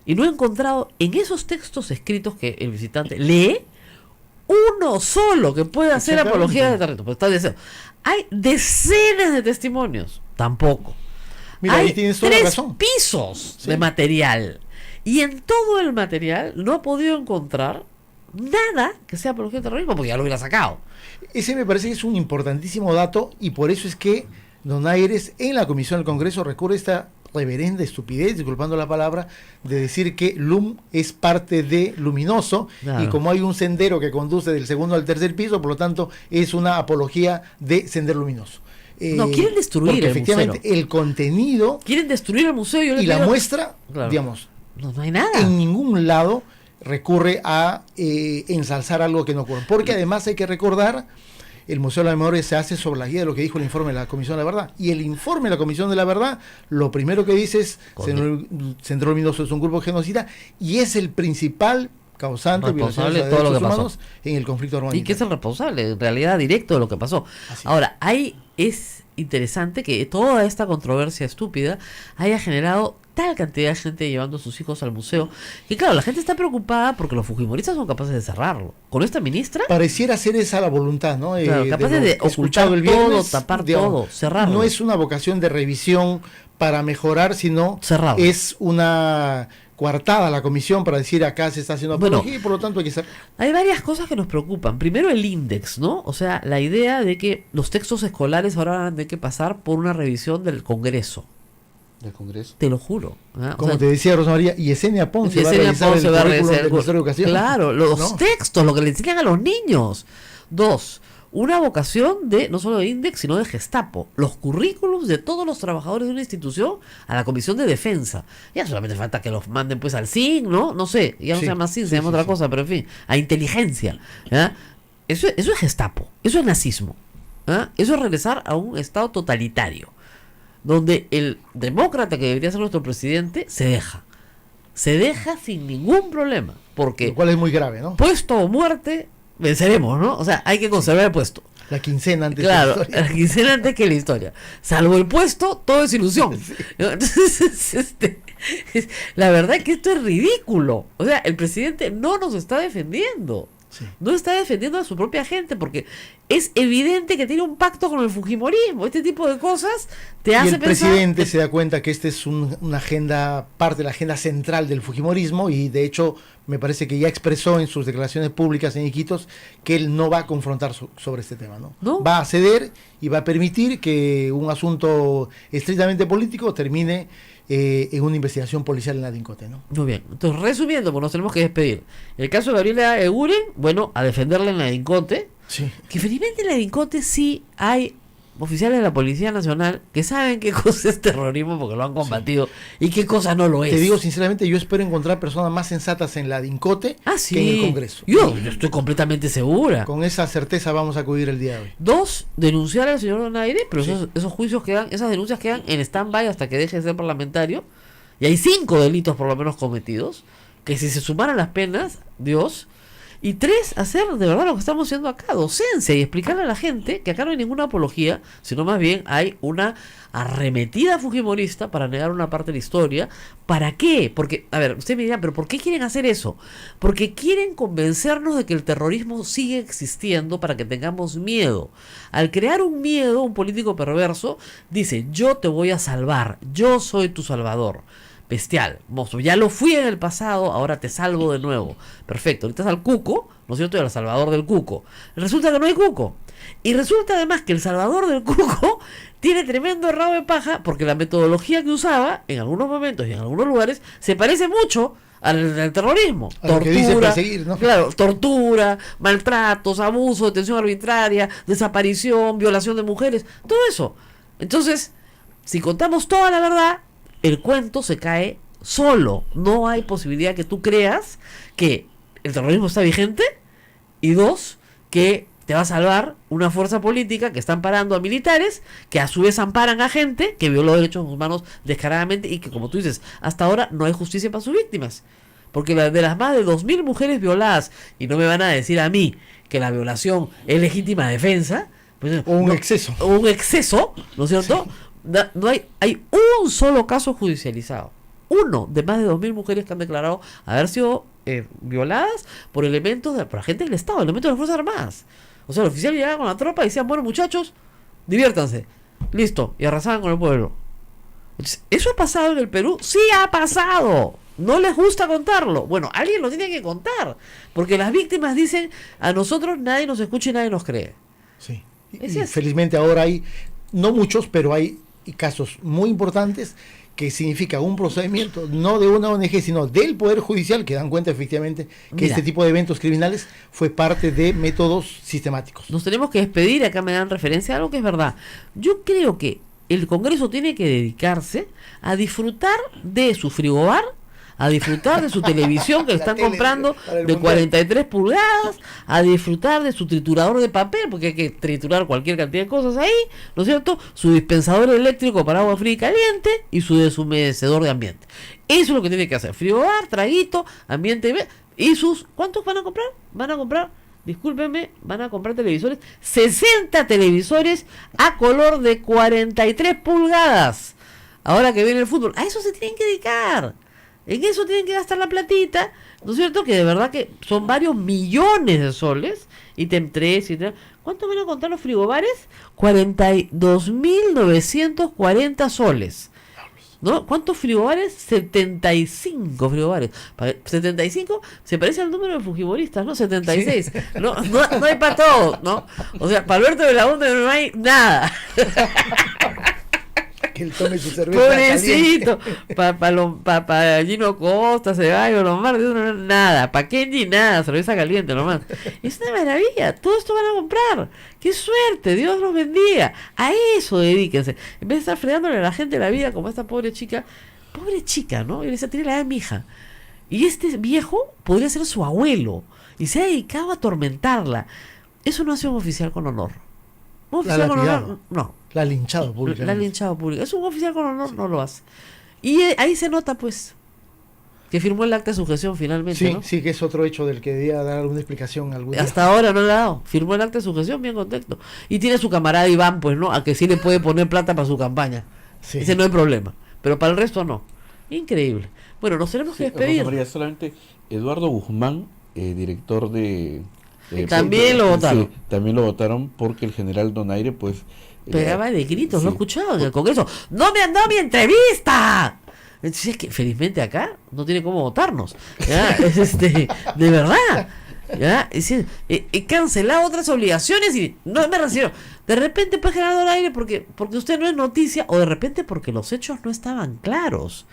Speaker 3: Y no he encontrado en esos textos escritos que el visitante lee uno solo que pueda hacer
Speaker 5: Exactamente.
Speaker 3: apología de terrorismo. Pues está diciendo, hay decenas de testimonios, tampoco.
Speaker 5: Mira,
Speaker 3: Hay
Speaker 5: ahí tienes toda la
Speaker 3: 3
Speaker 5: razón.
Speaker 3: pisos
Speaker 5: Sí.
Speaker 3: de material. Y en todo el material no ha podido encontrar nada que sea apología de terrorismo, porque ya lo hubiera sacado.
Speaker 5: Ese me parece que es un importantísimo dato, y por eso es que Donaires en la Comisión del Congreso recurre a esta reverenda estupidez, disculpando la palabra, de decir que LUM es parte de Luminoso,
Speaker 3: Claro.
Speaker 5: y como hay un sendero que conduce del segundo al tercer piso, por lo tanto es una apología de Sendero Luminoso.
Speaker 3: No, quieren destruir
Speaker 5: porque
Speaker 3: el
Speaker 5: efectivamente
Speaker 3: museo.
Speaker 5: el contenido
Speaker 3: Quieren destruir el museo. Yo le
Speaker 5: y la
Speaker 3: pido-
Speaker 5: muestra,
Speaker 3: Claro.
Speaker 5: digamos,
Speaker 3: No hay nada.
Speaker 5: en ningún lado recurre a ensalzar algo que no ocurre. Porque además hay que recordar, el Museo de la Memoria se hace sobre la guía de lo que dijo el informe de la Comisión de la Verdad. Y el informe de la Comisión de la Verdad, lo primero que dice es, Sendero Luminoso es un grupo genocida y es el principal causante de violaciones
Speaker 3: Responsable
Speaker 5: de
Speaker 3: de todo lo
Speaker 5: derechos
Speaker 3: que pasó.
Speaker 5: humanos en el conflicto armado.
Speaker 3: Y que es el responsable, en realidad, directo de lo que pasó.
Speaker 5: Así es.
Speaker 3: Ahora, es interesante que toda esta controversia estúpida haya generado tal cantidad de gente llevando a sus hijos al museo. Y claro, la gente está preocupada porque los fujimoristas son capaces de cerrarlo. Con esta ministra,
Speaker 5: Pareciera ser esa la voluntad, ¿no?
Speaker 3: Claro, capaces
Speaker 5: lo
Speaker 3: de
Speaker 5: escuchado
Speaker 3: ocultar
Speaker 5: el viernes,
Speaker 3: todo, tapar todo, cerrarlo.
Speaker 5: No es una vocación de revisión para mejorar, sino
Speaker 3: Cerrarlo.
Speaker 5: es una coartada a la comisión para decir acá se está haciendo
Speaker 3: Bueno,
Speaker 5: apología y por lo tanto hay que ser.
Speaker 3: hay varias cosas que nos preocupan. Primero, el índice, ¿no? O sea, la idea de que los textos escolares ahora van a tener que pasar por una revisión del Congreso.
Speaker 5: Del Congreso.
Speaker 3: Te lo juro. ¿ah? O
Speaker 5: Como
Speaker 3: sea,
Speaker 5: te decía Rosa María, y Yesenia Ponce va a
Speaker 3: Yesenia
Speaker 5: revisar
Speaker 3: Ponce
Speaker 5: el
Speaker 3: va a
Speaker 5: currículum
Speaker 3: revisar
Speaker 5: del Ministerio de Educación.
Speaker 3: Claro, los
Speaker 5: ¿no?
Speaker 3: textos, lo que le enseñan a los niños. 2, una vocación de no solo de Index, sino de Gestapo. Los currículums de todos los trabajadores de una institución a la Comisión de Defensa. Ya solamente falta que los manden pues al CIN, ¿no? No sé, ya no
Speaker 5: Sí,
Speaker 3: se llama CIN,
Speaker 5: sí,
Speaker 3: se llama
Speaker 5: sí,
Speaker 3: otra
Speaker 5: sí.
Speaker 3: cosa, pero en fin, a inteligencia. ¿Ya? Eso es Gestapo, eso es nazismo. ¿Ah? Eso es regresar a un estado totalitario, donde el demócrata que debería ser nuestro presidente se deja sin ningún problema, porque
Speaker 5: Lo cual es muy grave, ¿no?
Speaker 3: puesto o muerte, venceremos, ¿no? O sea, hay que conservar el puesto.
Speaker 5: La quincena antes
Speaker 3: Claro,
Speaker 5: de la historia.
Speaker 3: la quincena antes que la historia. Salvo el puesto, todo es ilusión. ¿No? Entonces, la verdad es que esto es ridículo. O sea, el presidente no nos está defendiendo.
Speaker 5: Sí.
Speaker 3: No está defendiendo a su propia gente porque es evidente que tiene un pacto con el fujimorismo. Este tipo de cosas te
Speaker 5: Y
Speaker 3: hace
Speaker 5: el
Speaker 3: pensar
Speaker 5: presidente se da cuenta que este es una agenda, parte de la agenda central del fujimorismo, y de hecho me parece que ya expresó en sus declaraciones públicas en Iquitos que él no va a confrontar sobre este tema, ¿no?
Speaker 3: ¿No?
Speaker 5: Va a ceder y va a permitir que un asunto estrictamente político termine en una investigación policial en la DINCOTE, ¿no?
Speaker 3: Muy bien, entonces resumiendo, porque nos tenemos que despedir. El caso de Gabriela Eguren, bueno, a defenderla en la DINCOTE,
Speaker 5: Sí.
Speaker 3: que felizmente en la DINCOTE sí hay oficiales de la Policía Nacional que saben qué cosa es terrorismo porque lo han combatido y qué cosa no lo es.
Speaker 5: Te digo sinceramente, yo espero encontrar personas más sensatas en la DINCOTE
Speaker 3: Sí.
Speaker 5: que en el Congreso.
Speaker 3: Yo estoy completamente segura.
Speaker 5: Con esa certeza vamos a acudir el día de hoy.
Speaker 3: 2, denunciar al señor Donaire, pero
Speaker 5: Sí.
Speaker 3: esos juicios quedan, esas denuncias quedan en stand-by hasta que deje de ser parlamentario. Y hay 5 delitos por lo menos cometidos, que si se sumaran las penas, Dios. Y 3, hacer de verdad lo que estamos haciendo acá, docencia, y explicarle a la gente que acá no hay ninguna apología, sino más bien hay una arremetida fujimorista para negar una parte de la historia. ¿Para qué? Porque, a ver, ustedes me dirán, pero ¿por qué quieren hacer eso? Porque quieren convencernos de que el terrorismo sigue existiendo para que tengamos miedo. Al crear un miedo, un político perverso dice, yo te voy a salvar, yo soy tu salvador. Bestial, monstruo, ya lo fui en el pasado, ahora te salvo de nuevo. Perfecto, ahorita está el cuco, ¿no es cierto? El salvador del cuco. Resulta que no hay cuco. Y resulta además que el salvador del cuco tiene tremendo rabo de paja porque la metodología que usaba en algunos momentos y en algunos lugares se parece mucho al terrorismo.
Speaker 5: A lo que dice perseguir, ¿no?
Speaker 3: Claro, tortura, maltratos, abuso, detención arbitraria, desaparición, violación de mujeres, todo eso. Entonces, si contamos toda la verdad, el cuento se cae solo. No hay posibilidad que tú creas que el terrorismo está vigente y 2, que te va a salvar una fuerza política que está amparando a militares que a su vez amparan a gente que violó derechos humanos descaradamente y que, como tú dices, hasta ahora no hay justicia para sus víctimas. Porque de las más de 2.000 mujeres violadas, y no me van a decir a mí que la violación es legítima defensa, pues,
Speaker 5: O un
Speaker 3: no,
Speaker 5: exceso.
Speaker 3: o un exceso, ¿no es cierto? No hay un solo caso judicializado. Uno de más de 2.000 mujeres que han declarado haber sido violadas por elementos por agentes del Estado, elementos de las Fuerzas Armadas. O sea, el oficial llegaba con la tropa y decían, bueno, muchachos, diviértanse. Listo. Y arrasaban con el pueblo. Entonces, ¿eso ha pasado en el Perú? Sí ha pasado. No les gusta contarlo. Bueno, alguien lo tiene que contar. Porque las víctimas dicen, a nosotros nadie nos escucha y nadie nos cree.
Speaker 5: Sí.
Speaker 3: Ese
Speaker 5: Y
Speaker 3: es.
Speaker 5: felizmente ahora hay, no muchos, pero hay casos muy importantes que significa un procedimiento no de una ONG, sino del Poder Judicial, que dan cuenta efectivamente que
Speaker 3: Mira.
Speaker 5: este tipo de eventos criminales fue parte de métodos sistemáticos.
Speaker 3: Nos tenemos que despedir, acá me dan referencia a algo que es verdad. Yo creo que el Congreso tiene que dedicarse a disfrutar de su frigobar, a disfrutar de su televisión que le
Speaker 5: La
Speaker 3: están
Speaker 5: tele
Speaker 3: comprando
Speaker 5: para el
Speaker 3: de
Speaker 5: mundial.
Speaker 3: 43 pulgadas, a disfrutar de su triturador de papel, porque hay que triturar cualquier cantidad de cosas ahí, ¿no es cierto? Su dispensador eléctrico para agua fría y caliente y su deshumedecedor de ambiente. Eso es lo que tiene que hacer. Frigobar, traguito, ambiente y sus... ¿Cuántos van a comprar? Van a comprar... Discúlpenme, van a comprar televisores, 60 televisores a color de 43 pulgadas. Ahora que viene el fútbol, a eso se tienen que dedicar. En eso tienen que gastar la platita, ¿no es cierto? Que de verdad que son varios millones de soles. Ítem 3 y 3. ¿Cuánto van a contar los frigobares? 42.940 soles. ¿No? ¿Cuántos frigobares? 75 frigobares. 75 se parece al número de fujimoristas, ¿no? 76. No hay para todos, ¿no? O sea, para Alberto Belaúnde no hay nada.
Speaker 5: Que él tome su cerveza
Speaker 3: Pobrecito,
Speaker 5: caliente.
Speaker 3: para Gino Costa, Ceballos, Lombardi, nada, pa' Kenji nada, cerveza caliente nomás. Es una maravilla, todo esto van a comprar. ¡Qué suerte! Dios los bendiga. A eso dedíquense. En vez de estar fregándole a la gente la vida como esta pobre chica, ¿no? Y le decía, tiene la edad de mi hija. Y este viejo podría ser su abuelo. Y se ha dedicado a atormentarla. Eso no hace un oficial con honor. Un oficial con honor, no.
Speaker 5: La ha linchado públicamente.
Speaker 3: La ha linchado público. Es un oficial con honor, no lo hace. Y ahí se nota, pues, que firmó el acta de sujeción finalmente,
Speaker 5: Sí,
Speaker 3: ¿no?
Speaker 5: sí, que es otro hecho del que debía dar alguna explicación.
Speaker 3: Hasta ahora no le ha dado. Firmó el acta de sujeción, bien contexto. Y tiene su camarada Iván, pues, ¿no? A que sí le puede poner plata para su campaña.
Speaker 5: Sí.
Speaker 3: Ese no hay problema. Pero para el resto no. Increíble. Bueno, nos tenemos que despedir.
Speaker 2: Rosa María, solamente Eduardo Guzmán, director de...
Speaker 3: También lo votaron.
Speaker 2: Sí, también lo votaron porque el general Donaire, pues...
Speaker 3: Pegaba de gritos,
Speaker 2: sí.
Speaker 3: lo escuchaba en el Congreso. ¡No me han dado mi entrevista! Entonces es que felizmente acá no tiene cómo votarnos. ¿Ya? Es de verdad. ¿Ya? Es decir, he cancelado otras obligaciones y no me refiero. De repente, pues, general Donaire, porque usted no es noticia, o de repente porque los hechos no estaban claros.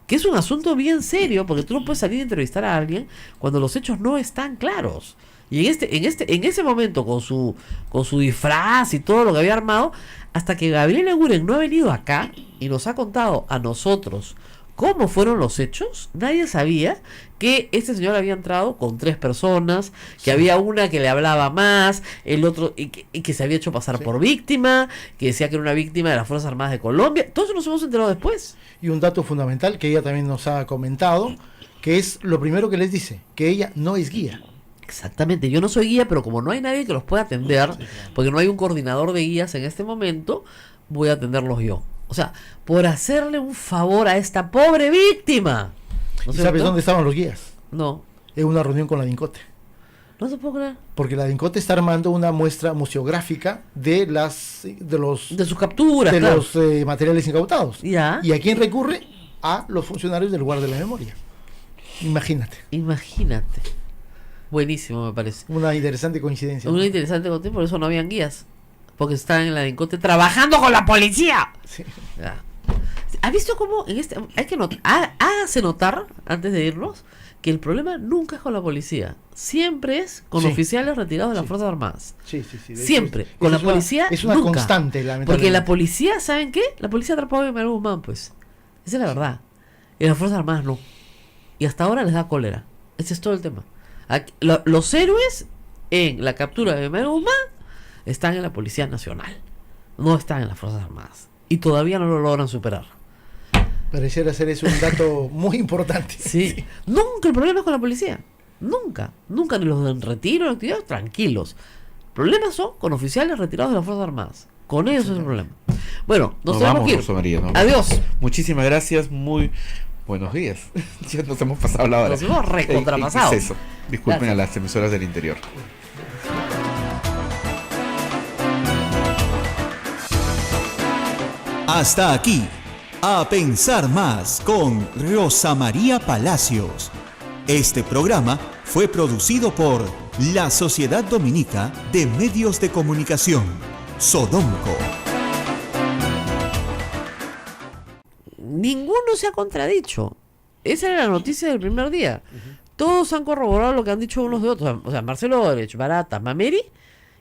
Speaker 3: Que es un asunto bien serio, porque tú no puedes salir a entrevistar a alguien cuando los hechos no están claros. Y en ese momento, con su disfraz y todo lo que había armado, hasta que Gabriel Eguren no ha venido acá y nos ha contado a nosotros cómo fueron los hechos, nadie sabía que este señor había entrado con 3 personas, que había una que le hablaba más, el otro y que se había hecho pasar por víctima, que decía que era una víctima de las Fuerzas Armadas de Colombia. Todo eso nos hemos enterado después.
Speaker 5: Y un dato fundamental que ella también nos ha comentado, que es lo primero que les dice, que ella no es guía.
Speaker 3: Exactamente, yo no soy guía, pero como no hay nadie que los pueda atender, porque no hay un coordinador de guías en este momento, voy a atenderlos yo. O sea, por hacerle un favor a esta pobre víctima. ¿No
Speaker 5: ¿Y
Speaker 3: es
Speaker 5: sabes
Speaker 3: cierto?
Speaker 5: dónde estaban los guías?
Speaker 3: No,
Speaker 5: En una reunión con la DINCOTE.
Speaker 3: no se puede creer.
Speaker 5: Porque la DINCOTE está armando una muestra museográfica de los
Speaker 3: De sus capturas, claro.
Speaker 5: materiales incautados.
Speaker 3: Ya.
Speaker 5: ¿Y a quién recurre? A los funcionarios del lugar de la memoria. Imagínate.
Speaker 3: Imagínate. Buenísimo, me parece.
Speaker 5: Una interesante coincidencia.
Speaker 3: Una interesante contigo, por eso no habían guías. Porque estaban en la DINCOTE trabajando con la policía.
Speaker 5: Sí.
Speaker 3: Ya. ¿Has visto cómo hay que hágase notar, antes de irnos, que el problema nunca es con la policía? Siempre es con
Speaker 5: Sí.
Speaker 3: oficiales retirados de las
Speaker 5: Sí.
Speaker 3: Fuerzas Armadas.
Speaker 5: Sí, sí, sí. De hecho,
Speaker 3: Siempre.
Speaker 5: es-
Speaker 3: Con
Speaker 5: esa
Speaker 3: la
Speaker 5: es una-
Speaker 3: policía
Speaker 5: es una
Speaker 3: nunca.
Speaker 5: constante, lamentablemente.
Speaker 3: Porque la policía, ¿saben qué? La policía atrapó a Manuel Guzmán, pues. Esa es la verdad. Y las Fuerzas Armadas no. Y hasta ahora les da cólera. Ese es todo el tema. Los héroes en la captura de Manuel Guzmán están en la Policía Nacional. No están en las Fuerzas Armadas. Y todavía no lo logran superar.
Speaker 5: Pareciera ser eso un dato muy importante.
Speaker 3: Sí. Nunca el problema es con la policía. Nunca. Nunca ni los de retiro, ni actividad, tranquilos. Problemas son con oficiales retirados de las Fuerzas Armadas. Con ellos es el problema. Bueno, nos tenemos
Speaker 2: vamos,
Speaker 3: que ir.
Speaker 2: Rosa María, nos
Speaker 3: Adiós.
Speaker 2: vamos. Muchísimas gracias, muy buenos días. Ya nos hemos pasado la hora.
Speaker 3: Nos hemos recontrapasado.
Speaker 2: ¿Qué es eso? Disculpen
Speaker 3: Gracias.
Speaker 2: a las emisoras del interior.
Speaker 1: Hasta aquí, A Pensar Más con Rosa María Palacios. Este programa fue producido por la Sociedad Dominica de Medios de Comunicación, Sodomco.
Speaker 3: Ninguno se ha contradicho. Esa era la noticia del primer día. Todos han corroborado lo que han dicho unos de otros. O sea, Marcelo Odebrecht, Barata, Mameri,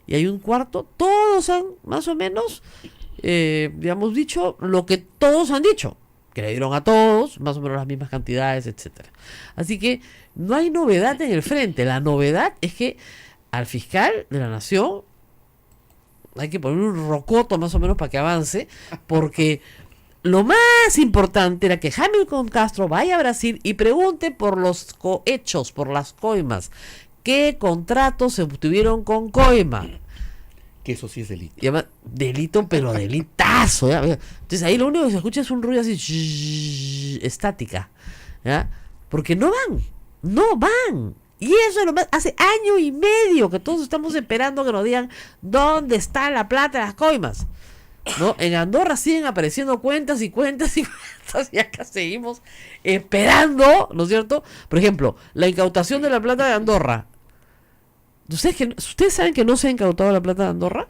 Speaker 3: y hay un cuarto. Todos han, más o menos, digamos, dicho lo que todos han dicho. Que le dieron a todos, más o menos las mismas cantidades, etcétera. Así que no hay novedad en el frente. La novedad es que al fiscal de la Nación hay que poner un rocoto más o menos para que avance, porque lo más importante era que Hamilton Castro vaya a Brasil y pregunte por los cohechos, por las coimas. ¿Qué contratos se obtuvieron con coima?
Speaker 2: Que eso sí es delito.
Speaker 3: Y además, delito, pero delitazo. ¿Ya? Entonces ahí lo único que se escucha es un ruido así, estática. ¿Ya? Porque no van. Y eso es lo más, hace año y medio que todos estamos esperando que nos digan dónde está la plata de las coimas. ¿No? En Andorra siguen apareciendo cuentas y cuentas y cuentas, y acá seguimos esperando, ¿no es cierto? Por ejemplo, la incautación de la plata de Andorra. ¿Ustedes saben que no se ha incautado la plata de Andorra?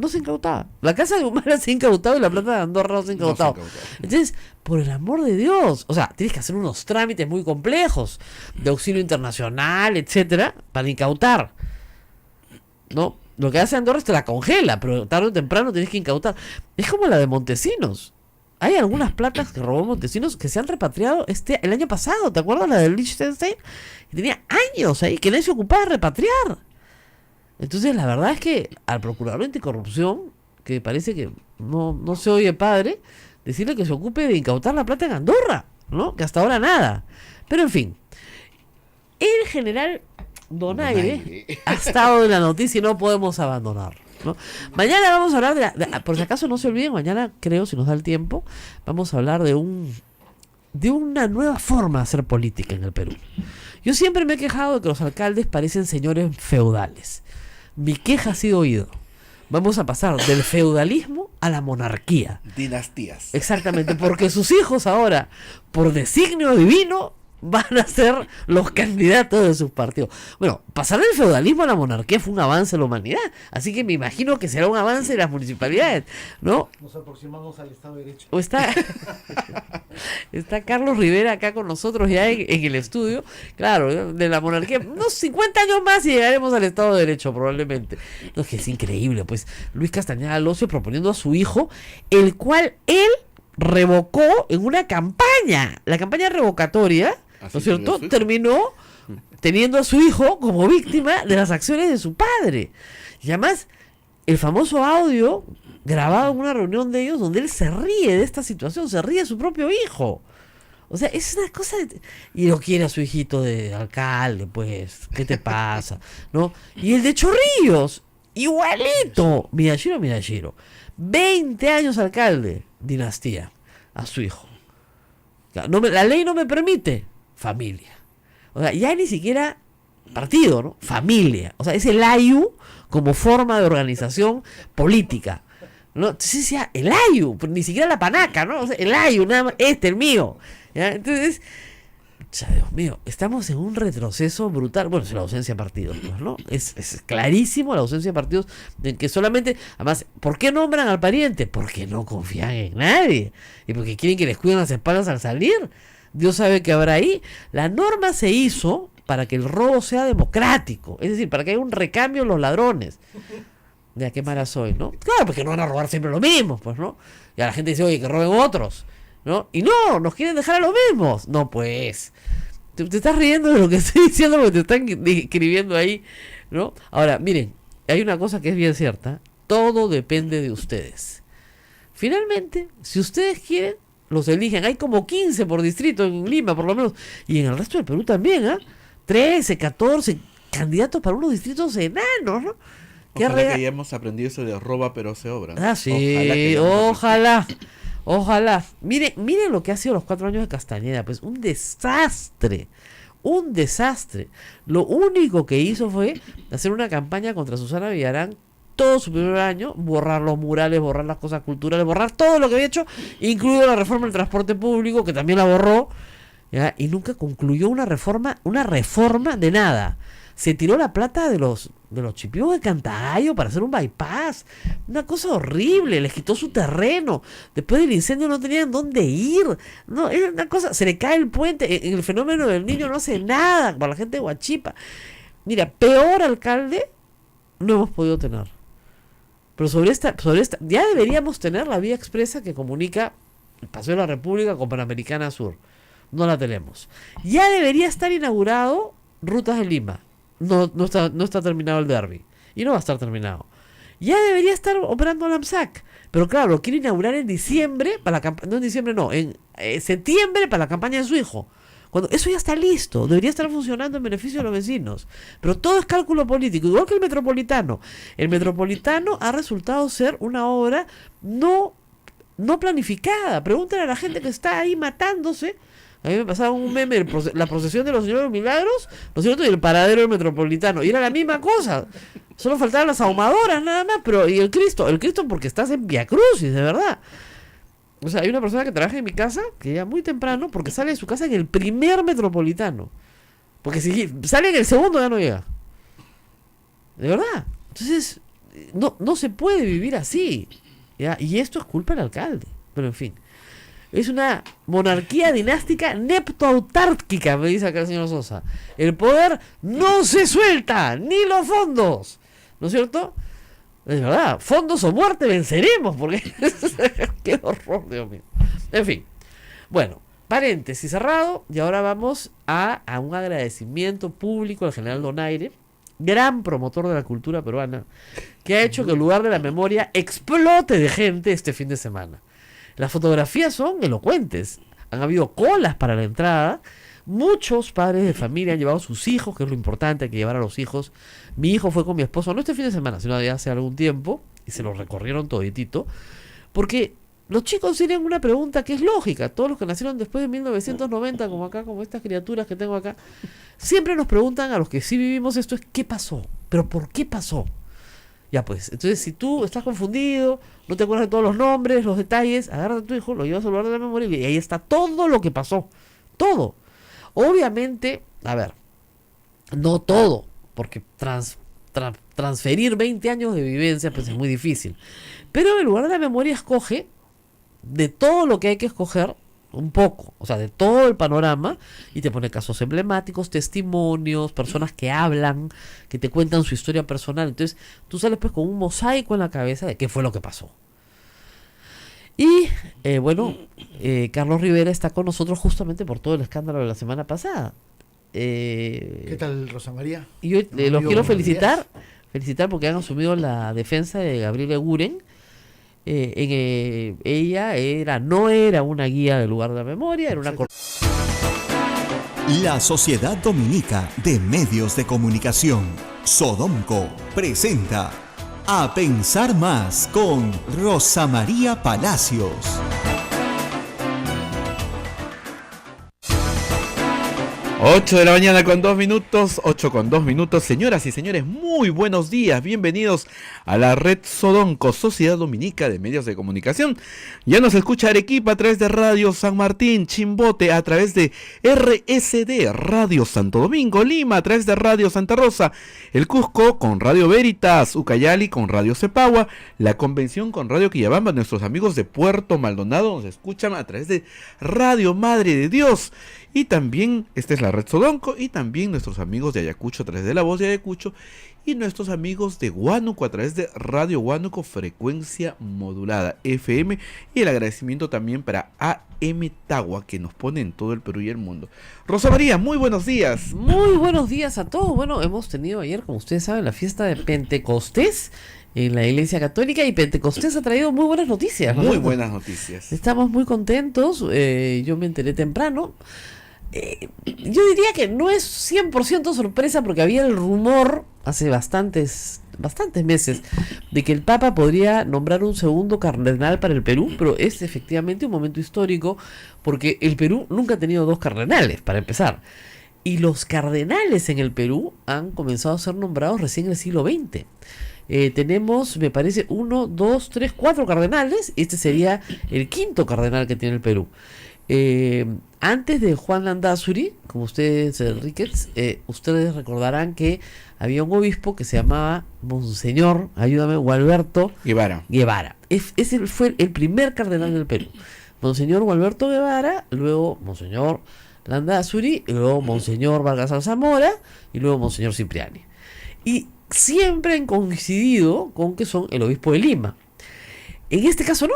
Speaker 3: no se incautaba. La casa de Humala se ha incautado y la plata de Andorra no se ha incautado.
Speaker 2: No se ha incautado.
Speaker 3: Entonces, por el amor de Dios, o sea, tienes que hacer unos trámites muy complejos de auxilio internacional, etcétera, para incautar. ¿No? Lo que hace Andorra es te la congela, pero tarde o temprano tienes que incautar. Es como la de Montesinos. Hay algunas platas que robó Montesinos que se han repatriado el año pasado. ¿Te acuerdas la de Liechtenstein? Que tenía años ahí, que nadie se ocupaba de repatriar. Entonces, la verdad es que al procurador anticorrupción, que parece que no se oye padre, decirle que se ocupe de incautar la plata en Andorra, ¿no? Que hasta ahora nada. Pero en fin, el general Donaire ha estado en la noticia y no podemos abandonarlo, ¿no? Mañana vamos a hablar por si acaso no se olviden, mañana creo, si nos da el tiempo, vamos a hablar de una nueva forma de hacer política en el Perú. Yo siempre me he quejado de que los alcaldes parecen señores feudales. Mi queja ha sido oído. Vamos a pasar del feudalismo a la monarquía.
Speaker 2: Dinastías.
Speaker 3: Exactamente, porque sus hijos ahora, por designio divino, van a ser los candidatos de sus partidos. Bueno, pasar del feudalismo a la monarquía fue un avance de la humanidad, así que me imagino que será un avance de las municipalidades, ¿no?
Speaker 5: Nos aproximamos al Estado de Derecho.
Speaker 3: O está Carlos Rivera acá con nosotros ya en el estudio. Claro, de la monarquía, unos 50 años más y llegaremos al Estado de Derecho probablemente. No, es que es increíble, pues Luis Castañeda Alosio proponiendo a su hijo, el cual él revocó en una campaña, la campaña revocatoria, ¿no es cierto? Terminó teniendo a su hijo como víctima de las acciones de su padre. Y además, el famoso audio grabado en una reunión de ellos donde él se ríe de esta situación, se ríe de su propio hijo. O sea, es una cosa y lo quiere a su hijito de alcalde, pues, ¿qué te pasa? ¿No? Y el de Chorrillos, igualito. Miyashiro. 20 años alcalde, dinastía, a su hijo. La ley no me permite, familia. O sea, ya ni siquiera partido, ¿no? Familia. O sea, es el AYU como forma de organización política, ¿no? Entonces decía, el AYU, pero ni siquiera la panaca, ¿no? O sea, el AYU, nada más, el mío. ¿Ya? Entonces, Dios mío, estamos en un retroceso brutal. Bueno, es la ausencia de partidos, pues, ¿no? Es clarísimo la ausencia de partidos, en que solamente, además, ¿por qué nombran al pariente? Porque no confían en nadie y porque quieren que les cuiden las espaldas al salir. Dios sabe qué habrá ahí. La norma se hizo para que el robo sea democrático, es decir, para que haya un recambio en los ladrones. Ya, qué mala soy, ¿no? Claro, porque no van a robar siempre lo mismo, pues, ¿no? Y a la gente dice, oye, que roben otros, ¿no? Y no, nos quieren dejar a los mismos. No, pues, te estás riendo de lo que estoy diciendo porque te están escribiendo ahí, ¿no? Ahora, miren, hay una cosa que es bien cierta. Todo depende de ustedes. Finalmente, si ustedes quieren, los eligen. Hay como 15 por distrito en Lima, por lo menos. Y en el resto del Perú también, ¿ah? 13, 14 candidatos para unos distritos enanos, ¿no?
Speaker 2: Ojalá que hayamos aprendido eso de roba pero se obra.
Speaker 3: Ah, sí, ojalá. Miren lo que ha sido los 4 años de Castañeda, pues un desastre. Lo único que hizo fue hacer una campaña contra Susana Villarán todo su primer año, borrar los murales, borrar las cosas culturales, borrar todo lo que había hecho, incluido la reforma del transporte público, que también la borró, ¿ya? Y nunca concluyó una reforma de nada. Se tiró la plata de los chipios de Cantagallo para hacer un bypass. Una cosa horrible. Les quitó su terreno. Después del incendio no tenían dónde ir. No, era una cosa. Se le cae el puente. En el fenómeno del Niño no hace nada para la gente de Huachipa. Mira, peor alcalde no hemos podido tener. Pero sobre esta ya deberíamos tener la vía expresa que comunica el Paseo de la República con Panamericana Sur. No la tenemos. Ya debería estar inaugurado Rutas de Lima. No está terminado el Derby. Y no va a estar terminado. Ya debería estar operando la AMSAC. Pero claro, lo quiere inaugurar en diciembre, en septiembre para la campaña de su hijo. Cuando eso ya está listo, debería estar funcionando en beneficio de los vecinos. Pero todo es cálculo político, igual que el Metropolitano. El Metropolitano ha resultado ser una obra no planificada. Pregúntale a la gente que está ahí matándose. A mí me pasaba un meme, la procesión de los Señores Milagros, ¿no es cierto? Y el paradero del Metropolitano. Y era la misma cosa. Solo faltaban las ahumadoras nada más, pero y el Cristo porque estás en Via Crucis, de verdad. O sea, hay una persona que trabaja en mi casa, que llega muy temprano, porque sale de su casa en el primer Metropolitano. Porque si sale en el segundo ya no llega. De verdad. Entonces, no se puede vivir así, ¿ya? Y esto es culpa del alcalde. Pero en fin, es una monarquía dinástica neptoautárquica, me dice acá el señor Sosa. El poder no se suelta, ni los fondos, ¿no es cierto? Es verdad, fondos o muerte venceremos, porque qué horror, Dios mío. En fin, bueno, paréntesis cerrado, y ahora vamos a un agradecimiento público al general Donaire, gran promotor de la cultura peruana, que ha hecho que el lugar de la memoria explote de gente este fin de semana. Las fotografías son elocuentes, han habido colas para la entrada. Muchos padres de familia han llevado a sus hijos, que es lo importante, hay que llevar a los hijos. Mi hijo fue con mi esposo, no este fin de semana, sino de hace algún tiempo, y se lo recorrieron toditito, porque los chicos tienen una pregunta que es lógica. Todos los que nacieron después de 1990, como acá, como estas criaturas que tengo acá, siempre nos preguntan a los que sí vivimos esto, es ¿qué pasó? ¿Pero por qué pasó? Ya pues, entonces si tú estás confundido, no te acuerdas de todos los nombres, los detalles, agarra a tu hijo, lo llevas al lugar de la memoria y ahí está todo lo que pasó. Todo. Obviamente, a ver, no todo, porque transferir 20 años de vivencia pues es muy difícil. Pero el lugar de la memoria escoge de todo lo que hay que escoger un poco, o sea, de todo el panorama, y te pone casos emblemáticos, testimonios, personas que hablan, que te cuentan su historia personal. Entonces tú sales pues con un mosaico en la cabeza de qué fue lo que pasó. Y Carlos Rivera está con nosotros justamente por todo el escándalo de la semana pasada.
Speaker 5: ¿Qué tal, Rosa María?
Speaker 3: Y yo los quiero felicitar
Speaker 5: días.
Speaker 3: Porque han asumido la defensa de Gabriela Eguren. Ella no era una guía del lugar de la memoria, era una...
Speaker 1: La Sociedad Dominica de Medios de Comunicación, Sodomco, presenta A Pensar Más con Rosa María Palacios.
Speaker 2: 8 de la mañana con 2 minutos, 8 con 2 minutos. Señoras y señores, muy buenos días. Bienvenidos a la red Sodonco, Sociedad Dominica de Medios de Comunicación. Ya nos escucha Arequipa a través de Radio San Martín, Chimbote a través de RSD, Radio Santo Domingo, Lima a través de Radio Santa Rosa, el Cusco con Radio Veritas, Ucayali con Radio Cepagua, la Convención con Radio Quillabamba. Nuestros amigos de Puerto Maldonado nos escuchan a través de Radio Madre de Dios. Y también, esta es la red Sodonco, y también nuestros amigos de Ayacucho a través de La Voz de Ayacucho, y nuestros amigos de Huánuco a través de Radio Huánuco, frecuencia modulada FM, y el agradecimiento también para AM Tagua, que nos pone en todo el Perú y el mundo. Rosa María, muy buenos días.
Speaker 3: Muy buenos días a todos. Bueno, hemos tenido ayer, como ustedes saben, la fiesta de Pentecostés en la Iglesia Católica, y Pentecostés ha traído muy buenas noticias, ¿no?
Speaker 2: Muy buenas noticias.
Speaker 3: Estamos muy contentos. Yo me enteré temprano. Yo diría que no es 100% sorpresa, porque había el rumor hace bastantes meses de que el Papa podría nombrar un segundo cardenal para el Perú, pero es efectivamente un momento histórico, porque el Perú nunca ha tenido dos cardenales, para empezar, y los cardenales en el Perú han comenzado a ser nombrados recién en el siglo XX. Tenemos, me parece, 1, 2, 3, 4 cardenales. Este sería el quinto cardenal que tiene el Perú. Antes de Juan Landázuri, como ustedes, Enríquez, ustedes recordarán que había un obispo que se llamaba Monseñor, ayúdame, Gualberto
Speaker 2: Guevara.
Speaker 3: Ese fue el primer cardenal del Perú. Monseñor Gualberto Guevara, luego Monseñor Landázuri, y luego Monseñor Vargas Alzamora, y luego Monseñor Cipriani. Y siempre han coincidido con que son el obispo de Lima. En este caso no.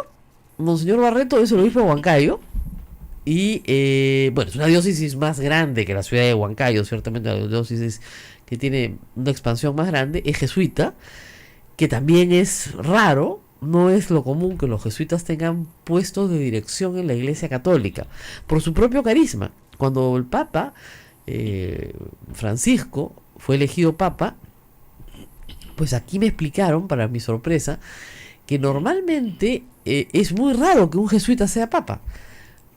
Speaker 3: Monseñor Barreto es el obispo de Huancayo. Y es una diócesis más grande que la ciudad de Huancayo, ciertamente la diócesis que tiene una expansión más grande, es jesuita, que también es raro. No es lo común que los jesuitas tengan puestos de dirección en la Iglesia Católica, por su propio carisma. Cuando el Papa Francisco fue elegido Papa, pues aquí me explicaron, para mi sorpresa, que normalmente es muy raro que un jesuita sea Papa,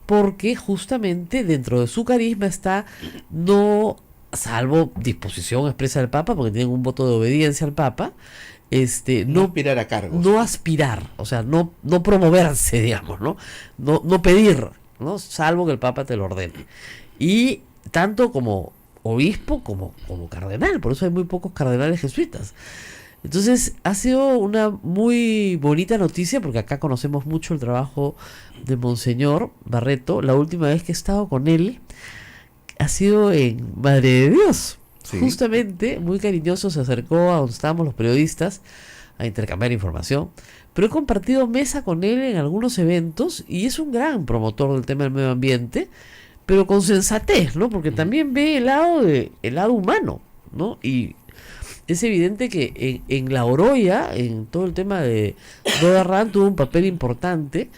Speaker 3: porque justamente dentro de su carisma está, no, salvo disposición expresa del Papa, porque tienen un voto de obediencia al Papa,
Speaker 2: no aspirar a cargos.
Speaker 3: No aspirar, o sea, no promoverse, digamos, no pedir, ¿no? Salvo que el Papa te lo ordene. Y tanto como obispo como cardenal, por eso hay muy pocos cardenales jesuitas. Entonces ha sido una muy bonita noticia porque acá conocemos mucho el trabajo de Monseñor Barreto. La última vez que he estado con él ha sido en Madre de Dios.
Speaker 2: Sí.
Speaker 3: Justamente, muy cariñoso, se acercó a donde estábamos los periodistas a intercambiar información. Pero he compartido mesa con él en algunos eventos y es un gran promotor del tema del medio ambiente, pero con sensatez, ¿no? Porque también ve el lado humano, ¿no? Y es evidente que en La Oroya, en todo el tema de Roda Ran, tuvo un papel importante.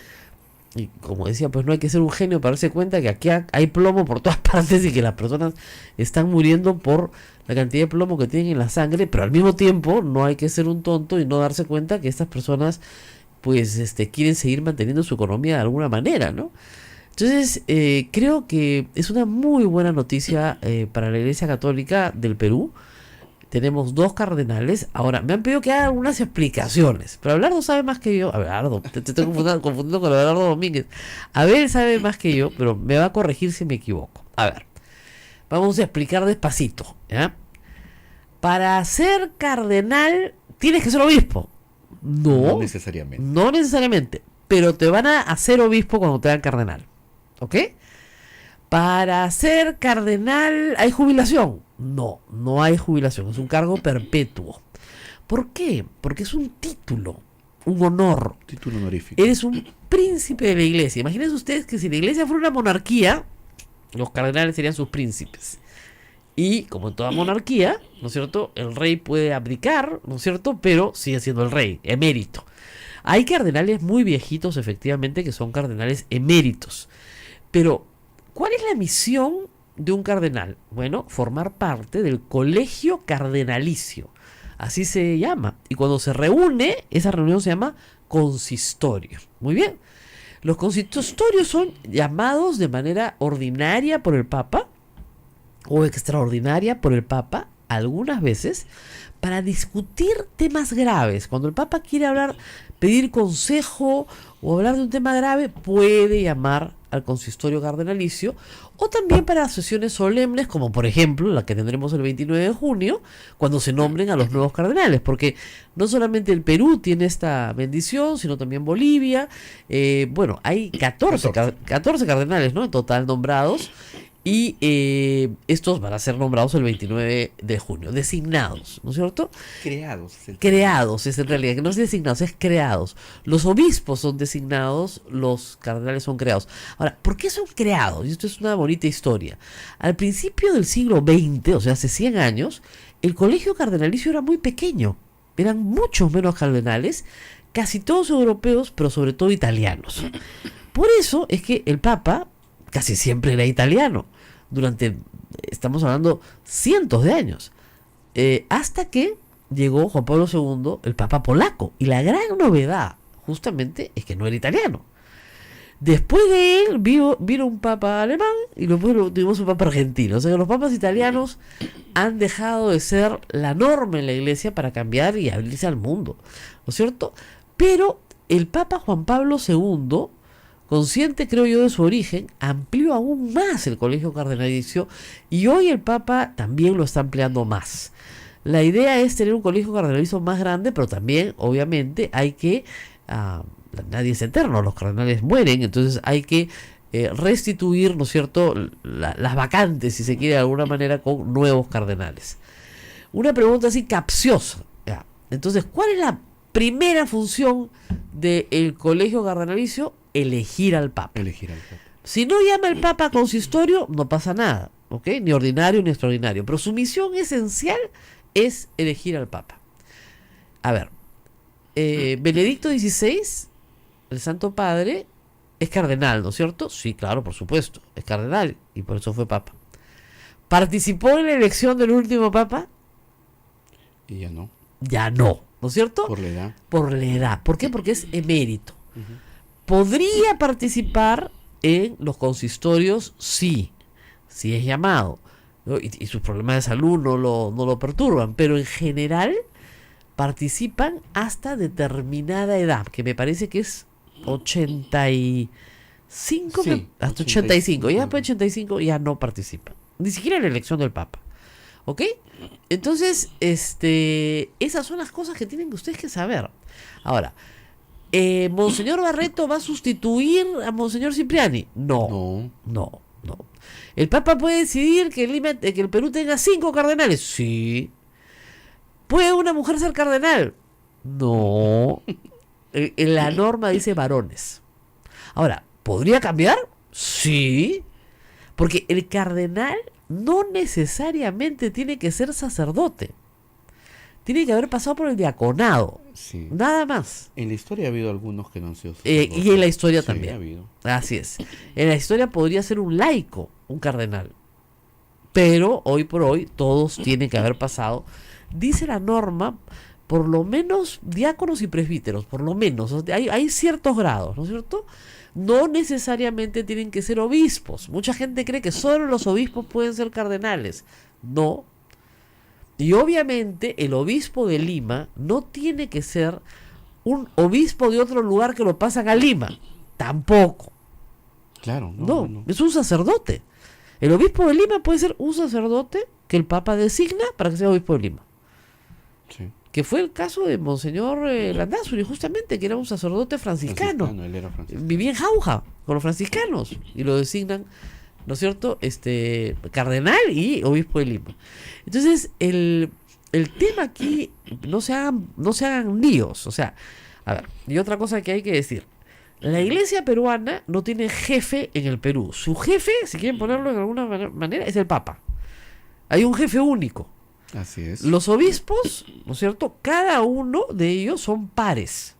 Speaker 3: Y como decía, pues no hay que ser un genio para darse cuenta que aquí hay plomo por todas partes y que las personas están muriendo por la cantidad de plomo que tienen en la sangre, pero al mismo tiempo no hay que ser un tonto y no darse cuenta que estas personas pues quieren seguir manteniendo su economía de alguna manera, ¿no? Entonces creo que es una muy buena noticia para la Iglesia Católica del Perú. Tenemos 2 cardenales. Ahora, me han pedido que haga algunas explicaciones. Pero Abelardo sabe más que yo. Abelardo, te estoy confundiendo con Abelardo Domínguez. Abel sabe más que yo, pero me va a corregir si me equivoco. A ver, vamos a explicar despacito, ¿ya? Para ser cardenal, tienes que ser obispo.
Speaker 2: No necesariamente.
Speaker 3: No necesariamente. Pero te van a hacer obispo cuando te dan cardenal. ¿Ok? Para ser cardenal, ¿hay jubilación? No, no hay jubilación, es un cargo perpetuo. ¿Por qué? Porque es un título, un honor.
Speaker 2: Título honorífico.
Speaker 3: Eres un príncipe de la iglesia. Imagínense ustedes que si la iglesia fuera una monarquía, los cardenales serían sus príncipes. Y como en toda monarquía, ¿no es cierto? El rey puede abdicar, ¿no es cierto? Pero sigue siendo el rey, emérito. Hay cardenales muy viejitos, efectivamente, que son cardenales eméritos. Pero ¿cuál es la misión de un cardenal? Bueno, formar parte del colegio cardenalicio. Así se llama. Y cuando se reúne, esa reunión se llama consistorio. Muy bien. Los consistorios son llamados de manera ordinaria por el Papa o extraordinaria por el Papa, algunas veces, para discutir temas graves. Cuando el Papa quiere pedir consejo o hablar de un tema grave, puede llamar al consistorio cardenalicio, o también para sesiones solemnes, como por ejemplo la que tendremos el 29 de junio, cuando se nombren a los nuevos cardenales, porque no solamente el Perú tiene esta bendición, sino también Bolivia. Bueno, hay 14 cardenales, ¿no?, en total nombrados, y estos van a ser nombrados el 29 de junio, designados, ¿no es cierto?
Speaker 2: Creados.
Speaker 3: Creados, es en realidad, que no es designados, es creados. Los obispos son designados, los cardenales son creados. Ahora, ¿por qué son creados? Y esto es una bonita historia. Al principio del siglo XX, o sea, hace 100 años, el colegio cardenalicio era muy pequeño. Eran muchos menos cardenales, casi todos europeos, pero sobre todo italianos. Por eso es que el Papa casi siempre era italiano, estamos hablando, cientos de años, hasta que llegó Juan Pablo II, el Papa polaco, y la gran novedad, justamente, es que no era italiano. Después de él vino un Papa alemán, y después tuvimos un Papa argentino. O sea que los papas italianos han dejado de ser la norma en la iglesia para cambiar y abrirse al mundo, ¿no es cierto? Pero el Papa Juan Pablo II, consciente, creo yo, de su origen, amplió aún más el colegio cardenalicio, y hoy el Papa también lo está ampliando más. La idea es tener un colegio cardenalicio más grande, pero también, obviamente, hay que... nadie es eterno, los cardenales mueren, entonces hay que restituir, ¿no es cierto?, las vacantes, si se quiere, de alguna manera, con nuevos cardenales. Una pregunta así capciosa. ¿Ya? Entonces, ¿cuál es la primera función del colegio cardenalicio? Elegir al Papa. Si no llama el Papa consistorio, no pasa nada, ¿ok? Ni ordinario ni extraordinario. Pero su misión esencial es elegir al Papa. A ver, Benedicto XVI, el Santo Padre, es cardenal, ¿no es cierto? Sí, claro, por supuesto, es cardenal y por eso fue Papa. ¿Participó en la elección del último Papa?
Speaker 2: Y ya no.
Speaker 3: Ya no, ¿no es cierto?
Speaker 2: Por la edad.
Speaker 3: Por la edad. ¿Por qué? Porque es emérito. ¿Podría participar en los consistorios? Sí, sí es llamado, ¿no? Y sus problemas de salud no lo perturban, pero en general participan hasta determinada edad, que me parece que es 85,
Speaker 2: sí,
Speaker 3: hasta 85, ya después de 85 ya no participan, ni siquiera en la elección del Papa, ¿Ok? Entonces, esas son las cosas que tienen ustedes que saber. Ahora, ¿Monseñor Barreto va a sustituir a Monseñor Cipriani? No. ¿El Papa puede decidir que el Perú tenga 5 cardenales? Sí. ¿Puede una mujer ser cardenal? No. En la norma dice varones. Ahora, ¿podría cambiar? Sí. Porque el cardenal no necesariamente tiene que ser sacerdote. Tiene que haber pasado por el diaconado.
Speaker 2: Sí.
Speaker 3: Nada más.
Speaker 2: En la historia ha habido algunos que no han sido
Speaker 3: Y en la historia
Speaker 2: sí,
Speaker 3: también.
Speaker 2: ha habido.
Speaker 3: Así es. En la historia podría ser un laico, un cardenal. Pero hoy por hoy todos tienen que haber pasado. Dice la norma, por lo menos diáconos y presbíteros, por lo menos. O sea, hay ciertos grados, ¿no es cierto? No necesariamente tienen que ser obispos. Mucha gente cree que solo los obispos pueden ser cardenales. No. Y obviamente el obispo de Lima no tiene que ser un obispo de otro lugar que lo pasan a Lima. Tampoco.
Speaker 2: Claro,
Speaker 3: No, es un sacerdote. El obispo de Lima puede ser un sacerdote que el Papa designa para que sea obispo de Lima.
Speaker 2: Sí.
Speaker 3: Que fue el caso de Monseñor Landázuri, justamente, que era un sacerdote franciscano.
Speaker 2: Él era franciscano.
Speaker 3: Vivía en Jauja con los franciscanos y lo designan, ¿no es cierto?, cardenal y obispo de Lima. Entonces, el tema aquí, no se hagan líos. O sea, a ver, y otra cosa que hay que decir. La iglesia peruana no tiene jefe en el Perú. Su jefe, si quieren ponerlo de alguna manera, es el Papa. Hay un jefe único.
Speaker 2: Así es.
Speaker 3: Los obispos, ¿no es cierto?, cada uno de ellos son pares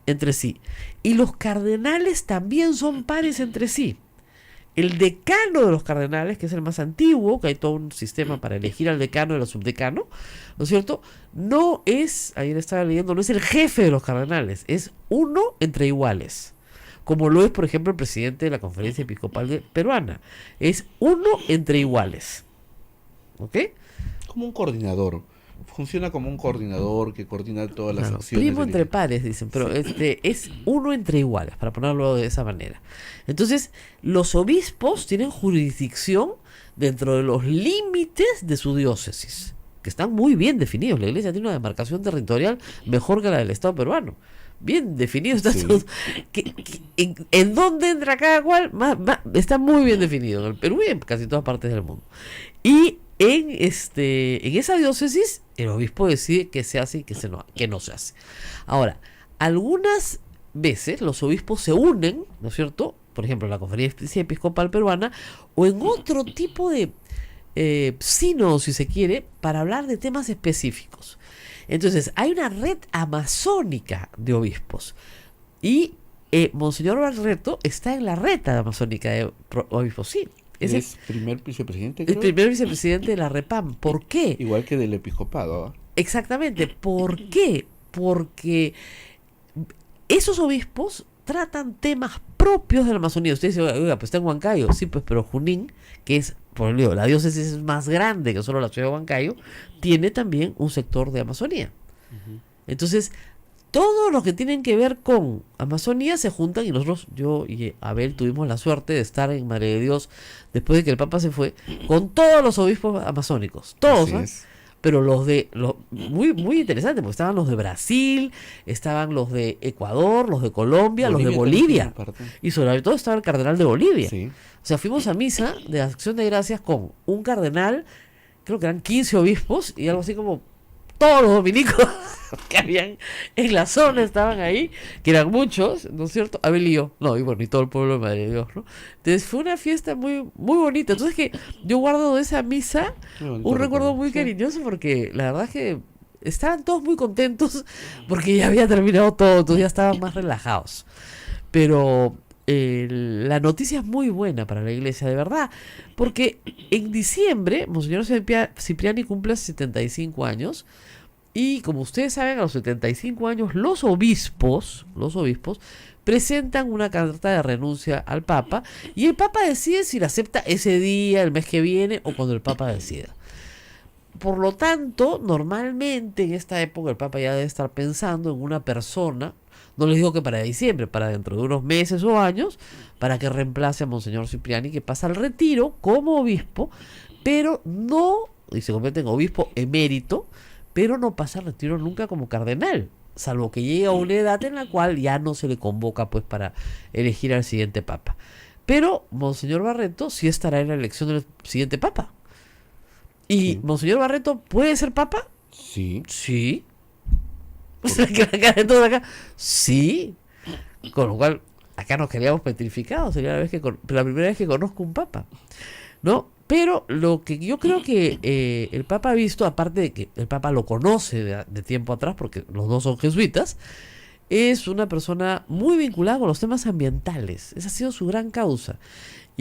Speaker 3: entre sí. Y los cardenales también son pares entre sí. El decano de los cardenales, que es el más antiguo, que hay todo un sistema para elegir al decano y al subdecano, ¿no es cierto?, no es, ayer estaba leyendo, no es el jefe de los cardenales, es uno entre iguales. Como lo es, por ejemplo, el presidente de la Conferencia Episcopal Peruana. Es uno entre iguales. ¿Ok?
Speaker 2: Como un coordinador. Funciona como un coordinador que coordina todas las
Speaker 3: Claro,
Speaker 2: acciones.
Speaker 3: primo
Speaker 2: del
Speaker 3: entre
Speaker 2: equipo.
Speaker 3: pares, dicen, pero es uno entre iguales, para ponerlo de esa manera. Entonces, los obispos tienen jurisdicción dentro de los límites de su diócesis, que están muy bien definidos. La iglesia tiene una demarcación territorial mejor que la del Estado peruano. Bien definido está
Speaker 2: Sí.
Speaker 3: todo. ¿En dónde entra cada cual? Está muy bien definido en el Perú y en casi todas partes del mundo. Y en esa diócesis el obispo decide qué se hace y qué no se hace. Ahora, algunas veces los obispos se unen, ¿no es cierto?, por ejemplo en la Conferencia Episcopal Peruana o en otro tipo de sínodo, si se quiere, para hablar de temas específicos. Entonces hay una red amazónica de obispos y Monseñor Barreto está en la red amazónica de obispos, sí.
Speaker 2: Es primer vicepresidente,
Speaker 3: El
Speaker 2: creo.
Speaker 3: primer vicepresidente de la REPAM. ¿Por qué?
Speaker 2: Igual que del episcopado. ¿Ah?
Speaker 3: Exactamente. ¿Por qué? Porque esos obispos tratan temas propios de la Amazonía. Usted dice, oiga, pues está en Huancayo. Sí, pues, pero Junín, que es, por ejemplo, la diócesis es más grande que solo la ciudad de Huancayo, tiene también un sector de Amazonía. Entonces, todos los que tienen que ver con Amazonía se juntan y nosotros, yo y Abel, tuvimos la suerte de estar en Madre de Dios después de que el Papa se fue, con todos los obispos amazónicos, todos,
Speaker 2: Así
Speaker 3: ¿eh?
Speaker 2: es.
Speaker 3: Pero muy, muy interesante, porque estaban los de Brasil, estaban los de Ecuador, los de Colombia, los de
Speaker 2: también
Speaker 3: Bolivia,
Speaker 2: tiene parte.
Speaker 3: y sobre todo estaba el cardenal de Bolivia.
Speaker 2: Sí.
Speaker 3: O sea, fuimos a misa de Acción de Gracias con un cardenal, creo que eran 15 obispos y algo así como todos los dominicos que habían en la zona estaban ahí, que eran muchos, ¿no es cierto? Abel y yo, no, y bueno, y todo el pueblo de Madre de Dios, ¿no? Entonces fue una fiesta muy, muy bonita. Entonces que yo guardo de esa misa
Speaker 2: Muy bonito
Speaker 3: un recuerdo muy
Speaker 2: sí.
Speaker 3: cariñoso porque la verdad es que estaban todos muy contentos porque ya había terminado todo, entonces ya estaban más relajados. Pero la noticia es muy buena para la iglesia, de verdad, porque en diciembre Monseñor Cipriani cumple 75 años y como ustedes saben, a los 75 años los obispos presentan una carta de renuncia al Papa y el Papa decide si la acepta ese día, el mes que viene o cuando el Papa decida. Por lo tanto, normalmente en esta época el Papa ya debe estar pensando en una persona, no les digo que para diciembre, para dentro de unos meses o años, para que reemplace a Monseñor Cipriani, que pasa al retiro como obispo, pero no y se convierte en obispo emérito, pero no pasa retiro nunca como cardenal, salvo que llegue a una edad en la cual ya no se le convoca pues para elegir al siguiente papa. Pero Monseñor Barreto sí estará en la elección del siguiente papa. ¿Y Monseñor Barreto puede ser papa?
Speaker 2: Sí.
Speaker 3: Sí. O sea, que la cara de todos acá. Sí. Con lo cual, acá nos quedaríamos petrificados. Sería la primera vez que conozco un papa. ¿No? Pero lo que yo creo que el papa ha visto, aparte de que el papa lo conoce de tiempo atrás, porque los dos son jesuitas, es una persona muy vinculada con los temas ambientales. Esa ha sido su gran causa.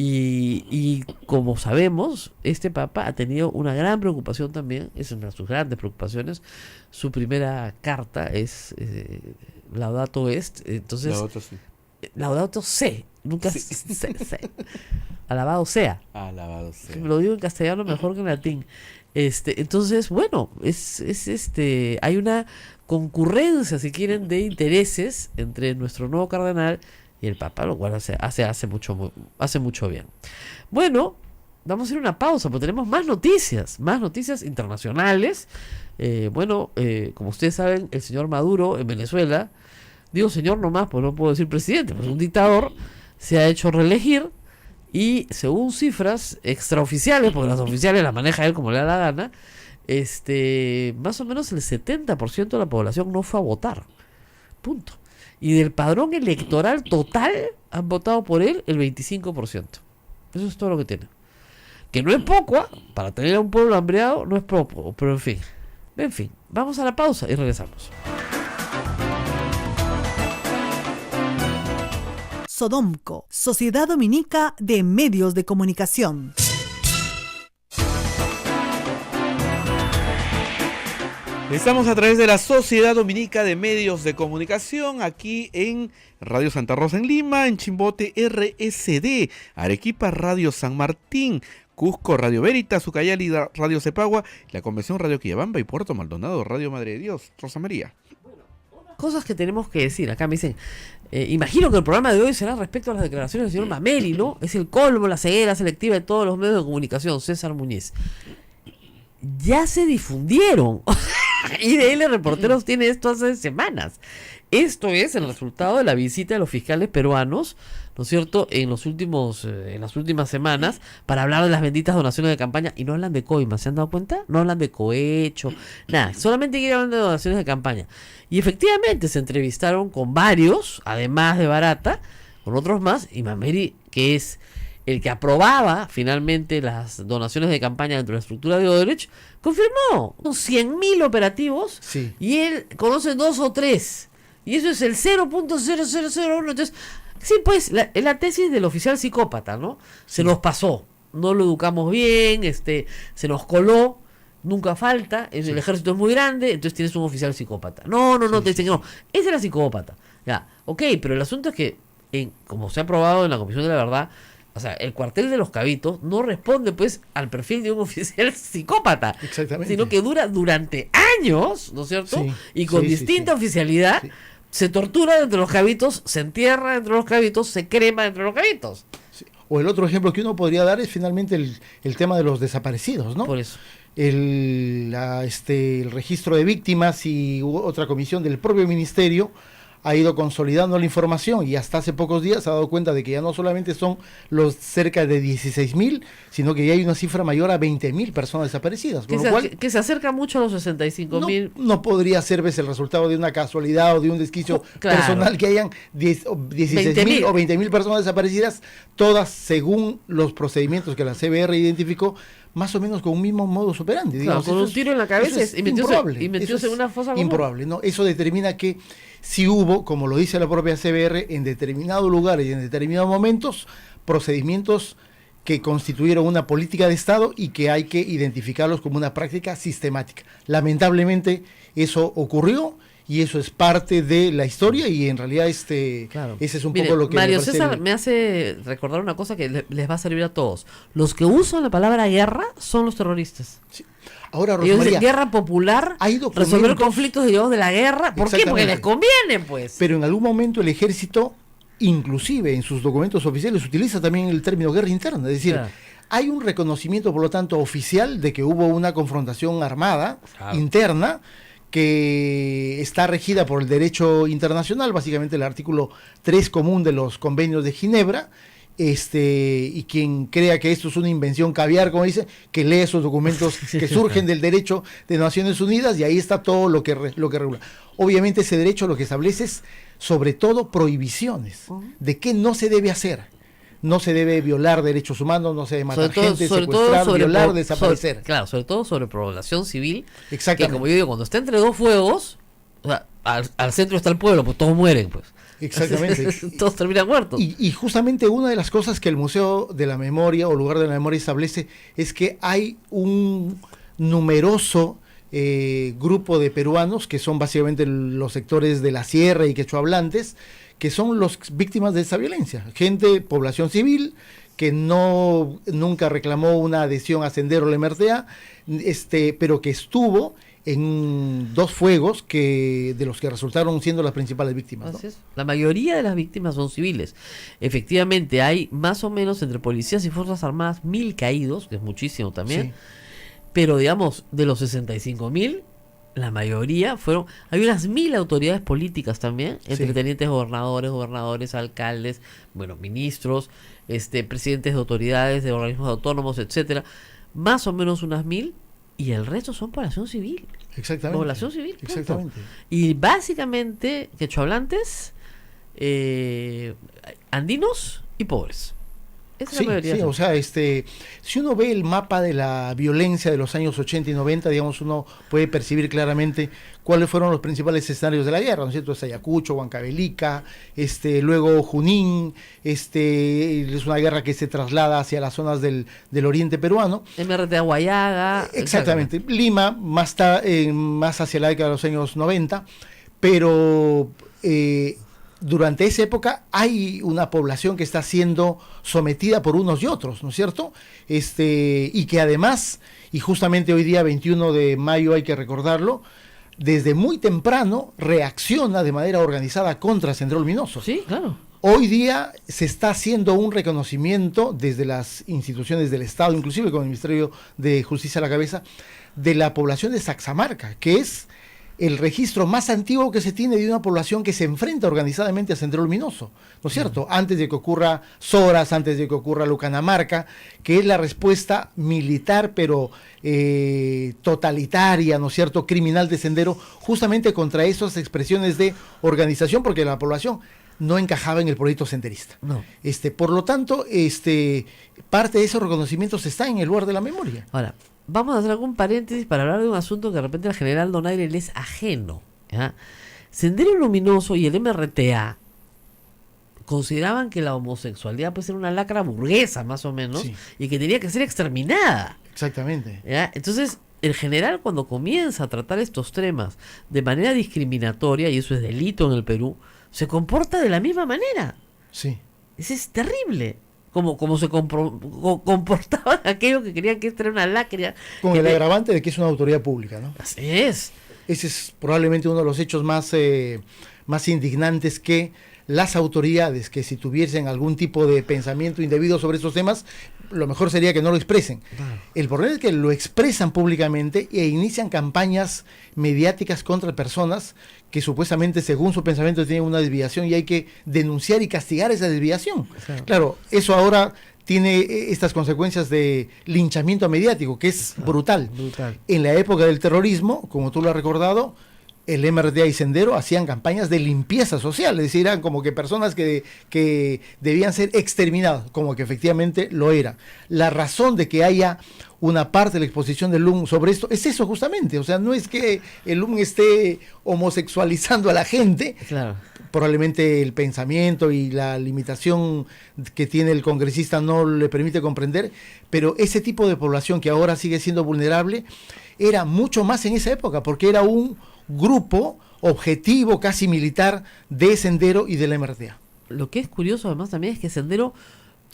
Speaker 3: Y como sabemos, este papa ha tenido una gran preocupación también, es una de sus grandes preocupaciones. Su primera carta es Laudato Est, entonces Laudato Si, nunca
Speaker 2: Sí.
Speaker 3: sé. Alabado sea.
Speaker 2: Alabado sea.
Speaker 3: Lo digo en castellano mejor que en latín. Entonces, bueno, hay una concurrencia, si quieren, de intereses entre nuestro nuevo cardenal y el Papa, lo cual hace mucho bien. Bueno, vamos a ir a una pausa, porque tenemos más noticias internacionales. Como ustedes saben, el señor Maduro en Venezuela, digo señor nomás, pues no puedo decir presidente, pues un dictador, se ha hecho reelegir y según cifras extraoficiales, porque las oficiales las maneja él como le da la gana, más o menos el 70% de la población no fue a votar. Punto. Y del padrón electoral total han votado por él el 25%. Eso es todo lo que tiene. Que no es poco, para tener a un pueblo hambreado no es poco, pero en fin, vamos a la pausa y regresamos.
Speaker 4: Sodomco, Sociedad Dominica de Medios de Comunicación.
Speaker 2: Estamos a través de la Sociedad Dominica de Medios de Comunicación, aquí en Radio Santa Rosa en Lima, en Chimbote RSD, Arequipa Radio San Martín, Cusco Radio Veritas, Ucayali Radio Cepagua, la Convención Radio Quillabamba y Puerto Maldonado Radio Madre de Dios. Rosa María.
Speaker 3: Cosas que tenemos que decir. Acá me dicen, imagino que el programa de hoy será respecto a las declaraciones del señor Mameli, ¿no? Es el colmo, la ceguera selectiva de todos los medios de comunicación. César Muñiz. Ya se difundieron. IDL Reporteros tiene esto hace semanas. Esto es el resultado de la visita de los fiscales peruanos, ¿no es cierto?, en las últimas semanas, para hablar de las benditas donaciones de campaña. Y no hablan de coima, ¿se han dado cuenta? No hablan de cohecho, nada, solamente quieren hablar de donaciones de campaña. Y efectivamente se entrevistaron con varios, además de Barata, con otros más, y Mameri, que es el que aprobaba finalmente las donaciones de campaña dentro de la estructura de Odebrecht, confirmó con 100.000 operativos,
Speaker 5: Sí.
Speaker 3: y él conoce 2 o 3, y eso es el 0.0001. Entonces, sí, pues, la tesis del oficial psicópata, ¿no? Se nos pasó, no lo educamos bien, se nos coló, nunca falta, el ejército es muy grande, entonces tienes un oficial psicópata. No, te dicen que no, ese era psicópata. Ya, ok, pero el asunto es que, como se ha probado en la Comisión de la Verdad, o sea, el cuartel de los Cabitos no responde pues al perfil de un oficial psicópata,
Speaker 5: Exactamente.
Speaker 3: sino que dura durante años, ¿no es cierto?
Speaker 5: Sí,
Speaker 3: Y con
Speaker 5: sí,
Speaker 3: distinta
Speaker 5: sí.
Speaker 3: oficialidad,
Speaker 5: Sí.
Speaker 3: se tortura dentro de los Cabitos, se entierra dentro de los Cabitos, se crema dentro de los Cabitos.
Speaker 5: Sí. O el otro ejemplo que uno podría dar es finalmente el tema de los desaparecidos, ¿no?
Speaker 3: Por eso.
Speaker 5: El registro de víctimas y otra comisión del propio ministerio ha ido consolidando la información y hasta hace pocos días se ha dado cuenta de que ya no solamente son los cerca de 16.000, sino que ya hay una cifra mayor a 20.000 personas desaparecidas. Con lo cual,
Speaker 3: Que se acerca mucho a los 65.000.
Speaker 5: no podría ser el resultado de una casualidad o de un desquicio
Speaker 3: Claro.
Speaker 5: personal que hayan 16.000 o 20.000 personas desaparecidas, todas según los procedimientos que la CBR identificó, más o menos con un mismo modus operandi.
Speaker 3: Claro,
Speaker 5: Digamos.
Speaker 3: con
Speaker 5: Eso
Speaker 3: un tiro en la cabeza
Speaker 5: eso es
Speaker 3: y metióse
Speaker 5: improbable.
Speaker 3: en
Speaker 5: Eso es
Speaker 3: una fosa común.
Speaker 5: improbable, ¿no? Eso determina que si hubo, como lo dice la propia CBR, en determinados lugares y en determinados momentos, procedimientos que constituyeron una política de Estado y que hay que identificarlos como una práctica sistemática. Lamentablemente eso ocurrió y eso es parte de la historia y en realidad
Speaker 3: Claro.
Speaker 5: ese es un
Speaker 3: Mire,
Speaker 5: poco lo que
Speaker 3: Mario
Speaker 5: me parece
Speaker 3: César me hace recordar una cosa que les va a servir a todos. Los que usan la palabra guerra son los terroristas.
Speaker 5: Sí. Ahora,
Speaker 3: Ellos
Speaker 5: Rosmaría,
Speaker 3: dicen guerra popular,
Speaker 5: hay documentos-
Speaker 3: resolver conflictos derivados de la guerra. ¿Por qué? Porque
Speaker 5: Exactamente.
Speaker 3: les conviene, pues.
Speaker 5: pero en algún momento el ejército, inclusive en sus documentos oficiales, utiliza también el término guerra interna, es decir,
Speaker 3: Claro.
Speaker 5: hay un reconocimiento, por lo tanto, oficial de que hubo una confrontación armada interna que está regida por el derecho internacional, básicamente el artículo 3 común de los convenios de Ginebra. Y quien crea que esto es una invención caviar, como dice, que lee esos documentos que surgen del derecho de Naciones Unidas, y ahí está todo lo que regula. Obviamente ese derecho lo que establece es sobre todo prohibiciones de qué no se debe hacer. No se debe violar derechos humanos, no se debe matar gente, secuestrar, violar, desaparecer.
Speaker 3: Sobre todo sobre población civil.
Speaker 5: Exactamente.
Speaker 3: Que, como yo digo, cuando está entre dos fuegos, o sea, al centro está el pueblo, pues todos mueren, pues.
Speaker 5: Exactamente.
Speaker 3: Todos terminan muertos.
Speaker 5: Y justamente una de las cosas que el Museo de la Memoria o Lugar de la Memoria establece es que hay un numeroso grupo de peruanos, que son básicamente los sectores de la sierra y quechohablantes, que son los víctimas de esa violencia. Gente, población civil, que nunca reclamó una adhesión a Sendero o la MRTA, pero que estuvo en dos fuegos de los que resultaron siendo las principales víctimas, ¿no?
Speaker 3: Así es. La mayoría de las víctimas son civiles. Efectivamente, hay más o menos entre policías y fuerzas armadas 1.000 caídos, que es muchísimo también.
Speaker 5: Sí.
Speaker 3: Pero digamos, de los 65.000, la mayoría fueron... Hay unas 1.000 autoridades políticas también, entre
Speaker 5: Sí.
Speaker 3: tenientes gobernadores, alcaldes, bueno, ministros, presidentes de autoridades, de organismos autónomos, etcétera. Más o menos unas 1.000, y el resto son población civil.
Speaker 5: Exactamente.
Speaker 3: Población civil. Punto.
Speaker 5: Exactamente.
Speaker 3: Y básicamente quechohablantes, andinos y pobres. Esa es la
Speaker 5: Sí,
Speaker 3: mayoría.
Speaker 5: sí, o sea, si uno ve el mapa de la violencia de los años 80 y 90, digamos, uno puede percibir claramente cuáles fueron los principales escenarios de la guerra, ¿no es cierto? Es Ayacucho, Huancavelica, luego Junín, es una guerra que se traslada hacia las zonas del oriente peruano.
Speaker 3: MRTA Guayaga.
Speaker 5: Exactamente. Lima, más hacia la década de los años 90, pero durante esa época hay una población que está siendo sometida por unos y otros, ¿no es cierto? Y que además, y justamente hoy día 21 de mayo hay que recordarlo, desde muy temprano reacciona de manera organizada contra Sendero Luminoso.
Speaker 3: Sí, claro.
Speaker 5: Hoy día se está haciendo un reconocimiento desde las instituciones del Estado, inclusive con el Ministerio de Justicia a la cabeza, de la población de Saxamarca, que es el registro más antiguo que se tiene de una población que se enfrenta organizadamente a Sendero Luminoso, ¿no es cierto? Antes de que ocurra Soras, antes de que ocurra Lucanamarca, que es la respuesta militar, pero totalitaria, ¿no es cierto?, criminal de Sendero, justamente contra esas expresiones de organización, porque la población no encajaba en el proyecto senderista.
Speaker 3: No.
Speaker 5: Por lo tanto, parte de esos reconocimientos está en el lugar de la memoria.
Speaker 3: Ahora, vamos a hacer algún paréntesis para hablar de un asunto que de repente al general Donaire le es ajeno, ¿ya? Sendero Luminoso y el MRTA consideraban que la homosexualidad puede ser una lacra burguesa, más o menos,
Speaker 5: Sí.
Speaker 3: y que tenía que ser exterminada.
Speaker 5: Exactamente.
Speaker 3: ¿Ya? Entonces, el general, cuando comienza a tratar estos temas de manera discriminatoria, y eso es delito en el Perú, se comporta de la misma manera.
Speaker 5: Sí.
Speaker 3: Eso es terrible. Como se comportaban aquellos que querían que esta era una lacra.
Speaker 5: Con
Speaker 3: que
Speaker 5: el
Speaker 3: te-
Speaker 5: agravante de que es una autoridad pública, ¿no?
Speaker 3: Así es.
Speaker 5: Ese es probablemente uno de los hechos más indignantes, que las autoridades que si tuviesen algún tipo de pensamiento indebido sobre estos temas, lo mejor sería que no lo expresen.
Speaker 3: Claro.
Speaker 5: El problema es que lo expresan públicamente e inician campañas mediáticas contra personas que supuestamente, según su pensamiento, tienen una desviación, y hay que denunciar y castigar esa desviación.
Speaker 3: Claro.
Speaker 5: Claro, eso ahora tiene estas consecuencias de linchamiento mediático, que es brutal.
Speaker 3: Brutal.
Speaker 5: En la época del terrorismo, como tú lo has recordado, el MRTA y Sendero hacían campañas de limpieza social, es decir, eran como que personas que debían ser exterminadas, como que efectivamente lo era. La razón de que haya una parte de la exposición del LUM sobre esto es eso justamente, o sea, no es que el LUM esté homosexualizando a la gente,
Speaker 3: Claro.
Speaker 5: probablemente el pensamiento y la limitación que tiene el congresista no le permite comprender, pero ese tipo de población que ahora sigue siendo vulnerable era mucho más en esa época, porque era un grupo objetivo casi militar de Sendero y de la MRTA.
Speaker 3: Lo que es curioso además también es que Sendero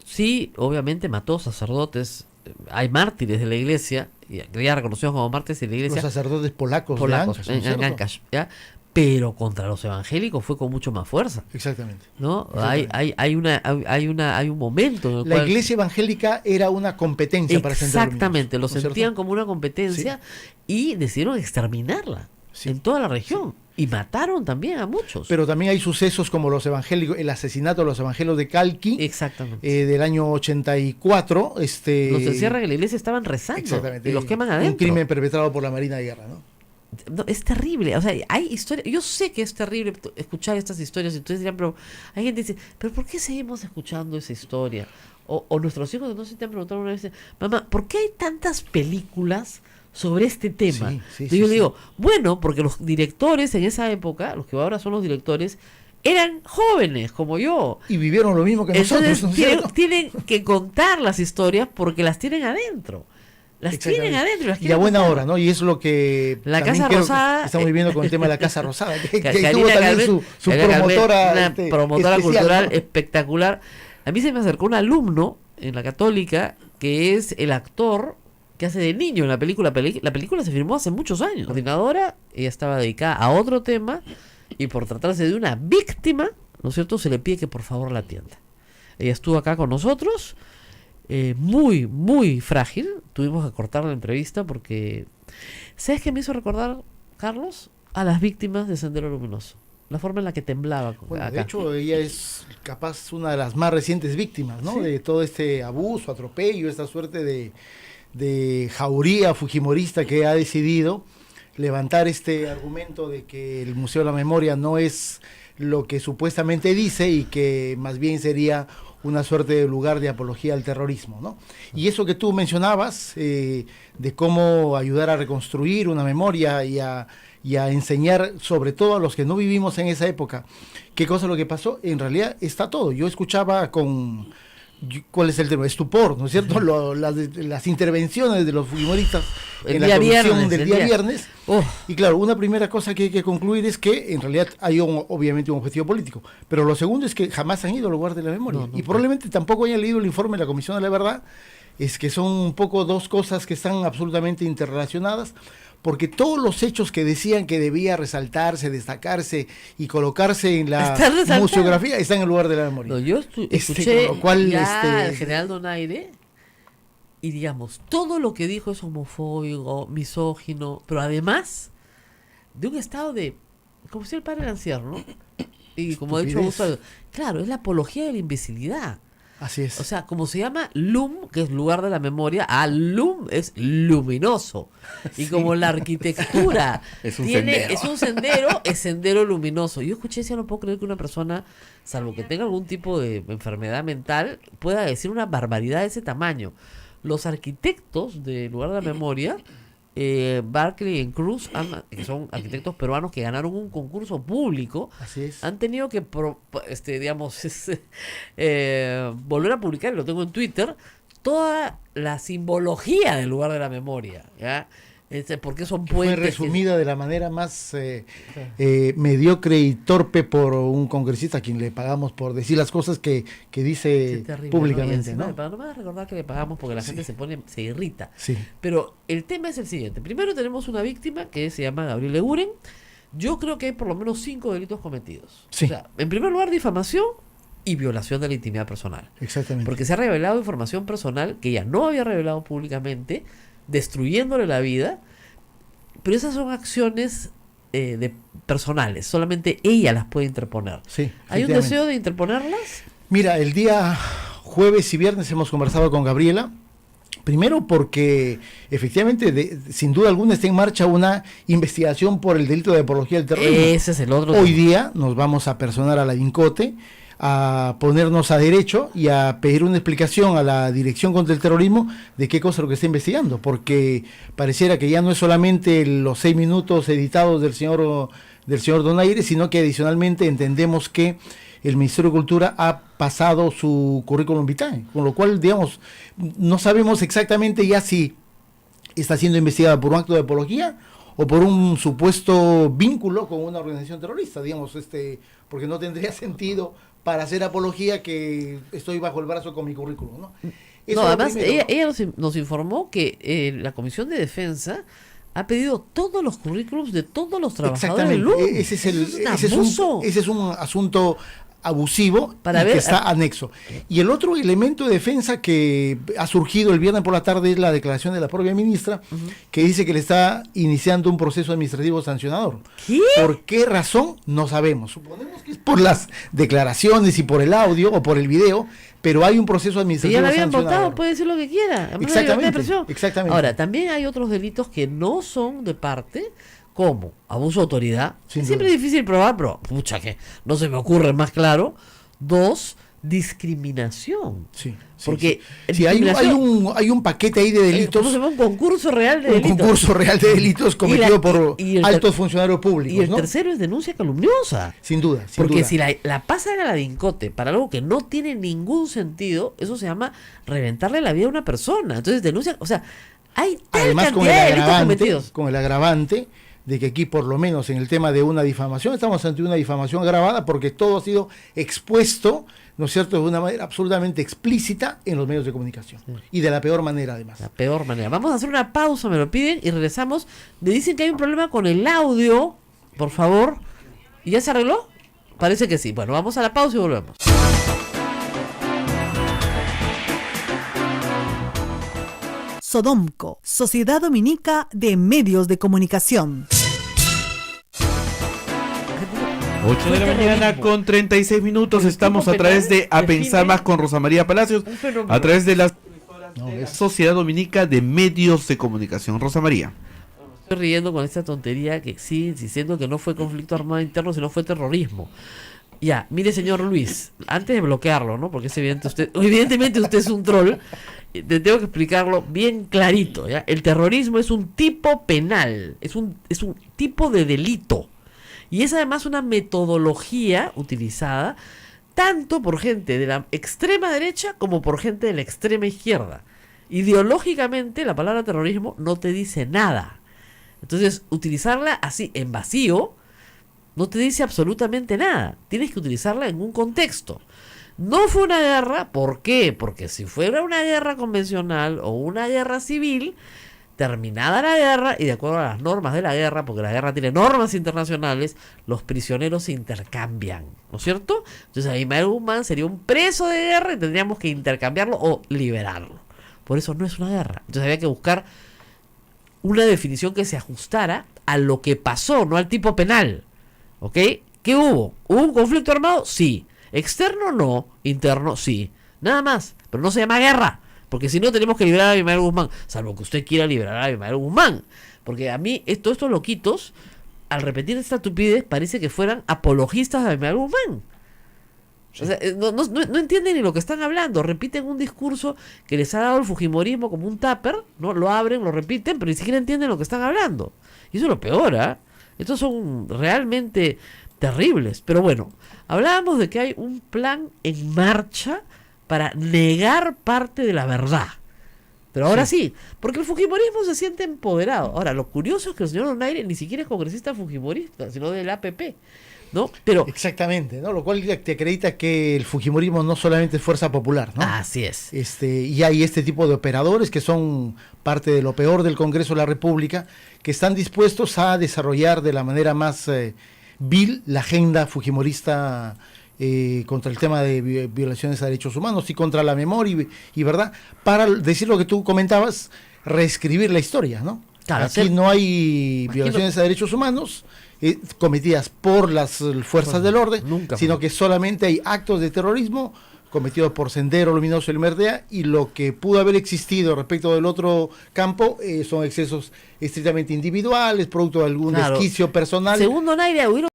Speaker 3: sí, obviamente mató sacerdotes. Hay mártires de la iglesia, ya reconocidos como mártires de la
Speaker 5: Los
Speaker 3: iglesia,
Speaker 5: sacerdotes polacos,
Speaker 3: polacos,
Speaker 5: de Ancash, ¿no es cierto?
Speaker 3: Ancash, ¿ya? pero contra los evangélicos fue con mucho más fuerza,
Speaker 5: Exactamente.
Speaker 3: ¿no?
Speaker 5: Exactamente.
Speaker 3: Hay un momento en el
Speaker 5: La
Speaker 3: cual
Speaker 5: iglesia evangélica era una competencia para Sendero Luminoso,
Speaker 3: exactamente, lo
Speaker 5: ¿no es cierto?
Speaker 3: sentían como una competencia y decidieron exterminarla
Speaker 5: Sí.
Speaker 3: en toda la región y mataron también a muchos.
Speaker 5: Pero también hay sucesos como los evangélicos, el asesinato de los evangelios de Calqui,
Speaker 3: Exactamente.
Speaker 5: del año 84.
Speaker 3: Los encierran en la iglesia, estaban rezando
Speaker 5: Exactamente.
Speaker 3: y los queman adentro.
Speaker 5: Un crimen perpetrado por la Marina de Guerra, ¿no?
Speaker 3: No, es terrible, o sea, hay historias, yo sé que es terrible escuchar estas historias y ustedes dirán, pero hay gente que dice, pero ¿por qué seguimos escuchando esa historia? O nuestros hijos, no sé si te han preguntado una vez, mamá, ¿por qué hay tantas películas sobre este tema?
Speaker 5: Sí,
Speaker 3: Y
Speaker 5: sí,
Speaker 3: yo
Speaker 5: sí.
Speaker 3: le digo, bueno, porque los directores en esa época, los que ahora son los directores, eran jóvenes como yo.
Speaker 5: Y vivieron lo mismo que
Speaker 3: Entonces
Speaker 5: nosotros, ¿no es
Speaker 3: tienen,
Speaker 5: cierto?
Speaker 3: tienen que contar las historias porque las tienen adentro. Las tienen
Speaker 5: Exactamente.
Speaker 3: adentro. Las
Speaker 5: Y a
Speaker 3: quieren
Speaker 5: buena
Speaker 3: contar.
Speaker 5: hora, ¿no? Y es lo que
Speaker 3: La
Speaker 5: también
Speaker 3: Casa
Speaker 5: creo que
Speaker 3: Rosada,
Speaker 5: estamos viviendo con el tema de la Casa Rosada, que
Speaker 3: Karina
Speaker 5: tuvo también
Speaker 3: Calvet,
Speaker 5: su
Speaker 3: Karina Calvet,
Speaker 5: promotora,
Speaker 3: una promotora
Speaker 5: especial,
Speaker 3: cultural
Speaker 5: ¿no?
Speaker 3: espectacular. A mí se me acercó un alumno en la Católica que es el actor que hace de niño en la película. La película se filmó hace muchos años. Coordinadora, ella estaba dedicada a otro tema y por tratarse de una víctima, ¿no es cierto?, se le pide que por favor la atienda. Ella estuvo acá con nosotros, muy, muy frágil. Tuvimos que cortar la entrevista porque... ¿Sabes qué me hizo recordar, Carlos? A las víctimas de Sendero Luminoso. La forma en la que temblaba.
Speaker 5: Bueno,
Speaker 3: acá.
Speaker 5: de hecho, ella es capaz una de las más recientes víctimas, ¿no?
Speaker 3: Sí.
Speaker 5: De todo este abuso, atropello, esta suerte de jauría fujimorista que ha decidido levantar este argumento de que el Museo de la Memoria no es lo que supuestamente dice y que más bien sería una suerte de lugar de apología al terrorismo, ¿no? Y eso que tú mencionabas, de cómo ayudar a reconstruir una memoria y a enseñar, sobre todo a los que no vivimos en esa época, qué cosa es lo que pasó, en realidad está todo. Yo escuchaba ¿cuál es el tema? Estupor, ¿no es cierto? Las intervenciones de los fujimoristas
Speaker 3: El
Speaker 5: en la
Speaker 3: día
Speaker 5: comisión
Speaker 3: viernes,
Speaker 5: del
Speaker 3: el
Speaker 5: día
Speaker 3: día-
Speaker 5: viernes.
Speaker 3: Oh,
Speaker 5: Y claro, una primera cosa que hay que concluir es que en realidad hay obviamente un objetivo político, pero lo segundo es que jamás han ido al lugar de la memoria
Speaker 3: No,
Speaker 5: y
Speaker 3: nunca.
Speaker 5: probablemente tampoco hayan leído el informe de la Comisión de la Verdad. Es que son un poco dos cosas que están absolutamente interrelacionadas, porque todos los hechos que decían que debía resaltarse, destacarse y colocarse en la
Speaker 3: Están resaltados.
Speaker 5: museografía están en el lugar de la memoria.
Speaker 3: no, yo escuché
Speaker 5: con lo cual,
Speaker 3: ya al general Donaire y digamos, todo lo que dijo es homofóbico, misógino, pero además de un estado de, como si el padre Lancier, ¿no? Y como ha dicho
Speaker 5: Estupidez.
Speaker 3: Augusto, claro, es la apología de la imbecilidad.
Speaker 5: Así es.
Speaker 3: O sea, como se llama LUM, que es lugar de la memoria, LUM es luminoso. Y como la arquitectura
Speaker 2: Es un sendero.
Speaker 3: es un sendero, es sendero luminoso. Yo escuché, decía, no puedo creer que una persona, salvo que tenga algún tipo de enfermedad mental, pueda decir una barbaridad de ese tamaño. Los arquitectos del lugar de la memoria, Barclay y Cruz, que son arquitectos peruanos que ganaron un concurso público,
Speaker 5: Así es.
Speaker 3: han tenido que digamos volver a publicar, lo tengo en Twitter, toda la simbología del lugar de la memoria, ¿ya? Porque son
Speaker 5: Fue
Speaker 3: puentes
Speaker 5: resumida de la manera más mediocre y torpe por un congresista a quien le pagamos por decir las cosas que dice
Speaker 3: Qué terrible, ¿no? Y
Speaker 5: públicamente,
Speaker 3: encima
Speaker 5: ¿no?
Speaker 3: no me vas a recordar que le pagamos porque la gente se irrita.
Speaker 5: Sí.
Speaker 3: Pero el tema es el siguiente. Primero tenemos una víctima que se llama Gabriel Eguren. Yo creo que hay por lo menos 5 delitos cometidos.
Speaker 5: Sí.
Speaker 3: O sea, en primer lugar, difamación y violación de la intimidad personal.
Speaker 5: Exactamente.
Speaker 3: Porque se ha revelado información personal que ella no había revelado públicamente, destruyéndole la vida. Pero esas son acciones personales. Solamente ella las puede interponer.
Speaker 5: Sí,
Speaker 3: ¿Hay un
Speaker 5: efectivamente.
Speaker 3: deseo de interponerlas?
Speaker 5: Mira, el día jueves y viernes hemos conversado con Gabriela. Primero porque efectivamente, sin duda alguna, está en marcha una investigación por el delito de apología del terrorismo.
Speaker 3: Ese es el otro
Speaker 5: Hoy
Speaker 3: tema.
Speaker 5: día nos vamos a personar a la DINCOTE, a ponernos a derecho y a pedir una explicación a la Dirección contra el Terrorismo de qué cosa es lo que está investigando, porque pareciera que ya no es solamente los 6 minutos editados del señor Donaire, sino que adicionalmente entendemos que el Ministerio de Cultura ha pasado su currículum vitae, con lo cual, digamos, no sabemos exactamente ya si está siendo investigada por un acto de apología o por un supuesto vínculo con una organización terrorista, digamos, porque no tendría sentido para hacer apología que estoy bajo el brazo con mi currículum, ¿no? Eso
Speaker 3: No,
Speaker 5: es lo
Speaker 3: además,
Speaker 5: primero, ¿no?
Speaker 3: ella nos informó que la Comisión de Defensa ha pedido todos los currículums de todos los trabajadores del LUM.
Speaker 5: Ese es un asunto abusivo
Speaker 3: Para
Speaker 5: y
Speaker 3: ver,
Speaker 5: que está anexo. Y el otro elemento de defensa que ha surgido el viernes por la tarde es la declaración de la propia ministra, que dice que le está iniciando un proceso administrativo sancionador.
Speaker 3: ¿Qué?
Speaker 5: ¿Por qué razón? No sabemos. Suponemos que es por las declaraciones y por el audio o por el video, pero hay un proceso
Speaker 3: Si
Speaker 5: administrativo
Speaker 3: ya la habían
Speaker 5: sancionador.
Speaker 3: votado, puede decir lo que quiera. Además, no hay libertad de
Speaker 5: Exactamente,
Speaker 3: expresión.
Speaker 5: exactamente.
Speaker 3: Ahora, también hay otros delitos que no son de parte, como abuso de autoridad.
Speaker 5: Sin
Speaker 3: Siempre
Speaker 5: duda.
Speaker 3: es difícil probar, pero pucha que no se me ocurre más claro. 2, discriminación.
Speaker 5: Sí,
Speaker 3: Porque
Speaker 5: sí, hay un paquete ahí de delitos.
Speaker 3: ¿Cómo se llama? Un concurso real de
Speaker 5: Un
Speaker 3: delitos.
Speaker 5: concurso real de delitos cometido por
Speaker 3: y el
Speaker 5: altos funcionarios públicos,
Speaker 3: Y el
Speaker 5: ¿no?
Speaker 3: tercero es denuncia calumniosa.
Speaker 5: Sin duda, sin
Speaker 3: Porque
Speaker 5: duda.
Speaker 3: si la pasan a la DINCOTE para algo que no tiene ningún sentido, eso se llama reventarle la vida a una persona. Entonces denuncia, o sea, hay tal
Speaker 5: Además
Speaker 3: cantidad de delitos cometidos.
Speaker 5: con el agravante de que aquí, por lo menos en el tema de una difamación, estamos ante una difamación agravada porque todo ha sido expuesto, ¿no es cierto?, de una manera absolutamente explícita en los medios de comunicación. Y de la peor manera, además.
Speaker 3: La peor manera. Vamos a hacer una pausa, me lo piden, y regresamos. Me dicen que hay un problema con el audio, por favor. ¿Y ya se arregló? Parece que sí. Bueno, vamos a la pausa y volvemos.
Speaker 4: Sodomco, Sociedad Dominica de Medios de Comunicación.
Speaker 2: 8 de la mañana con 36 minutos.
Speaker 3: El
Speaker 2: Estamos
Speaker 3: tipo
Speaker 2: a través de
Speaker 3: penal
Speaker 2: A Pensar
Speaker 3: define
Speaker 2: Más con Rosa María Palacios,
Speaker 3: un fenómeno.
Speaker 2: a través de la
Speaker 5: No, es-
Speaker 2: Sociedad Dominica de Medios de Comunicación. Rosa María.
Speaker 3: Estoy riendo con esta tontería que sigue insistiendo que no fue conflicto armado interno, sino fue terrorismo. Ya, mire, señor Luis, antes de bloquearlo, ¿no? Porque es evidente evidentemente usted es un troll. Te tengo que explicarlo bien clarito, ¿ya? El terrorismo es un tipo penal, es un tipo de delito. Y es además una metodología utilizada tanto por gente de la extrema derecha como por gente de la extrema izquierda. Ideológicamente, la palabra terrorismo no te dice nada. Entonces, utilizarla así, en vacío, no te dice absolutamente nada. Tienes que utilizarla en un contexto. No fue una guerra, ¿por qué? Porque si fuera una guerra convencional o una guerra civil, terminada la guerra y de acuerdo a las normas de la guerra, porque la guerra tiene normas internacionales, los prisioneros se intercambian, ¿no es cierto? Entonces Abimael Guzmán sería un preso de guerra y tendríamos que intercambiarlo o liberarlo. Por eso no es una guerra. Entonces había que buscar una definición que se ajustara a lo que pasó, no al tipo penal. ¿Ok? ¿Qué hubo? ¿Hubo un conflicto armado? Sí. ¿Externo? No. ¿Interno? Sí. Nada más. Pero no se llama guerra. Porque si no tenemos que liberar a Abimael Guzmán. Salvo que usted quiera liberar a Abimael Guzmán. Porque a mí, todos estos loquitos, al repetir esta estupidez, parece que fueran apologistas de Abimael Guzmán. O sea, no entienden ni lo que están hablando. Repiten un discurso que les ha dado el fujimorismo como un tupper, ¿no? Lo abren, lo repiten, pero ni siquiera entienden lo que están hablando. Y eso es lo peor, ¿ah? Estos son realmente terribles. Pero bueno, hablábamos de que hay un plan en marcha para negar parte de la verdad. Pero ahora sí, porque el fujimorismo se siente empoderado. Ahora, lo curioso es que el señor Donaire ni siquiera es congresista fujimorista, sino del APP, ¿no? Pero
Speaker 5: Exactamente, ¿no? Lo cual te acredita que el fujimorismo no solamente es fuerza popular, ¿no?
Speaker 3: así es.
Speaker 5: Y hay este tipo de operadores que son parte de lo peor del Congreso de la República, que están dispuestos a desarrollar de la manera más vil la agenda fujimorista contra el tema de violaciones a derechos humanos y contra la memoria y verdad, para decir lo que tú comentabas, reescribir la historia, ¿no?
Speaker 3: Claro,
Speaker 5: aquí no hay violaciones a derechos humanos cometidas por las fuerzas del orden,
Speaker 3: nunca
Speaker 5: sino
Speaker 3: fue.
Speaker 5: que solamente hay actos de terrorismo cometidos por Sendero Luminoso y el Merdea, y lo que pudo haber existido respecto del otro campo son excesos estrictamente individuales, producto de algún
Speaker 3: Claro.
Speaker 5: desquicio personal.
Speaker 3: Según Donaire, hubieron